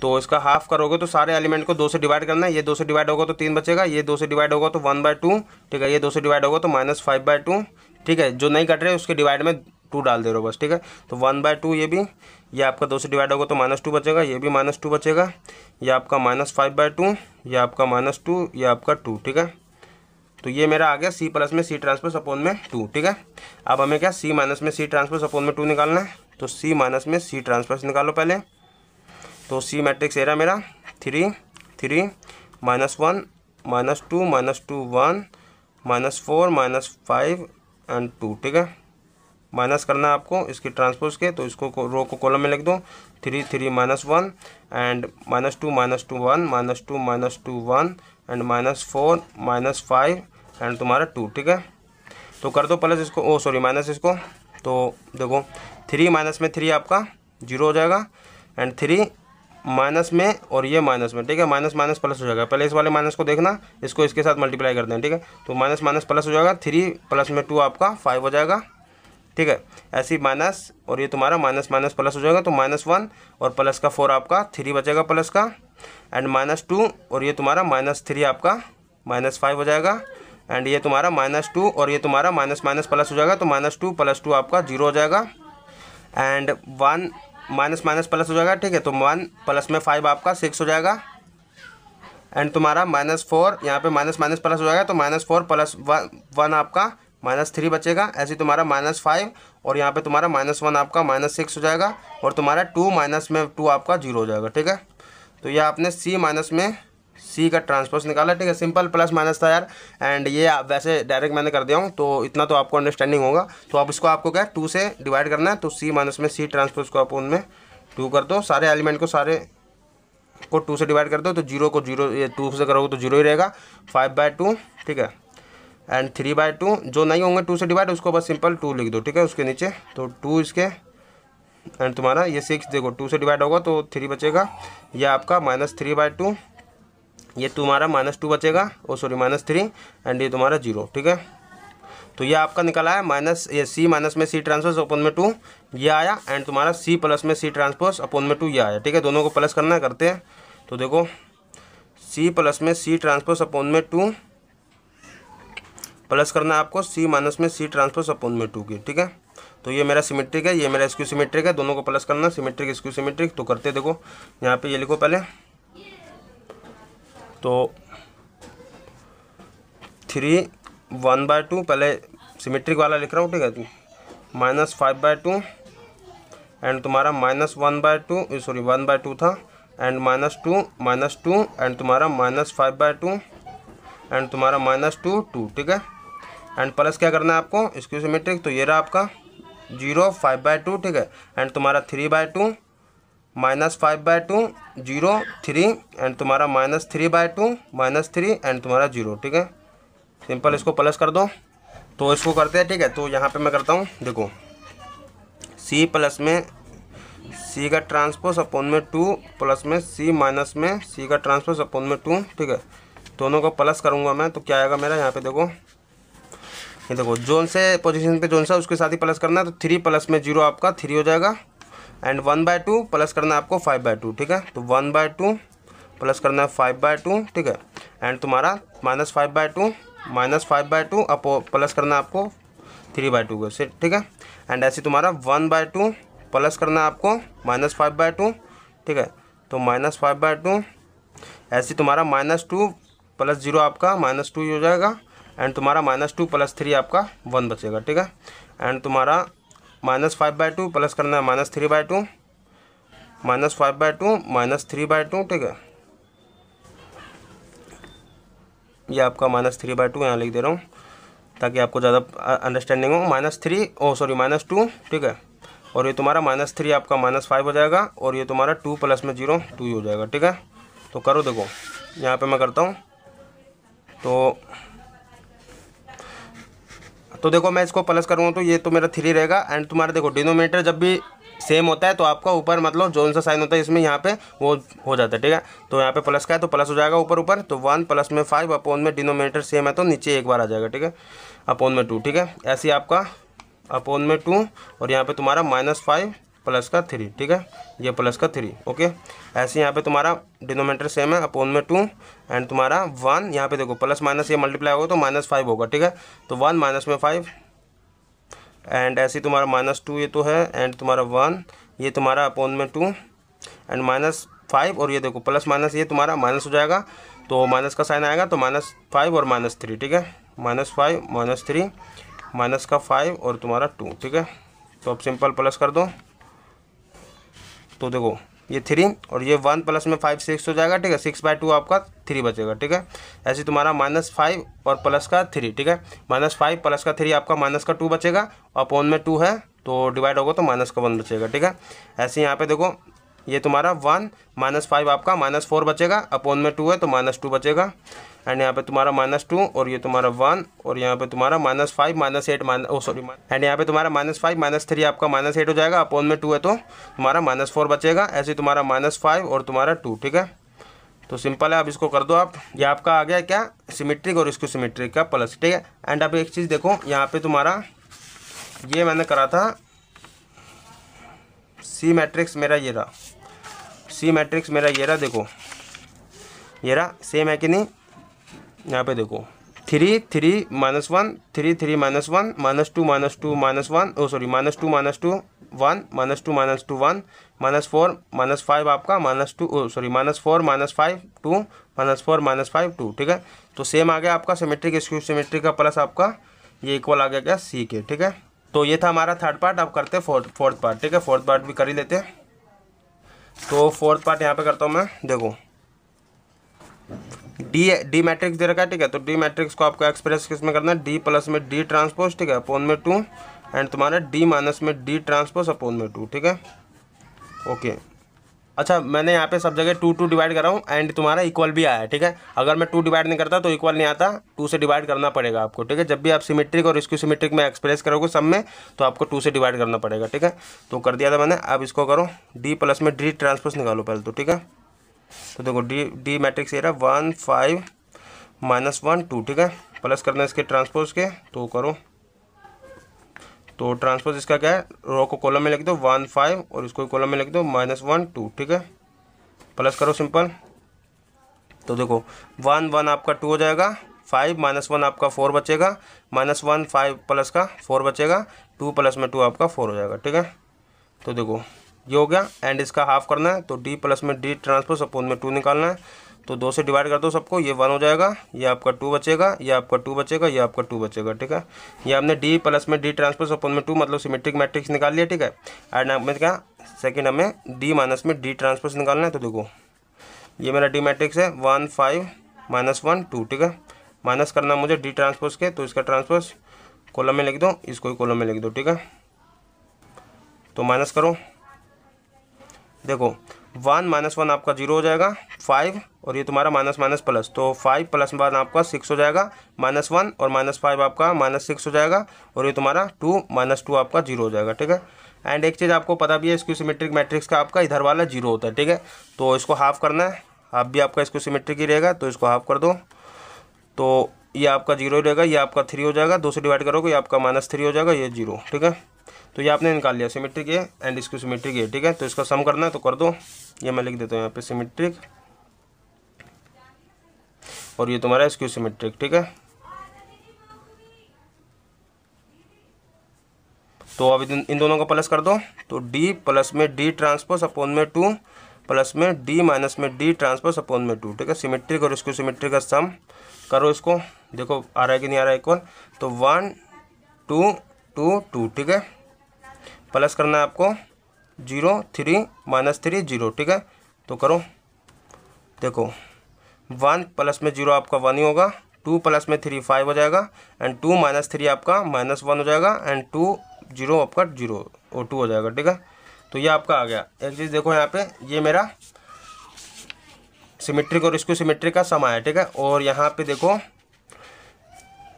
तो इसका हाफ करोगे तो सारे एलिमेंट को 2 से डिवाइड करना है। ये 2 से डिवाइड होगा तो 3 बचेगा, ये 2 से डिवाइड होगा तो 1/2, ठीक है। ये 2 से डिवाइड होगा तो -5/2, ठीक है। जो नहीं कट रहे उसके डिवाइड में 2 डाल दे रहे हो बस, ठीक है। तो 1/2 ये भी, ये आपका 2 से डिवाइड होगा तो -2 बचेगा, ये भी -2 बचेगा, ये आपका -5/2, ये आपका -2, ये आपका 2, ठीक है। तो ये मेरा आ गया सी प्लस में सी ट्रांसपोज अपॉन में 2, ठीक है। अब हमें क्या सी माइनस में सी ट्रांसपोज अपॉन में 2 निकालना है। तो सी माइनस में सी ट्रांसपोज निकालो पहले। तो सी मैट्रिक्स एरा मेरा 3 3 -1 -2 -2 1 -4 -5 एंड 2, ठीक है। माइनस करना है आपको इसकी ट्रांसपोज के, तो इसको रो को कॉलम में लिख दो 3 3 -1 एंड -2 -2 1 -2 1 एंड -4 -5 एंड तुम्हारा 2, ठीक है। तो कर दो प्लस इसको, ओ सॉरी माइनस इसको। तो देखो 3 माइनस में 3 आपका 0 हो जाएगा एंड 3 माइनस में और ये माइनस में, ठीक है। माइनस माइनस प्लस हो जाएगा। पहले इस वाले माइनस को देखना, इसको इसके साथ मल्टीप्लाई करते हैं, ठीक है। तो माइनस माइनस प्लस हो जाएगा, 3 प्लस में 2 आपका 5 हो जाएगा, ठीक है। ऐसी माइनस और ये तुम्हारा माइनस माइनस प्लस हो जाएगा, तो -1 और प्लस का 4 आपका 3 बचेगा प्लस का एंड -2 और ये तुम्हारा -3 आपका -5 हो जाएगा एंड ये तुम्हारा -2 और ये तुम्हारा माइनस माइनस प्लस हो जाएगा, तो -2 + 2 आपका 0 हो जाएगा एंड 1 माइनस माइनस प्लस हो जाएगा, ठीक है। तो 1 प्लस में 5 आपका 6 हो जाएगा एंड तुम्हारा -4 यहाँ पे माइनस माइनस प्लस हो जाएगा, तो -4 + 1 आपका -3 बचेगा। ऐसे तुम्हारा -5 और यहाँ पे तुम्हारा -1 आपका -6 हो जाएगा और तुम्हारा 2 माइनस में 2 आपका 0 हो जाएगा, ठीक है। तो ये आपने सी माइनस में सी का ट्रांसपोज निकाला, ठीक है। सिंपल प्लस माइनस था यार एंड ये वैसे डायरेक्ट मैंने कर दिया हूँ, तो इतना तो आपको अंडरस्टैंडिंग होगा। तो अब इसको आपको क्या 2 से डिवाइड करना है। तो सी माइनस में सी ट्रांसपोज को अपॉन में 2 कर दो। सारे एलिमेंट को 2 से डिवाइड कर दो, तो 0 को 0 ये 2 से करोगे तो 0 ही रहेगा। 5/2, ठीक है। एंड 3/2 जो नहीं होंगे 2 से डिवाइड उसको बस सिंपल 2 लिख दो, ठीक है, उसके नीचे। तो 2 इसके एंड तुम्हारा ये 6 देखो 2 से डिवाइड होगा तो 3 बचेगा, यह आपका -3/2, ये तुम्हारा -2 बचेगा, ओ सॉरी -3 एंड ये तुम्हारा 0, ठीक है। तो ये आपका निकला है माइनस ये सी माइनस में सी ट्रांसपोज अपॉन में 2 ये आया एंड तुम्हारा सी प्लस में सी ट्रांसपोज अपॉन में 2 ये आया, ठीक है। दोनों को प्लस करना है, करते हैं। तो देखो सी प्लस में सी ट्रांसपोज अपॉन में 2 प्लस करना है आपको सी माइनस में सी ट्रांसपोज अपॉन में 2 की, ठीक है। तो ये मेरा सिमेट्रिक है, ये मेरा स्क्यू सिमेट्रिक है, दोनों को प्लस करना, सिमेट्रिक स्क्यू सिमेट्रिक। तो करते देखो, यहाँ पे ये लिखो पहले, तो 3 1/2, पहले सिमेट्रिक वाला लिख रहा हूँ, ठीक है, -5/2 एंड तुम्हारा -1/2, सॉरी 1/2 था, एंड -2 एंड तुम्हारा -5/2 एंड तुम्हारा -2 2, ठीक है। एंड प्लस क्या करना है आपको स्क्यू सिमेट्रिक, तो ये रहा आपका 0 5/2, ठीक है, एंड तुम्हारा 3/2 -5/2 0 3 एंड तुम्हारा -3/2 -3 एंड तुम्हारा 0, ठीक है। सिंपल इसको प्लस कर दो। तो इसको करते हैं, ठीक है। तो यहाँ पे मैं करता हूँ, देखो सी प्लस में सी का ट्रांसपोज अपॉन में 2 प्लस में सी माइनस में सी का ट्रांसपोज अपॉन में 2, ठीक है। दोनों को प्लस करूँगा मैं, तो क्या आएगा मेरा, यहाँ पे देखो, ये देखो जोन से पोजीशन पे जोन सा उसके साथ ही प्लस करना है। तो 3 प्लस में 0 आपका 3 हो जाएगा, एंड 1/2 प्लस करना है आपको 5/2, ठीक है। तो 1/2 प्लस करना है 5/2, ठीक है, एंड तुम्हारा -5/2 अपो प्लस करना है आपको 3/2 को से, ठीक है। एंड ऐसे तुम्हारा 1/2 प्लस करना है आपको -5/2, ठीक है। तो -5/2 ऐसे तुम्हारा -2 प्लस 0 आपका -2 ही हो जाएगा, एंड तुम्हारा -2 प्लस 3 आपका 1 बचेगा, ठीक है। एंड तुम्हारा -5/2 प्लस करना है -3/2 -5/2 -3/2, ठीक है। ये आपका -3/2 यहाँ लिख दे रहा हूँ ताकि आपको ज़्यादा अंडरस्टैंडिंग हो। -2, ठीक है, और ये तुम्हारा -3 आपका -5 हो जाएगा, और ये तुम्हारा 2 प्लस में 0 2 ही हो जाएगा, ठीक है। तो करो देखो, यहाँ पे मैं करता हूँ, तो देखो मैं इसको प्लस करूँगा तो ये तो मेरा 3 रहेगा, एंड तुम्हारा देखो डिनोमिनेटर जब भी सेम होता है तो आपका ऊपर मतलब जो सा साइन होता है इसमें यहाँ पे वो हो जाता है, ठीक है। तो यहाँ पे प्लस का है तो प्लस हो जाएगा ऊपर ऊपर, तो 1 प्लस में 5 अपॉन में डिनोमिनेटर सेम है तो नीचे एक बार आ जाएगा, ठीक है, अपॉन में 2, ठीक है। ऐसे आपका अपॉन में 2 और यहाँ पे तुम्हारा -5 प्लस का 3, ठीक है, ये प्लस का 3, ओके। ऐसे यहाँ पे तुम्हारा डिनोमिनेटर सेम है अपॉन में 2 एंड तुम्हारा 1, यहाँ पे देखो प्लस माइनस ये मल्टीप्लाई होगा तो -5 होगा, ठीक है। तो 1 माइनस में 5 एंड ऐसे तुम्हारा -2 ये तो है, एंड तुम्हारा 1 ये तुम्हारा अपॉन में 2 एंड -5, और ये देखो प्लस माइनस ये तुम्हारा माइनस हो जाएगा, तो माइनस का साइन आएगा तो -5 और -3, ठीक है, -5 -3 माइनस का 5 और तुम्हारा 2, ठीक है। तो अब सिंपल प्लस कर दो, तो देखो ये 3 और ये 1 प्लस में 5 6 हो जाएगा, ठीक है, 6/2 आपका 3 बचेगा, ठीक है। ऐसे तुम्हारा -5 और प्लस का 3, ठीक है, -5 प्लस का 3 आपका माइनस का 2 बचेगा, अपॉन में 2 है तो डिवाइड होगा तो माइनस का 1 बचेगा, ठीक है। ऐसे यहाँ पे देखो ये तुम्हारा 1 -5 आपका -4 बचेगा, अपॉन में 2 है तो -2 बचेगा, एंड यहाँ पे तुम्हारा -2 और ये तुम्हारा 1 और यहाँ पे तुम्हारा -5 -8 सॉरी, एंड यहाँ पे तुम्हारा -5 -3 आपका -8 हो जाएगा, अपॉन में 2 है तो तुम्हारा -4 बचेगा, ऐसे तुम्हारा -5 और तुम्हारा 2, ठीक है। तो सिंपल है, अब इसको कर दो आप। ये आपका आ गया क्या, सिमेट्रिक और इसको सिमेट्रिक का प्लस, ठीक है। एंड अब एक चीज़ देखो, यहाँ पे तुम्हारा ये मैंने करा था सी मैट्रिक्स मेरा ये रहा, सी मैट्रिक्स मेरा ये रहा, देखो ये रहा, सेम है कि नहीं। यहाँ पे देखो 3 3 -1 3 3 -1 -2 -2 -1 सॉरी -2 -2 1 -2 -2 1 -4 -5 आपका -2 सॉरी -4 -5 2 -4 -5 2, ठीक है। तो सेम आ गया आपका सिमेट्रिक स्क्यू सिमेट्रिक का प्लस आपका ये इक्वल आ गया क्या सी के, ठीक है। तो ये था हमारा थर्ड पार्ट। अब करते हैं फोर्थ पार्ट, ठीक है, फोर्थ पार्ट भी कर ही लेते हैं। तो फोर्थ पार्ट यहाँ पे करता हूँ मैं, देखो डी मैट्रिक्स दे रखा है, ठीक है। तो डी मैट्रिक्स को आपको एक्सप्रेस किस में करना है, डी प्लस में डी ट्रांसपोज, ठीक है, अपॉन में 2 एंड तुम्हारा डी माइनस में डी ट्रांसपोज अपॉन में 2, ठीक है, ओके। अच्छा मैंने यहाँ पे सब जगह 2 डिवाइड कर रहा हूँ एंड तुम्हारा इक्वल भी आया है, ठीक है। अगर मैं 2 डिवाइड नहीं करता तो इक्वल नहीं आता, 2 से डिवाइड करना पड़ेगा आपको, ठीक है। जब भी आप सिमेट्रिक और स्क्यू सिमेट्रिक में एक्सप्रेस करोगे सब में तो आपको 2 से डिवाइड करना पड़ेगा, ठीक है। तो कर दिया था मैंने। अब इसको करो डी प्लस में डी ट्रांसपोज निकालो पहले तो, ठीक है। तो देखो डी मैट्रिक्स ये रहा 1 5 -1 2, ठीक है, प्लस करना है इसके ट्रांसपोज के, तो करो। तो ट्रांसपोज इसका क्या है, रो को कॉलम में लिख दो 1 5 और इसको कॉलम में लिख दो -1 2, ठीक है, प्लस करो सिंपल। तो देखो 1 1 आपका 2 हो जाएगा, 5 माइनस 1 आपका 4 बचेगा, -1 5 प्लस का 4 बचेगा, 2 प्लस में 2 आपका 4 हो जाएगा। ठीक है, तो देखो ये हो गया। एंड इसका हाफ करना है तो d प्लस में d ट्रांसपोज अपोन में 2 निकालना है, तो 2 से डिवाइड कर दो सबको, ये 1 हो जाएगा, ये आपका 2 बचेगा, ये आपका 2 बचेगा, ये आपका 2 बचेगा। ठीक है, ये हमने d प्लस में d ट्रांसपोज अपोन में 2 मतलब सिमेट्रिक मैट्रिक्स निकाल लिया। ठीक है, एंड हमें क्या सेकंड हमें d माइनस में d ट्रांसपोज निकालना है। तो देखो ये मेरा d मैट्रिक्स है 1 5 -1 2। ठीक है, माइनस करना मुझे d ट्रांसपोज के, तो इसका ट्रांसपोज कॉलम में लिख दो, इसको ही कॉलम में लिख दो। ठीक है, तो माइनस करो, देखो 1 माइनस 1 आपका 0 हो जाएगा, 5 और ये तुम्हारा माइनस माइनस प्लस, तो 5 प्लस 1 आपका 6 हो जाएगा, -1 और -5 आपका -6 हो जाएगा, और ये तुम्हारा 2 -2 आपका 0 हो जाएगा। ठीक है, एंड एक चीज़ आपको पता भी है स्क्यू सिमेट्रिक मैट्रिक्स का आपका इधर वाला 0 होता है। ठीक है, तो इसको हाफ करना है, हाफ भी आपका स्क्यू सिमेट्रिक ही रहेगा, तो इसको हाफ कर दो, तो ये आपका 0 रहेगा, ये आपका 3 हो जाएगा, 2 से डिवाइड करोगे ये आपका -3 हो जाएगा, ये 0। ठीक है, तो ये आपने निकाल लिया सिमेट्रिक ये एंड इसको सिमेट्रिक ये। ठीक है, तो इसका सम करना है तो कर दो, ये मैं लिख देता हूँ यहाँ पे सिमेट्रिक और ये तुम्हारा स्क्यू सिमेट्रिक। ठीक है, तो अब इन दोनों का प्लस कर दो, तो d प्लस में d ट्रांसपोज अपोन में 2 प्लस में d माइनस में d ट्रांसपोज अपोन में 2। ठीक है, सिमेट्रिक और स्क्यू सिमेट्रिक का सम करो, इसको देखो आ रहा है कि नहीं आ रहा है इक्वल, तो 1 2 2 2। ठीक है, प्लस करना है आपको 0 3 -3 0। ठीक है, तो करो, देखो 1 प्लस में 0 आपका 1 ही होगा, 2 प्लस में 3 5 हो जाएगा, एंड 2 माइनस 3 आपका -1 हो जाएगा, एंड 2 0 आपका 0 और 2 हो जाएगा। ठीक है, तो ये आपका आ गया। एक चीज़ देखो यहाँ पे ये मेरा सिमेट्रिक और स्क्यू सिमेट्रिक का सम आया। ठीक है, और यहाँ पे देखो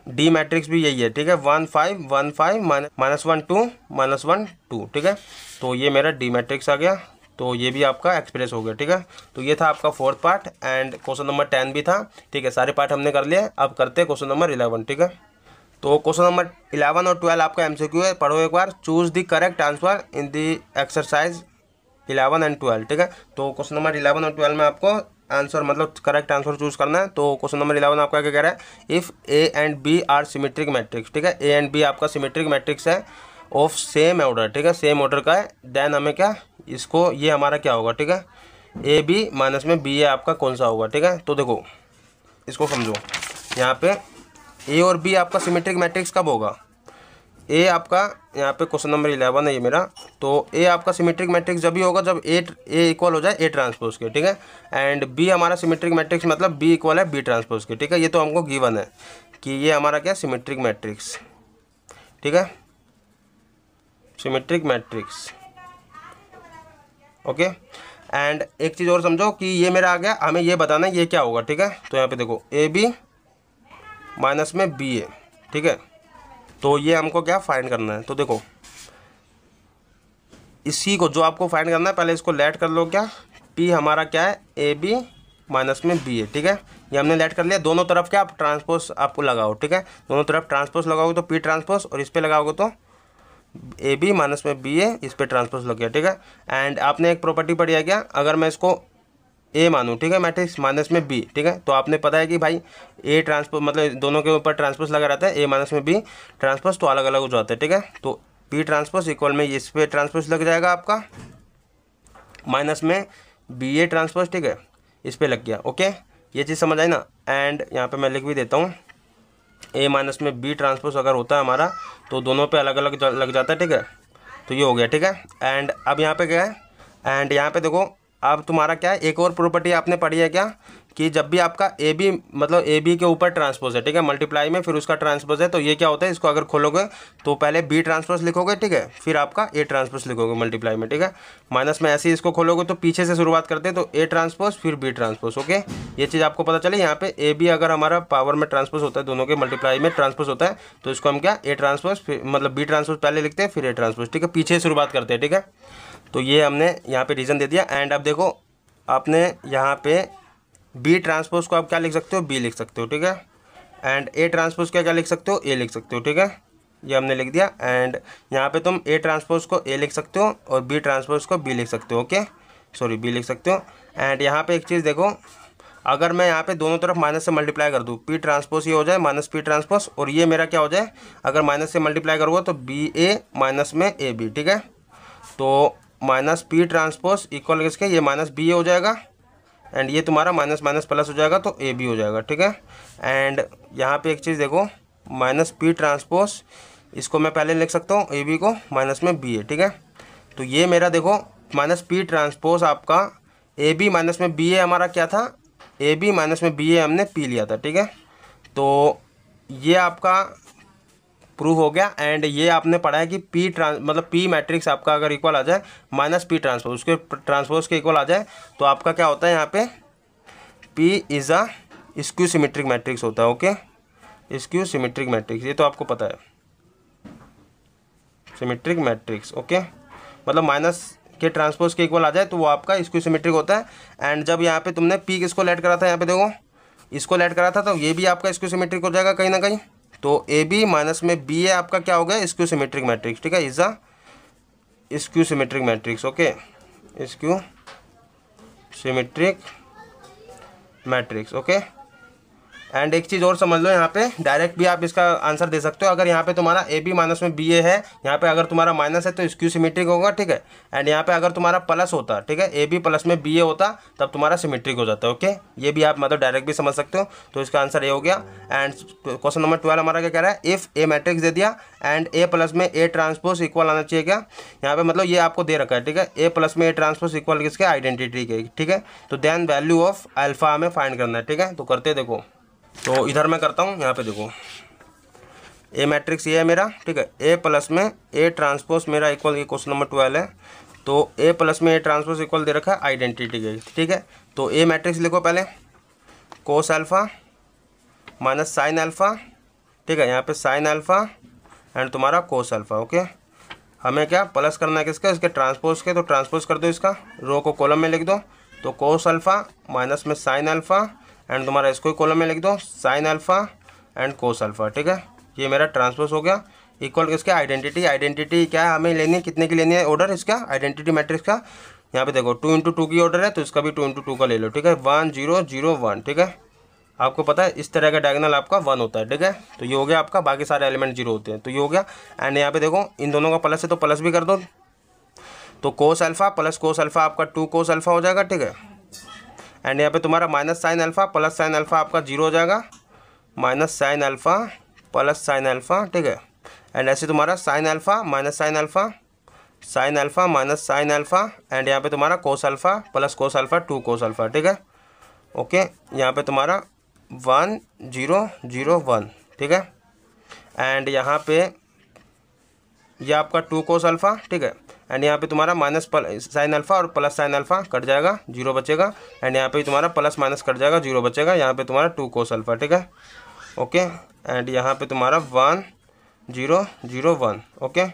डी मैट्रिक्स भी यही है। ठीक है, 1 5 1 5 -1 2 -1 2। ठीक है, तो ये मेरा डी मैट्रिक्स आ गया, तो ये भी आपका एक्सप्रेस हो गया। ठीक है, तो ये था आपका 4th part and question number 10 भी था। ठीक है, सारे पार्ट हमने कर लिए, अब करते हैं क्वेश्चन नंबर 11। ठीक है, तो क्वेश्चन नंबर 11 और 12 आपका MCQ है, पढ़ो एक बार। Choose the correct answer in the exercise 11 and 12। ठीक है, तो क्वेश्चन नंबर 11 और 12 में आपको आंसर मतलब करेक्ट आंसर चूज करना है। तो क्वेश्चन नंबर 11 आपका क्या कह रहा है, if A and B are symmetric matrix. ठीक है, ए एंड बी आपका सिमेट्रिक मैट्रिक्स है ऑफ सेम ऑर्डर। ठीक है, सेम ऑर्डर का है, देन हमें क्या इसको ये हमारा क्या होगा। ठीक है, ए बी माइनस में बी ए आपका कौन सा होगा। ठीक है, तो देखो इसको समझो, यहाँ पे ए और बी आपका सिमेट्रिक मैट्रिक्स कब होगा। ए आपका यहाँ पे क्वेश्चन नंबर 11 है ये मेरा, तो ए आपका सिमेट्रिक मैट्रिक्स जब भी होगा जब ए इक्वल हो जाए ए ट्रांसपोज के। ठीक है, एंड बी हमारा सिमेट्रिक मैट्रिक्स मतलब बी इक्वल है बी ट्रांसपोज के। ठीक है, ये तो हमको गिवन है कि ये हमारा क्या सिमेट्रिक मैट्रिक्स। ठीक है, सिमेट्रिक मैट्रिक्स। ओके, एंड एक चीज़ और समझो कि ये मेरा आ गया, हमें ये बताना है ये क्या होगा। ठीक है, तो यहाँ पे देखो ए बी माइनस में बी ए। ठीक है, तो ये हमको क्या फाइंड करना है। तो देखो इसी को जो आपको फाइंड करना है पहले इसको लेट कर लो, क्या पी हमारा क्या है ए बी माइनस में बी ए। ठीक है, ये हमने लेट कर लिया, दोनों तरफ क्या आप ट्रांसपोज आपको लगाओ। ठीक है, दोनों तरफ ट्रांसपोज लगाओगे तो पी ट्रांसपोज, और इस पर लगाओगे तो ए बी माइनस में बी ए, इस पर ट्रांसपोज लग गया। ठीक है, एंड आपने एक प्रॉपर्टी पढ़ी है क्या, अगर मैं इसको ए मानूँ, ठीक है, मैट्रिक्स माइनस में बी। ठीक है, तो आपने पता है कि भाई ए ट्रांसपोज मतलब दोनों के ऊपर ट्रांसपोज लगा रहता है, ए माइनस में बी ट्रांसपोज तो अलग अलग हो जाते हैं। ठीक है, तो पी ट्रांसपोज इक्वल में इस पे ट्रांसपोज लग जाएगा आपका माइनस में बी ए ट्रांसपोज। ठीक है, इस पे लग गया। ओके, ये चीज़ समझ आई ना। एंड यहाँ पे मैं लिख भी देता हूँ ए माइनस में बी ट्रांसपोज अगर होता है हमारा तो दोनों पे अलग अलग लग जाता है। ठीक है, तो ये हो गया। ठीक है, एंड अब यहाँ पे क्या है, एंड यहाँ पे देखो अब तुम्हारा क्या है, एक और प्रॉपर्टी आपने पढ़ी है क्या कि जब भी आपका ए बी मतलब ए बी के ऊपर ट्रांसपोज है। ठीक है, मल्टीप्लाई में फिर उसका ट्रांसपोज है, तो ये क्या होता है, इसको अगर खोलोगे तो पहले बी ट्रांसपोज लिखोगे। ठीक है, फिर आपका ए ट्रांसपोज लिखोगे मल्टीप्लाई में। ठीक है, माइनस में ऐसे ही इसको खोलोगे तो पीछे से शुरुआत करते हैं, तो ए ट्रांसपोज फिर बी ट्रांसपोज। ओके, ये चीज़ आपको पता चले। यहाँ पे ए बी अगर हमारा पावर में ट्रांसपोज होता है, दोनों के मल्टीप्लाई में ट्रांसपोज होता है, तो इसको हम क्या ए ट्रांसपोज फिर मतलब बी ट्रांसपोज पहले लिखते हैं फिर ए ट्रांसपोज। ठीक है, पीछे शुरुआत करते हैं। ठीक है, तो ये हमने यहाँ पे रीज़न दे दिया। एंड अब देखो आपने यहाँ पे बी ट्रांसपोज को आप क्या लिख सकते हो, बी लिख सकते हो। ठीक है, एंड ए ट्रांसपोज क्या लिख सकते हो, ए लिख सकते हो। ठीक है, ये हमने लिख दिया। एंड यहाँ पे तुम ए ट्रांसपोज को ए लिख सकते हो और बी ट्रांसपोज को बी लिख सकते हो। ओके, सॉरी बी लिख सकते हो। एंड यहाँ पे एक चीज़ देखो, अगर मैं यहाँ पे दोनों तरफ माइनस से मल्टीप्लाई कर दूँ, पी ट्रांसपोज ये हो जाए माइनस पी ट्रांसपोज, और ये मेरा क्या हो जाए, अगर माइनस से मल्टीप्लाई करूँगा तो बी ए माइनस में ए बी, ठीक है। तो माइनस पी ट्रांसपोज इक्वल किसके, ये माइनस बी ए हो जाएगा, एंड ये तुम्हारा माइनस माइनस प्लस हो जाएगा तो ए बी हो जाएगा, ठीक है। एंड यहाँ पे एक चीज़ देखो, माइनस पी ट्रांसपोज इसको मैं पहले लिख सकता हूँ ए बी को माइनस में बी ए, ठीक है। तो ये मेरा देखो माइनस पी ट्रांसपोज आपका ए बी माइनस में बी ए हमारा क्या था, ए बी माइनस में बी ए हमने पी लिया था, ठीक है। तो ये आपका प्रूव हो गया। एंड ये आपने पढ़ा है कि पी मतलब पी मैट्रिक्स आपका अगर इक्वल आ जाए माइनस पी ट्रांसपोज, उसके ट्रांसपोज के इक्वल आ जाए तो आपका क्या होता है यहाँ पे, P is a skew symmetric matrix होता है, ओके, स्क्यू सिमेट्रिक मैट्रिक्स, ये तो आपको पता है, सिमेट्रिक मैट्रिक्स, ओके, मतलब माइनस के ट्रांसपोज के इक्वल आ जाए तो वो आपका स्क्यू सिमेट्रिक होता है। एंड जब यहाँ पे तुमने पी किसको ऐड करा था, यहाँ पे देखो इसको ऐड करा था, तो ये भी आपका स्क्यू सिमेट्रिक हो जाएगा कहीं ना कहीं। तो ए बी माइनस में बी ए आपका क्या हो गया, स्क्यू सिमेट्रिक मैट्रिक्स, ठीक है, is a skew symmetric matrix, okay, skew symmetric matrix, okay. And एक चीज़ और समझ लो, यहाँ पे डायरेक्ट भी आप इसका आंसर दे सकते हो। अगर यहाँ पे तुम्हारा ए बी माइनस में बी ए है, यहाँ पे अगर तुम्हारा माइनस है तो स्क्यू सिमेट्रिक होगा, ठीक है। एंड यहाँ पे अगर तुम्हारा प्लस होता, ठीक है, ए बी प्लस में बी ए होता तब तुम्हारा सिमेट्रिक हो जाता है, ओके। ये भी आप मतलब डायरेक्ट भी समझ सकते हो। तो इसका आंसर ये हो गया। एंड क्वेश्चन नंबर 12 हमारा क्या कह रहा है, इफ़ ए मैट्रिक्स दे दिया एंड ए प्लस में ए ट्रांसपोज इक्वल आना चाहिए क्या, यहाँ पे मतलब ये आपको दे रखा है, ठीक है, ए प्लस में ए ट्रांसपोज इक्वल किसके, आइडेंटिटी के, ठीक है। तो देन वैल्यू ऑफ अल्फा हमें फाइंड करना है, ठीक है। तो करते देखो, तो इधर मैं करता हूँ, यहाँ पे देखो ए मैट्रिक्स ये है मेरा, ठीक है, ए प्लस में ए ट्रांसपोज मेरा इक्वल, ये क्वेश्चन नंबर 12 है। तो ए प्लस में ए ट्रांसपोज इक्वल दे रखा है आइडेंटिटी के, ठीक है। तो ए मैट्रिक्स लिखो पहले, cos alpha minus sine alpha, ठीक है, यहाँ पे साइन अल्फा एंड तुम्हारा कोस अल्फा, ओके। हमें क्या प्लस करना है किसका, इसके ट्रांसपोज के, तो ट्रांसपोज कर दो, इसका रो को कॉलम में लिख दो। तो कोस अल्फा माइनस में साइन अल्फा एंड तुम्हारा इसको कॉलम में लिख दो, sine alpha and cos alpha, ठीक है। ये मेरा ट्रांसपोज हो गया इक्वल किसके, आइडेंटिटी। आइडेंटिटी क्या है हमें लेनी है, कितने की लेनी है ऑर्डर इसका, आइडेंटिटी मैट्रिक्स का। यहाँ पे देखो 2 × 2 की ऑर्डर है, तो इसका भी 2 × 2 का ले लो, ठीक है, 1 0 0 1, ठीक है। आपको पता है इस तरह का डायगोनल आपका 1 होता है, ठीक है। तो ये हो गया आपका, बाकी सारे एलिमेंट 0 होते हैं, तो ये हो गया। एंड यहाँ पे देखो इन दोनों का प्लस है तो प्लस भी कर दो, तो cos alpha plus cos alpha आपका 2 कोस अल्फा हो जाएगा, ठीक है। एंड यहाँ पे तुम्हारा minus sine alpha plus sign alpha आपका 0 हो जाएगा, minus sine alpha plus sine alpha, ठीक है। एंड ऐसे तुम्हारा sine alpha minus sine alpha, sine alpha minus sine alpha, and यहाँ पे तुम्हारा cos alpha plus cos alpha 2 cos alpha, ठीक है, ओके। यहाँ पे तुम्हारा 1 0 0 1, ठीक है। एंड यहाँ पे ये आपका 2 कोस अल्फा, ठीक है। एंड यहाँ पे तुम्हारा माइनस साइन अल्फा और प्लस साइन अल्फा कट जाएगा, 0 बचेगा। एंड यहाँ पे तुम्हारा प्लस माइनस कट जाएगा, 0 बचेगा। यहाँ पे तुम्हारा 2 कोस अल्फा, ठीक है, ओके। एंड यहाँ पे तुम्हारा 1 0 0 1, ओके।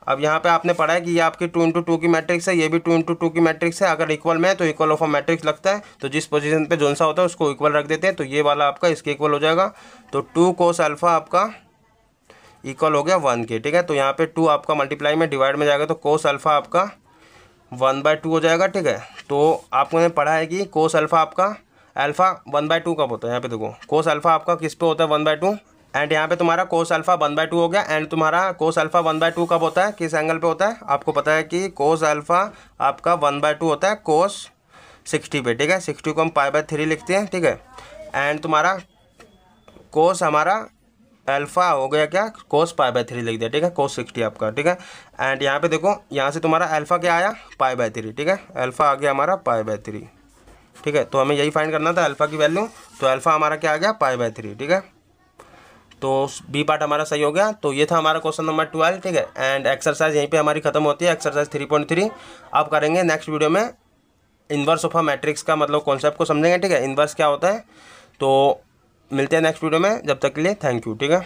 अब यहाँ पे आपने पढ़ा है कि ये आपकी 2 × 2 की मैट्रिक्स है, ये भी 2 × 2 की मैट्रिक्स है। अगर इक्वल में है तो इक्वल ऑफ अ मैट्रिक्स लगता है, तो जिस पोजीशन पे जोन सा होता है उसको इक्वल रख देते हैं। तो ये वाला आपका इसके इक्वल हो जाएगा। तो 2 कोस अल्फा आपका इक्वल हो गया 1 के, ठीक है। तो यहाँ पे 2 आपका मल्टीप्लाई में डिवाइड में जाएगा, तो कोस अल्फा आपका 1/2 हो जाएगा, ठीक है। तो आपने पढ़ा है कि कोस अल्फा आपका अल्फा 1/2 कब होता है, यहाँ पे देखो कोस अल्फा आपका किस पे होता है, 1/2। एंड यहाँ पे तुम्हारा कोस अल्फा 1/2 हो गया। एंड तुम्हारा कोस अल्फा 1/2 कब होता है, किस एंगल पे होता है, आपको पता है कि कोस अल्फा आपका 1/2 होता है कोस 60 पे, ठीक है। 60 को हम π/3 लिखते हैं, ठीक है। एंड तुम्हारा कोस हमारा अल्फा हो गया क्या, कोस π/3 लिख दिया, ठीक है, कोस 60 आपका, ठीक है। एंड यहाँ पे देखो यहाँ से तुम्हारा अल्फा क्या आया, π/3, ठीक है, अल्फा आ गया हमारा π/3, ठीक है। तो हमें यही फाइंड करना था अल्फा की वैल्यू। तो अल्फा हमारा क्या आ गया, π/3, ठीक है। तो बी पार्ट हमारा सही हो गया। तो ये था हमारा क्वेश्चन नंबर 12, ठीक है। एंड एक्सरसाइज यहीं पे हमारी खत्म होती है, एक्सरसाइज 3.3। अब करेंगे नेक्स्ट वीडियो में इन्वर्स ऑफ अ मैट्रिक्स का मतलब कॉन्सेप्ट को समझेंगे, ठीक है, इन्वर्स क्या होता है। तो मिलते हैं नेक्स्ट वीडियो में, जब तक के लिए थैंक यू, ठीक है।